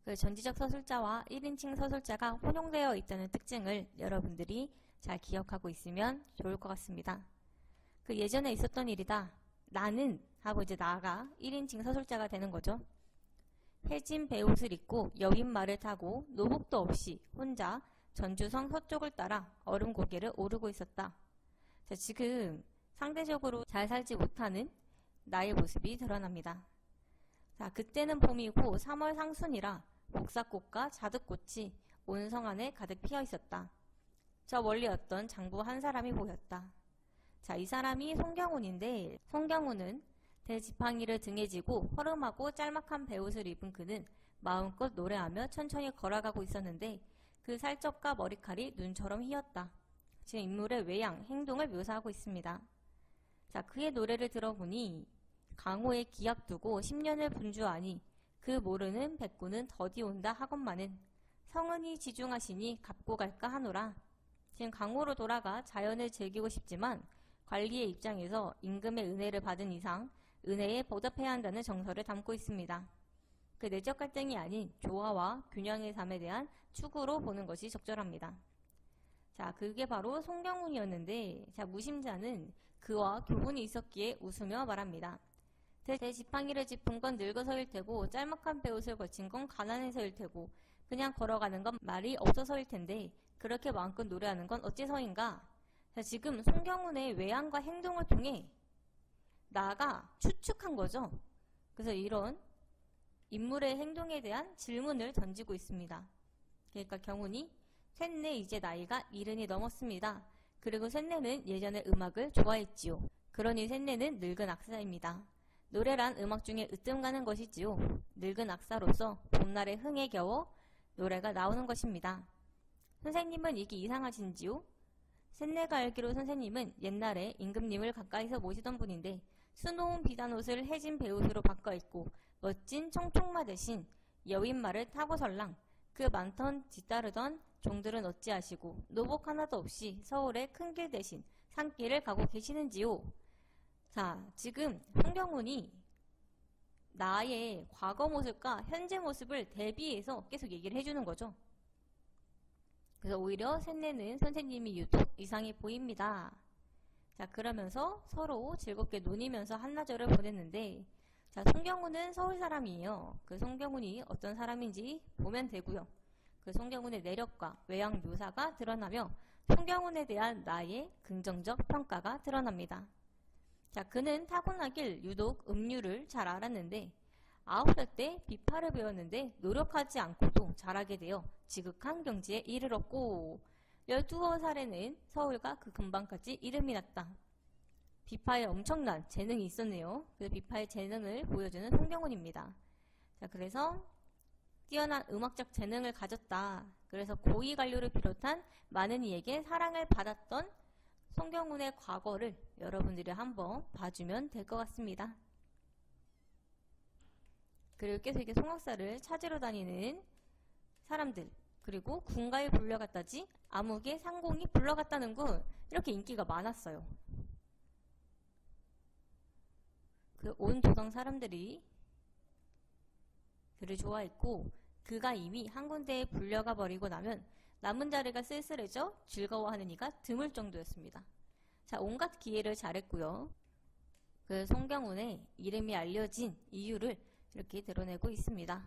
그 전지적 서술자와 1인칭 서술자가 혼용되어 있다는 특징을 여러분들이 잘 기억하고 있으면 좋을 것 같습니다. 그 예전에 있었던 일이다. 나는 하고 이제 나가 1인칭 서술자가 되는 거죠. 해진 배옷을 입고 여인말을 타고 노복도 없이 혼자 전주성 서쪽을 따라 얼음 고개를 오르고 있었다. 자, 지금 상대적으로 잘 살지 못하는 나의 모습이 드러납니다. 자, 그때는 봄이고 3월 상순이라 목사꽃과 자득꽃이 온 성 안에 가득 피어 있었다. 저 멀리 어떤 장부 한 사람이 보였다. 자, 이 사람이 송경운인데, 송경운은 대지팡이를 등에 지고 허름하고 짤막한 베옷을 입은 그는 마음껏 노래하며 천천히 걸어가고 있었는데 그 살점과 머리칼이 눈처럼 휘었다. 지금 인물의 외양, 행동을 묘사하고 있습니다. 자, 그의 노래를 들어보니 강호에 기약 두고 10년을 분주하니 그 모르는 백구는 더디 온다 하건만은 성은이 지중하시니 갚고 갈까 하노라. 지금 강호로 돌아가 자연을 즐기고 싶지만 관리의 입장에서 임금의 은혜를 받은 이상 은혜에 보답해야 한다는 정서를 담고 있습니다. 그 내적 갈등이 아닌 조화와 균형의 삶에 대한 추구로 보는 것이 적절합니다. 자, 그게 바로 송경운이었는데, 자, 무심자는 그와 교훈이 있었기에 웃으며 말합니다. 대지팡이를 짚은 건 늙어서일 테고 짤막한 베옷을 걸친 건 가난해서일 테고 그냥 걸어가는 건 말이 없어서일 텐데 그렇게 마음껏 노래하는 건 어째서인가? 자, 지금 송경운의 외양과 행동을 통해 나가 추측한 거죠. 그래서 이런 인물의 행동에 대한 질문을 던지고 있습니다. 그러니까 경운이 쇳내 이제 나이가 70이 넘었습니다. 그리고 쇳내는 예전에 음악을 좋아했지요. 그러니 쇳내는 늙은 악사입니다. 노래란 음악 중에 으뜸 가는 것이지요. 늙은 악사로서 봄날의 흥에 겨워 노래가 나오는 것입니다. 선생님은 이게 이상하신지요? 쇳내가 알기로 선생님은 옛날에 임금님을 가까이서 모시던 분인데 수놓은 비단 옷을 해진 베옷으로 바꿔 입고 멋진 청총마 대신 여인말을 타고 설랑 그 많던 뒤따르던 종들은 어찌하시고 노복 하나도 없이 서울의 큰 길 대신 산길을 가고 계시는지요? 자, 지금 송경운이 나의 과거 모습과 현재 모습을 대비해서 계속 얘기를 해주는 거죠. 그래서 오히려 쇳내는 선생님이 유독 이상해 보입니다. 자, 그러면서 서로 즐겁게 논이면서 한나절을 보냈는데, 자, 송경운은 서울 사람이에요. 그 송경운이 어떤 사람인지 보면 되고요. 그 송경운의 내력과 외양 묘사가 드러나며 송경운에 대한 나의 긍정적 평가가 드러납니다. 자, 그는 타고나길 유독 음유를 잘 알았는데 9살 때 비파를 배웠는데 노력하지 않고도 잘하게 되어 지극한 경지에 이르렀고 12살에는 서울과 그 근방까지 이름이 났다. 비파에 엄청난 재능이 있었네요. 그래서 비파의 재능을 보여주는 송경훈입니다. 자, 그래서 뛰어난 음악적 재능을 가졌다. 그래서 고위 관료를 비롯한 많은 이에게 사랑을 받았던 송경훈의 과거를 여러분들이 한번 봐주면 될 것 같습니다. 그리고 계속 이렇게 송악사를 찾으러 다니는 사람들, 그리고 군가에 불려갔다지 암흑의 상공이 불러갔다는군, 이렇게 인기가 많았어요. 그 온 도당 사람들이 그를 좋아했고 그가 이미 한 군데에 불려가 버리고 나면 남은 자리가 쓸쓸해져 즐거워하는 이가 드물 정도였습니다. 자, 온갖 기회를 잘했고요. 그 송경훈의 이름이 알려진 이유를 이렇게 드러내고 있습니다.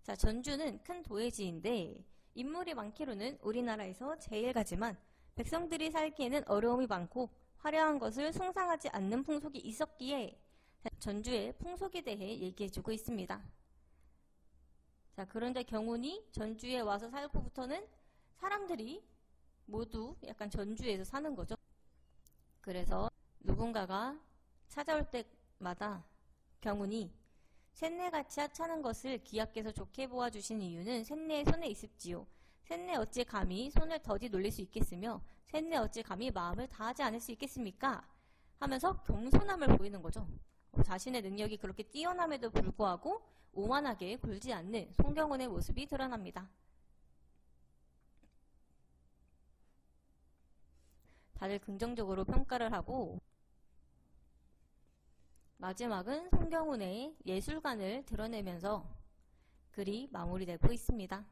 자, 전주는 큰 도예지인데 인물이 많기로는 우리나라에서 제일 가지만 백성들이 살기에는 어려움이 많고 화려한 것을 숭상하지 않는 풍속이 있었기에 전주의 풍속에 대해 얘기해주고 있습니다. 자, 그런데 경훈이 전주에 와서 살고부터는 사람들이 모두 약간 전주에서 사는 거죠. 그래서 누군가가 찾아올 때마다 경훈이 쇳내같이 하찮은 것을 귀하께서 좋게 보아주신 이유는 쇳내의 손에 있을지요. 쇳내 어찌 감히 손을 더디 놀릴 수 있겠으며 쇳내 어찌 감히 마음을 다하지 않을 수 있겠습니까? 하면서 겸손함을 보이는 거죠. 자신의 능력이 그렇게 뛰어남에도 불구하고 오만하게 굴지 않는 송경훈의 모습이 드러납니다. 다들 긍정적으로 평가를 하고 마지막은 송경훈의 예술관을 드러내면서 글이 마무리되고 있습니다.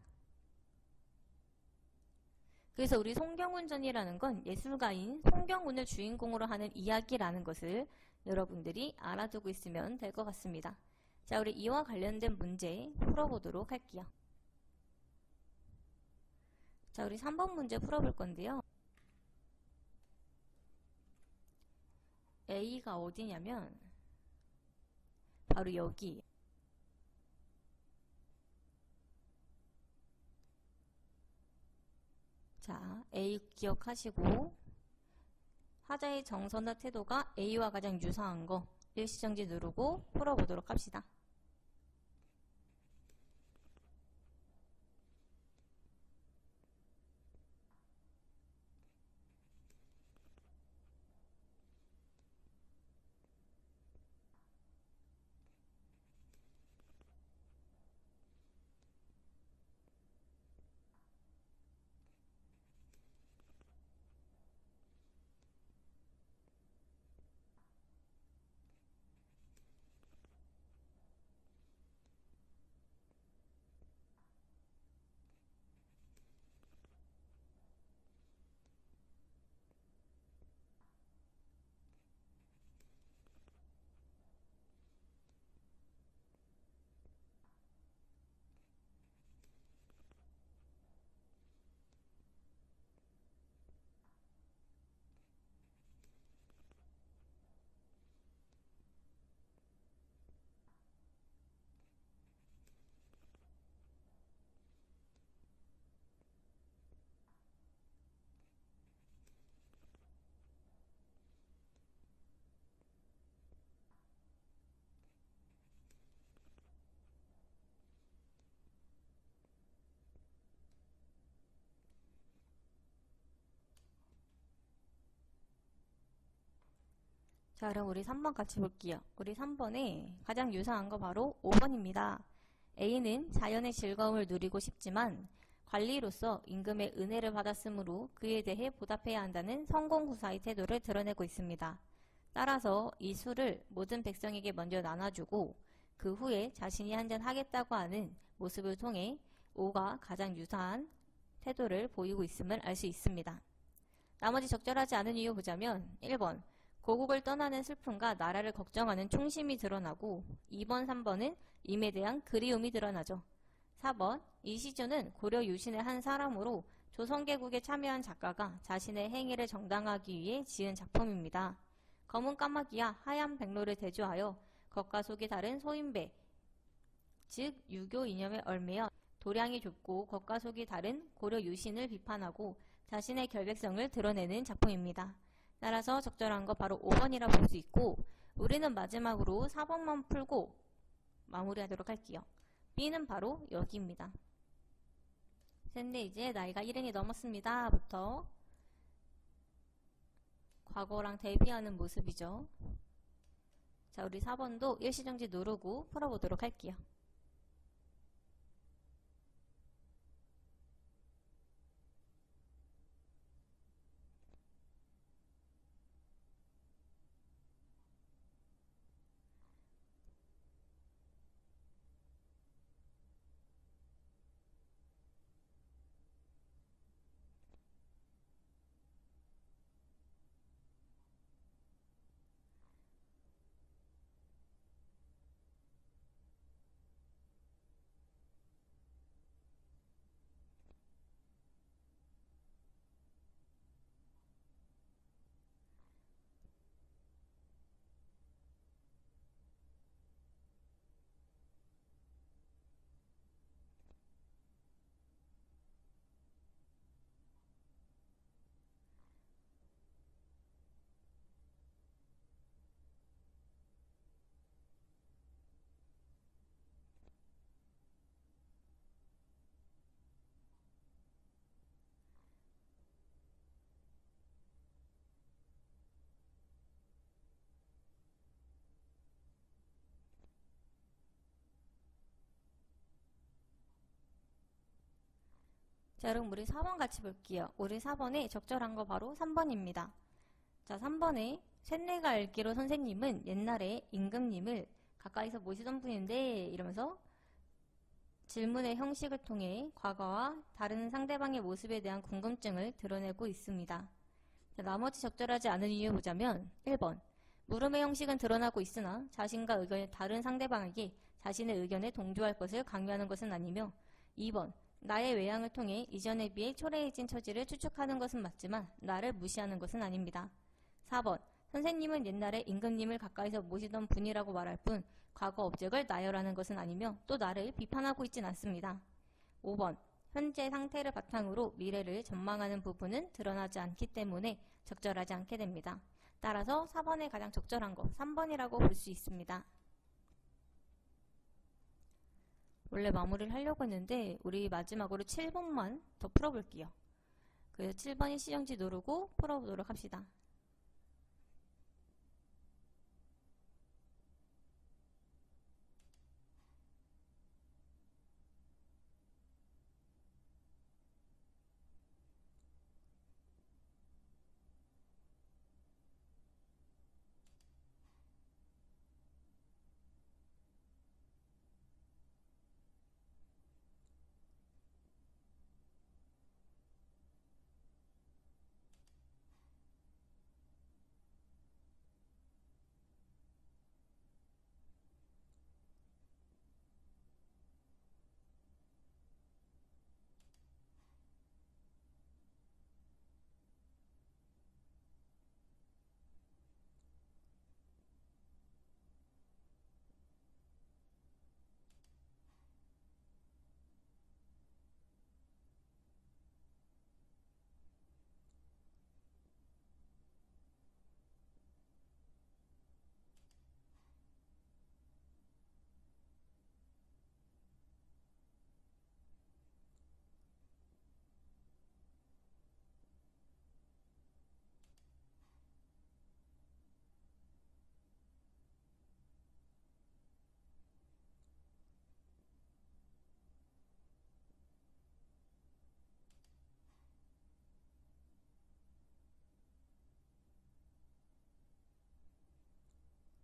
그래서 우리 송경훈전이라는 건 예술가인 송경훈을 주인공으로 하는 이야기라는 것을 여러분들이 알아두고 있으면 될 것 같습니다. 자, 우리 이와 관련된 문제 풀어보도록 할게요. 자, 우리 3번 문제 풀어볼 건데요. A가 어디냐면 바로 여기. 자, A 기억하시고 하자의 정서나 태도가 A와 가장 유사한 거 일시정지 누르고 풀어보도록 합시다. 자, 그럼 우리 3번 같이 볼게요. 우리 3번에 가장 유사한 거 바로 5번입니다. A는 자연의 즐거움을 누리고 싶지만 관리로서 임금의 은혜를 받았으므로 그에 대해 보답해야 한다는 성공후사의 태도를 드러내고 있습니다. 따라서 이 술을 모든 백성에게 먼저 나눠주고 그 후에 자신이 한잔 하겠다고 하는 모습을 통해 5가 가장 유사한 태도를 보이고 있음을 알 수 있습니다. 나머지 적절하지 않은 이유 보자면 1번 고국을 떠나는 슬픔과 나라를 걱정하는 충심이 드러나고 2번, 3번은 임에 대한 그리움이 드러나죠. 4번 이시조는 고려 유신의 한 사람으로 조선개국에 참여한 작가가 자신의 행위를 정당하기 위해 지은 작품입니다. 검은 까마귀와 하얀 백로를 대조하여 겉과 속이 다른 소인배, 즉 유교 이념에 얽매여 도량이 좁고 겉과 속이 다른 고려 유신을 비판하고 자신의 결백성을 드러내는 작품입니다. 따라서 적절한 거 바로 5번이라 볼 수 있고, 우리는 마지막으로 4번만 풀고 마무리하도록 할게요. B는 바로 여기입니다. 근데 이제 나이가 1인이 넘었습니다 부터 과거랑 대비하는 모습이죠. 자, 우리 4번도 일시정지 누르고 풀어보도록 할게요. 자, 그럼 우리 4번 같이 볼게요. 우리 4번에 적절한 거 바로 3번입니다. 자, 3번에 쇳내가 알기로 선생님은 옛날에 임금님을 가까이서 모시던 분인데 이러면서 질문의 형식을 통해 과거와 다른 상대방의 모습에 대한 궁금증을 드러내고 있습니다. 자, 나머지 적절하지 않은 이유 보자면 1번 물음의 형식은 드러나고 있으나 자신과 의견이 다른 상대방에게 자신의 의견에 동조할 것을 강요하는 것은 아니며 2번 나의 외향을 통해 이전에 비해 초라해진 처지를 추측하는 것은 맞지만 나를 무시하는 것은 아닙니다. 4번 선생님은 옛날에 임금님을 가까이서 모시던 분이라고 말할 뿐 과거 업적을 나열하는 것은 아니며 또 나를 비판하고 있진 않습니다. 5번 현재 상태를 바탕으로 미래를 전망하는 부분은 드러나지 않기 때문에 적절하지 않게 됩니다. 따라서 4번에 가장 적절한 거 3번이라고 볼 수 있습니다. 원래 마무리를 하려고 했는데 우리 마지막으로 7번만 더 풀어볼게요. 그래서 7번 일시정지 누르고 풀어보도록 합시다.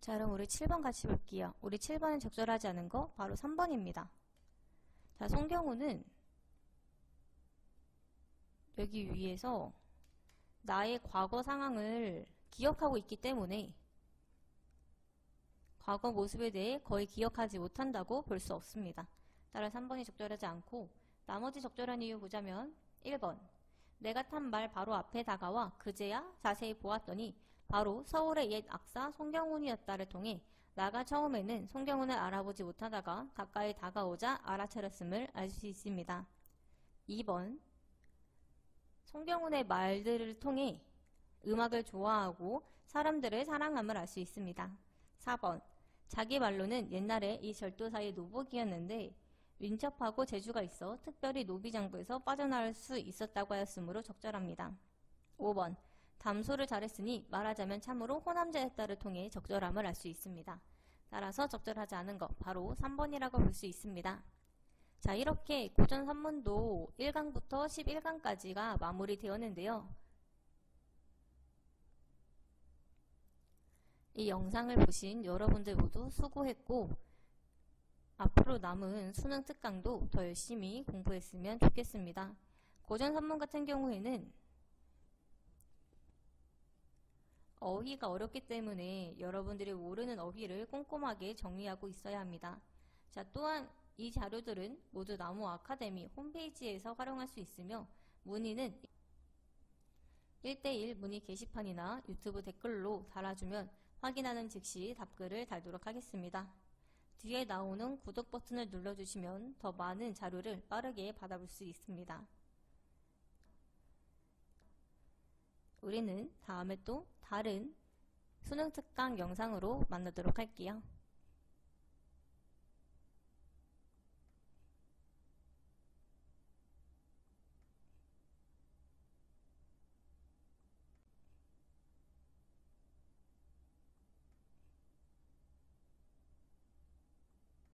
자, 그럼 우리 7번 같이 볼게요. 우리 7번은 적절하지 않은 거 바로 3번입니다. 자, 송경우는 여기 위에서 나의 과거 상황을 기억하고 있기 때문에 과거 모습에 대해 거의 기억하지 못한다고 볼 수 없습니다. 따라 3번이 적절하지 않고 나머지 적절한 이유 보자면 1번 내가 탄 말 바로 앞에 다가와 그제야 자세히 보았더니 바로 서울의 옛 악사 송경훈이었다를 통해 나가 처음에는 송경훈을 알아보지 못하다가 가까이 다가오자 알아차렸음을 알 수 있습니다. 2번, 송경훈의 말들을 통해 음악을 좋아하고 사람들을 사랑함을 알 수 있습니다. 4번, 자기 말로는 옛날에 이 절도사의 노복이었는데 민첩하고 재주가 있어 특별히 노비장부에서 빠져나올 수 있었다고 하였으므로 적절합니다. 5번, 담소를 잘했으니 말하자면 참으로 호남자였다를 통해 적절함을 알 수 있습니다. 따라서 적절하지 않은 것 바로 3번이라고 볼 수 있습니다. 자, 이렇게 고전 산문도 1강부터 11강까지가 마무리되었는데요. 이 영상을 보신 여러분들 모두 수고했고 앞으로 남은 수능 특강도 더 열심히 공부했으면 좋겠습니다. 고전 산문 같은 경우에는 어휘가 어렵기 때문에 여러분들이 모르는 어휘를 꼼꼼하게 정리하고 있어야 합니다. 자, 또한 이 자료들은 모두 나무 아카데미 홈페이지에서 활용할 수 있으며 문의는 1대1 문의 게시판이나 유튜브 댓글로 달아주면 확인하는 즉시 답글을 달도록 하겠습니다. 뒤에 나오는 구독 버튼을 눌러주시면 더 많은 자료를 빠르게 받아볼 수 있습니다. 우리는 다음에 또 다른 수능 특강 영상으로 만나도록 할게요.